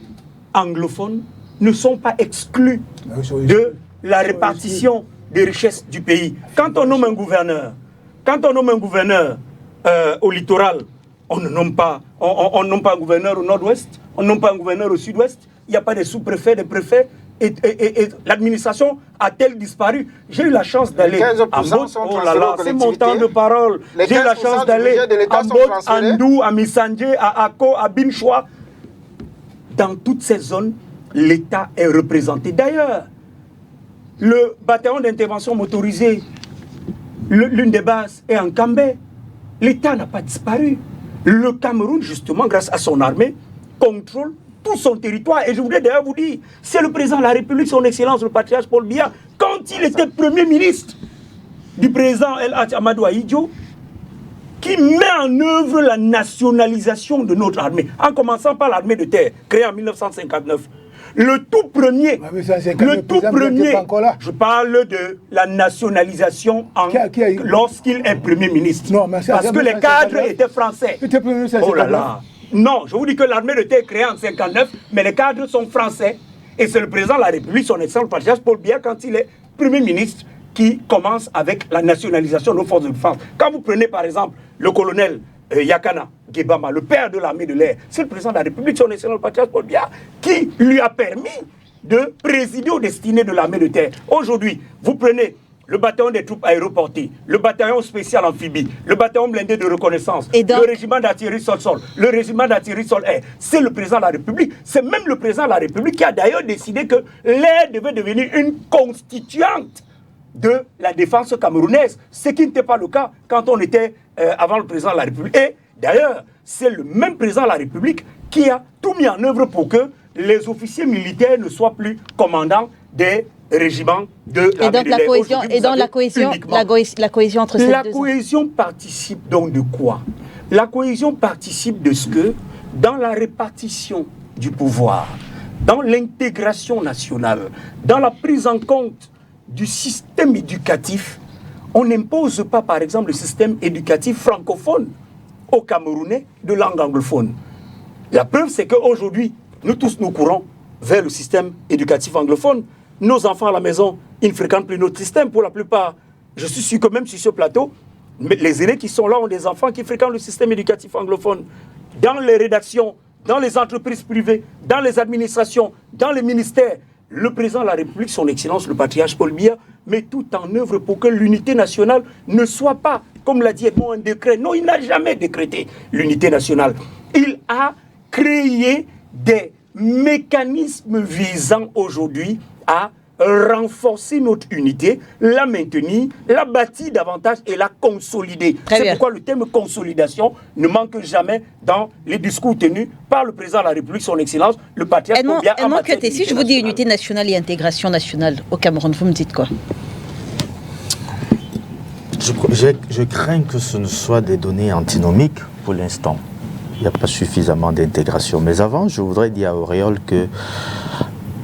anglophone ne sont pas exclus de la répartition des richesses du pays. Quand on nomme un gouverneur, au littoral, on ne nomme pas, on nomme pas un gouverneur au nord-ouest, on ne nomme pas un gouverneur au sud-ouest, il n'y a pas de sous-préfets, des préfets, et l'administration a-t-elle disparu? J'ai eu la chance d'aller à Mbot, oh là là, c'est mon temps de parole. J'ai eu la chance d'aller à Mbot, à Ndou, à Missandje, à Ako, à Binchoua. Dans toutes ces zones, l'État est représenté. D'ailleurs, le bataillon d'intervention motorisé, l'une des bases est en Cambé. L'État n'a pas disparu. Le Cameroun, justement, grâce à son armée, contrôle tout son territoire. Et je voudrais d'ailleurs vous dire, c'est le président de la République, son Excellence, le patriarche Paul Biya, quand il était Premier ministre du président El Hadj Amadou Ahidjo, qui met en œuvre la nationalisation de notre armée, en commençant par l'armée de terre, créée en 1959. Le tout premier, je parle de la nationalisation lorsqu'il est Premier ministre. Non, parce que les cadres étaient français. Oh là là. Non, je vous dis que l'armée de terre est créée en 1959, mais les cadres sont français. Et c'est le président de la République, son excellence patriarche Paul Biya, quand il est Premier ministre, qui commence avec la nationalisation de nos forces de défense. Quand vous prenez par exemple le colonel Yakana Gebama, le père de l'armée de l'air, c'est le président de la République, son excellence patriarche Paul Biya, qui lui a permis de présider aux destinées de l'armée de terre. Aujourd'hui, vous prenez le bataillon des troupes aéroportées, le bataillon spécial amphibie, le bataillon blindé de reconnaissance, le régiment d'artillerie sol-sol, le régiment d'artillerie sol-air. C'est le président de la République. C'est même le président de la République qui a d'ailleurs décidé que l'air devait devenir une constituante de la défense camerounaise, ce qui n'était pas le cas quand on était avant le président de la République. Et d'ailleurs, c'est le même président de la République qui a tout mis en œuvre pour que les officiers militaires ne soient plus commandants des régiments de l'armée de l'air. Et donc la cohésion entre ces deux... La cohésion participe donc de quoi? La cohésion participe de ce que, dans la répartition du pouvoir, dans l'intégration nationale, dans la prise en compte du système éducatif, on n'impose pas, par exemple, le système éducatif francophone aux Camerounais de langue anglophone. La preuve, c'est qu'aujourd'hui, nous tous nous courons vers le système éducatif anglophone. Nos enfants à la maison, ils ne fréquentent plus notre système pour la plupart. Je suis sûr que même sur ce plateau, les aînés qui sont là ont des enfants qui fréquentent le système éducatif anglophone. Dans les rédactions, dans les entreprises privées, dans les administrations, dans les ministères, le président de la République, son Excellence, le patriarche Paul Biya, met tout en œuvre pour que l'unité nationale ne soit pas, comme l'a dit Edmond, un décret. Non, il n'a jamais décrété l'unité nationale. Il a créé des mécanismes visant aujourd'hui à renforcer notre unité, la maintenir, la bâtir davantage et la consolider. C'est pourquoi le terme consolidation ne manque jamais dans les discours tenus par le président de la République, son Excellence, le patriarche Paul Biya. Si je vous dis unité nationale et intégration nationale au Cameroun, vous me dites quoi? Je crains que ce ne soit des données antinomiques pour l'instant. Il n'y a pas suffisamment d'intégration. Mais avant, je voudrais dire à Auréole que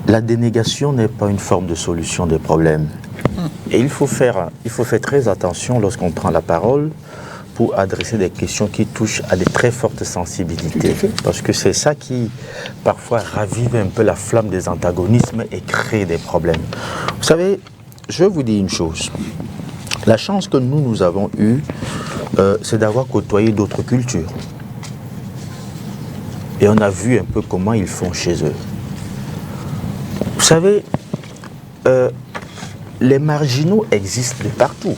la dénégation n'est pas une forme de solution des problèmes. Et il faut faire très attention lorsqu'on prend la parole pour adresser des questions qui touchent à des très fortes sensibilités. Parce que c'est ça qui, parfois, ravive un peu la flamme des antagonismes et crée des problèmes. Vous savez, je vais vous dire une chose. La chance que nous avons eue, c'est d'avoir côtoyé d'autres cultures. Et on a vu un peu comment ils font chez eux. Vous savez, les marginaux existent de partout.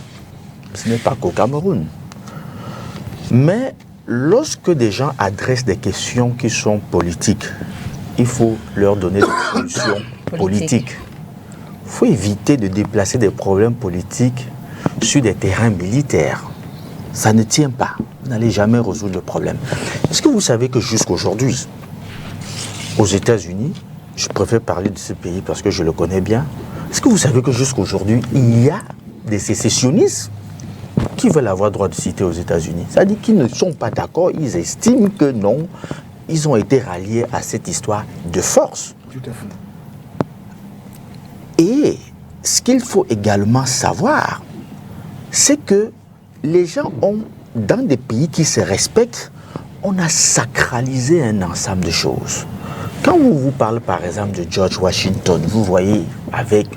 Ce n'est pas qu'au Cameroun. Mais lorsque des gens adressent des questions qui sont politiques, il faut leur donner des solutions politiques. Il faut éviter de déplacer des problèmes politiques sur des terrains militaires. Ça ne tient pas. Vous n'allez jamais résoudre le problème. Est-ce que vous savez que jusqu'aujourd'hui, aux États-Unis, je préfère parler de ce pays parce que je le connais bien, est-ce que vous savez que jusqu'aujourd'hui, il y a des sécessionnistes qui veulent avoir droit de cité aux États-Unis? C'est-à-dire qu'ils ne sont pas d'accord, ils estiment que non, ils ont été ralliés à cette histoire de force. Tout à fait. Et ce qu'il faut également savoir, c'est que les gens ont, dans des pays qui se respectent, on a sacralisé un ensemble de choses. Quand on vous parle par exemple de George Washington, vous voyez avec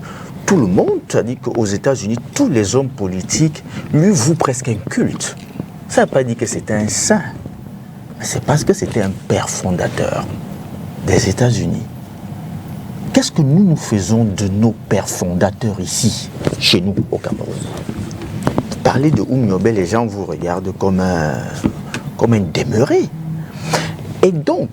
tout le monde, c'est-à-dire qu'aux États-Unis, tous les hommes politiques lui vouent presque un culte. Ça ne veut pas dire que c'était un saint, mais c'est parce que c'était un père fondateur des États-Unis. Qu'est-ce que nous faisons de nos pères fondateurs ici, chez nous, au Cameroun? Parler de Oumyobé, les gens vous regardent comme un demeuré. Et donc,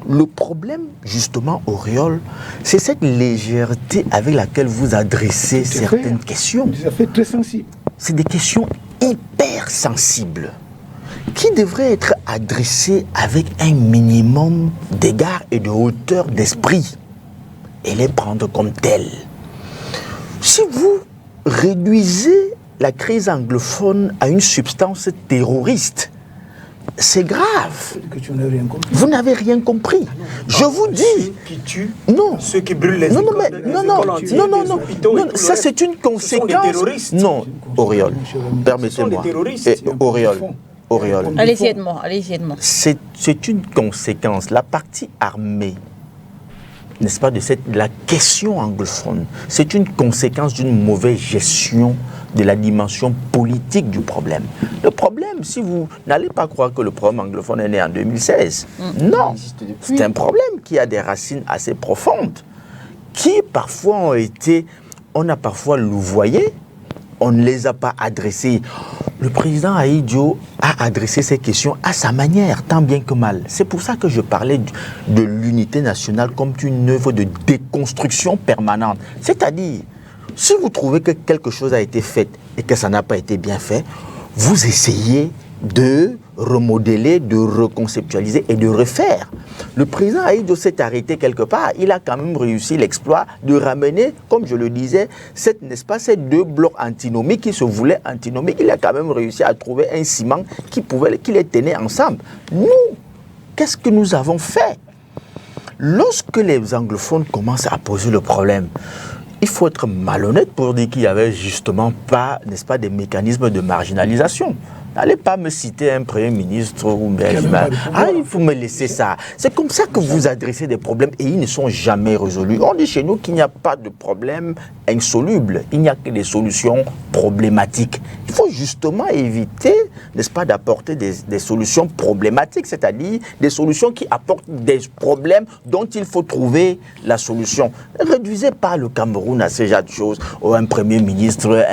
le problème, justement, Auriol, c'est cette légèreté avec laquelle vous adressez certaines questions. Des affaires très sensibles. C'est des questions hyper sensibles qui devraient être adressées avec un minimum d'égard et de hauteur d'esprit et les prendre comme telles. Si vous réduisez la crise anglophone à une substance terroriste, c'est grave. Que tu n'as rien compris. Vous n'avez rien compris. Je vous dis. Ceux qui tuent, non. Ceux qui brûlent les non, écoles, non, ça c'est une conséquence. Non, Auriol, permettez-moi. Auriol. Allez-y, Edmond. C'est une conséquence. La partie armée, n'est-ce pas, de la question anglophone, c'est une conséquence d'une mauvaise gestion de la dimension politique du problème. Le problème, si vous n'allez pas croire que le problème anglophone est né en 2016, non, c'est un problème qui a des racines assez profondes, qui parfois ont été, on a parfois louvoyé, on ne les a pas adressés. Le président Ahidjo a adressé ces questions à sa manière, tant bien que mal. C'est pour ça que je parlais de l'unité nationale comme une œuvre de déconstruction permanente. C'est-à-dire, si vous trouvez que quelque chose a été fait et que ça n'a pas été bien fait, vous essayez de remodeler, de reconceptualiser et de refaire. Le président Ahidjo s'est arrêté quelque part. Il a quand même réussi l'exploit de ramener, comme je le disais, n'est-ce pas, ces deux blocs antinomiques qui se voulaient antinomiques. Il a quand même réussi à trouver un ciment qui les tenait ensemble. Nous, qu'est-ce que nous avons fait? Lorsque les anglophones commencent à poser le problème, il faut être malhonnête pour dire qu'il n'y avait justement pas, n'est-ce pas, des mécanismes de marginalisation. N'allez pas me citer un premier ministre ou il faut me laisser ça. C'est comme ça que vous adressez des problèmes et ils ne sont jamais résolus. On dit chez nous qu'il n'y a pas de problème insoluble. Il n'y a que des solutions problématiques. Il faut justement éviter, n'est-ce pas, d'apporter des solutions problématiques, c'est-à-dire des solutions qui apportent des problèmes dont il faut trouver la solution. Ne réduisez pas le Cameroun à ce genre de choses. Oh, un premier ministre,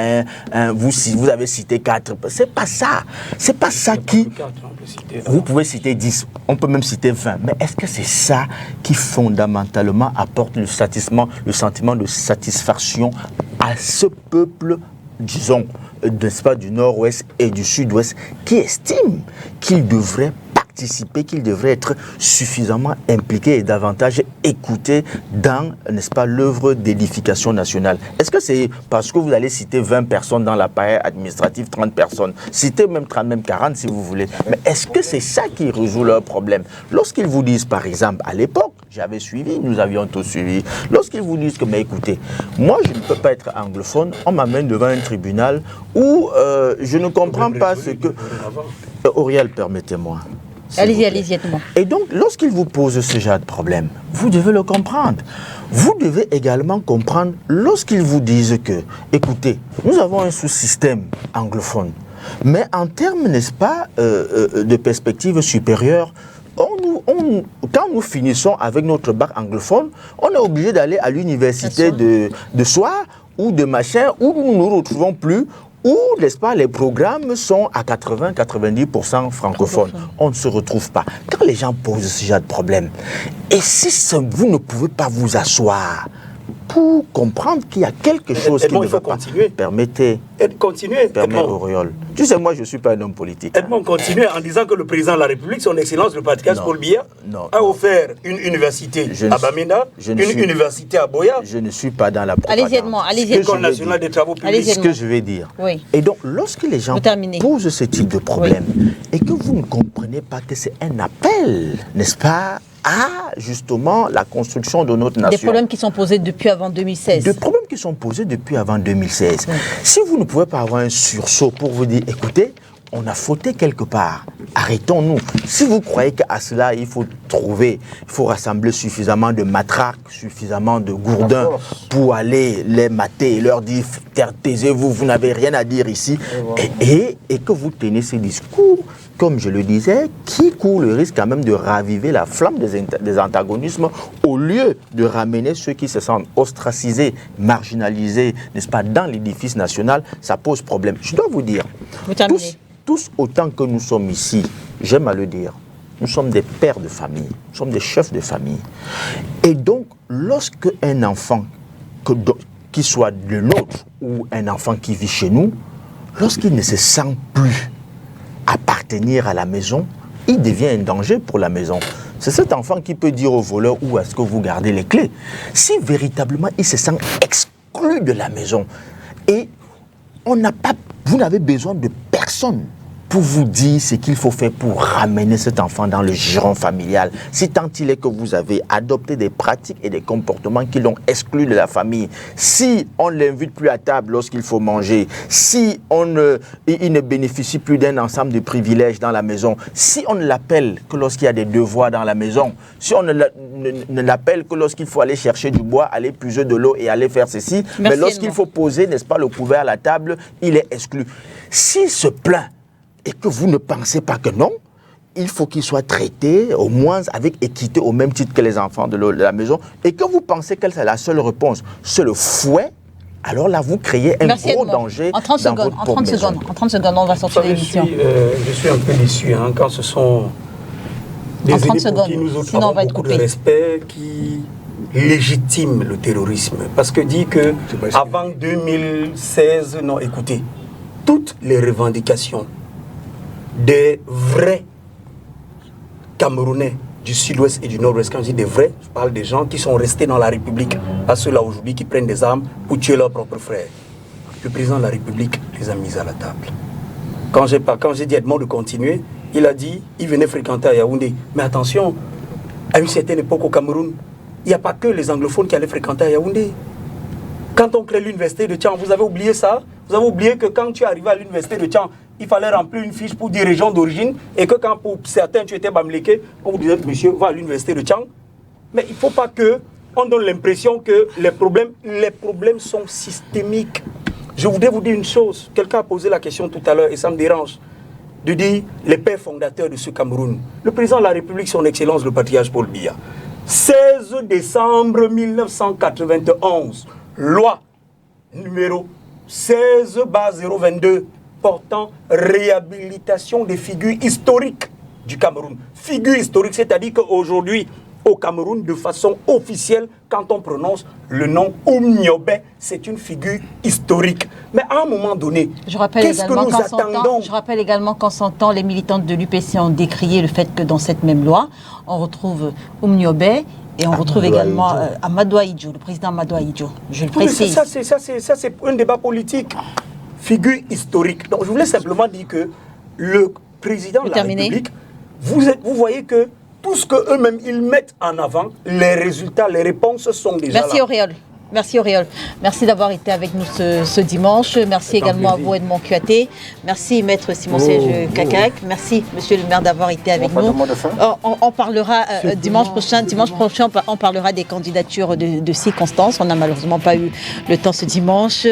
vous avez cité 4. C'est pas ça. C'est pas ça qui... Vous pouvez citer 10, on peut même citer 20. Mais est-ce que c'est ça qui fondamentalement apporte le sentiment de satisfaction à ce peuple, disons, n'est-ce pas, du nord-ouest et du sud-ouest, qui estime qu'il devrait participer, qu'il devrait être suffisamment impliqué et davantage écouté dans, n'est-ce pas, l'œuvre d'édification nationale? Est-ce que c'est parce que vous allez citer 20 personnes dans l'appareil administratif, 30 personnes, citez même 30, même 40 si vous voulez, mais est-ce que c'est ça qui résout leur problème? Lorsqu'ils vous disent, par exemple, à l'époque, j'avais suivi, nous avions tous suivi. Lorsqu'ils vous disent que, mais écoutez, moi je ne peux pas être anglophone, on m'amène devant un tribunal où je ne comprends pas ce que... Auriel, permettez-moi. Allez-y, aidez-moi. Et donc, lorsqu'il vous pose ce genre de problème, vous devez le comprendre. Vous devez également comprendre lorsqu'ils vous disent que, écoutez, nous avons un sous-système anglophone, mais en termes, n'est-ce pas, de perspective supérieure, quand nous finissons avec notre bac anglophone, on est obligé d'aller à l'université de soir ou de machin, où nous ne nous retrouvons plus, où, n'est-ce pas, les programmes sont à 80-90% francophones. On ne se retrouve pas. Quand les gens posent ce genre de problème, et si vous ne pouvez pas vous asseoir pour comprendre qu'il y a quelque chose qui ne va pas, permettez, Auriol. Tu sais, moi, je ne suis pas un homme politique. Edmond, continuez en disant que le président de la République, son Excellence, le Patriarche Paul Biya, a offert une université à Bamenda, une université à Boya. Je ne suis pas dans la propagande. Allez-y, Edmond, allez-y. L'école nationale des travaux publics. Ce que je vais dire. Oui. Et donc, lorsque les gens posent ce type de problème, et que vous ne comprenez pas que c'est un appel, n'est-ce pas, à justement la construction de notre nation. Des problèmes qui sont posés depuis avant 2016. Des problèmes qui sont posés depuis avant 2016. Si vous ne pouvez pas avoir un sursaut pour vous dire, écoutez, on a fauté quelque part, arrêtons-nous. Si vous croyez qu'à cela, il faut rassembler suffisamment de matraques, suffisamment de gourdins pour aller les mater et leur dire, taisez-vous, vous n'avez rien à dire ici, et que vous tenez ces discours, comme je le disais, qui court le risque quand même de raviver la flamme des antagonismes au lieu de ramener ceux qui se sentent ostracisés, marginalisés, n'est-ce pas, dans l'édifice national, ça pose problème. Je dois vous dire, tous autant que nous sommes ici, j'aime à le dire, nous sommes des pères de famille, nous sommes des chefs de famille. Et donc, lorsque un enfant, qui soit le nôtre ou un enfant qui vit chez nous, lorsqu'il ne se sent plus appartenir à la maison, il devient un danger pour la maison. C'est cet enfant qui peut dire au voleur où est-ce que vous gardez les clés. Si véritablement il se sent exclu de la maison, et vous n'avez besoin de personne pour vous dire ce qu'il faut faire pour ramener cet enfant dans le giron familial, si tant il est que vous avez adopté des pratiques et des comportements qui l'ont exclu de la famille, si on ne l'invite plus à table lorsqu'il faut manger, si il ne bénéficie plus d'un ensemble de privilèges dans la maison, si on ne l'appelle que lorsqu'il y a des devoirs dans la maison, si on ne l'appelle que lorsqu'il faut aller chercher du bois, aller puiser de l'eau et aller faire ceci, mais lorsqu'il faut poser, n'est-ce pas, le couvert à la table, il est exclu. S'il se plaint et que vous ne pensez pas que non, il faut qu'il soit traité au moins avec équité au même titre que les enfants de la maison, et que vous pensez que c'est la seule réponse, c'est le fouet, alors là vous créez un gros danger en 30 secondes, dans votre maison. En 30 secondes, on va sortir de l'émission. Je suis un peu déçu quand ce sont des en 30 élites pour qui nous autres avons beaucoup de respect, qui légitiment le terrorisme. Parce que dit que avant 2016, non, écoutez, toutes les revendications des vrais Camerounais du sud-ouest et du nord-ouest, quand je dis des vrais, je parle des gens qui sont restés dans la République, pas ceux-là aujourd'hui qui prennent des armes pour tuer leurs propres frères. Le président de la République les a mis à la table. Quand j'ai dit à Edmond de continuer, il a dit, il venait fréquenter à Yaoundé. Mais attention, à une certaine époque au Cameroun, il n'y a pas que les anglophones qui allaient fréquenter à Yaoundé. Quand on crée l'université de Tchang, vous avez oublié ça? Vous avez oublié que quand tu es arrivé à l'université de Tchang, il fallait remplir une fiche pour dire région d'origine, et que quand pour certains tu étais bamléké, on vous disait monsieur, va à l'université de Tchang. Mais il ne faut pas qu'on donne l'impression que les problèmes sont systémiques. Je voudrais vous dire une chose. Quelqu'un a posé la question tout à l'heure et ça me dérange de dire les pères fondateurs de ce Cameroun. Le président de la République, son Excellence le Patriarche Paul Biya. 16 décembre 1991, loi numéro 16/022 portant réhabilitation des figures historiques du Cameroun. Figures historiques, c'est-à-dire qu'aujourd'hui, au Cameroun, de façon officielle, quand on prononce le nom Oumniobé, c'est une figure historique. Mais à un moment donné, qu'est-ce que nous attendons? Je rappelle également qu'en son temps, les militantes de l'UPC ont décrié le fait que dans cette même loi, on retrouve Oumniobé et on retrouve également Amadou Ahidjo, le président Amadou Ahidjo. Je le précise. Ça, c'est un débat politique. Figure historique. Donc, je voulais simplement dire que le président de la République, vous voyez que tout ce qu'eux-mêmes ils mettent en avant, les résultats, les réponses sont déjà Merci là. Auréole. Merci Auréole. Merci d'avoir été avec nous ce dimanche. Merci également à vous Edmond Kuaté. Merci Maître Simon-Serge Kakac. Merci Monsieur le maire d'avoir été avec nous. On parlera dimanche prochain. Dimanche prochain, on parlera des candidatures de circonstances. On n'a malheureusement pas eu le temps ce dimanche.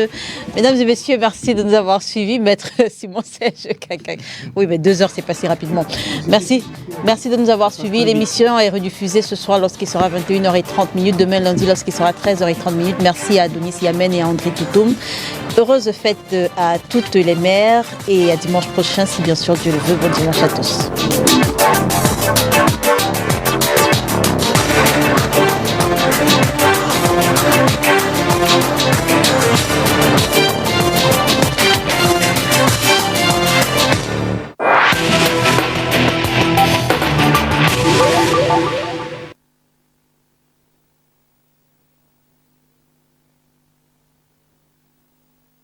Mesdames et messieurs, merci de nous avoir suivis. Maître Simon-Serge Kakac. Oui, mais 2 heures, c'est passé rapidement. Merci. Merci de nous avoir suivis. L'émission est rediffusée ce soir lorsqu'il sera 21h30. Demain lundi lorsqu'il sera 13h30. Merci à Adonis Yamen et à André Toutoum. Heureuse fête à toutes les mères et à dimanche prochain si bien sûr Dieu le veut. Bon dimanche à tous.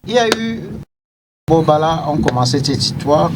Il y a eu, Bobala ont commencé cette histoire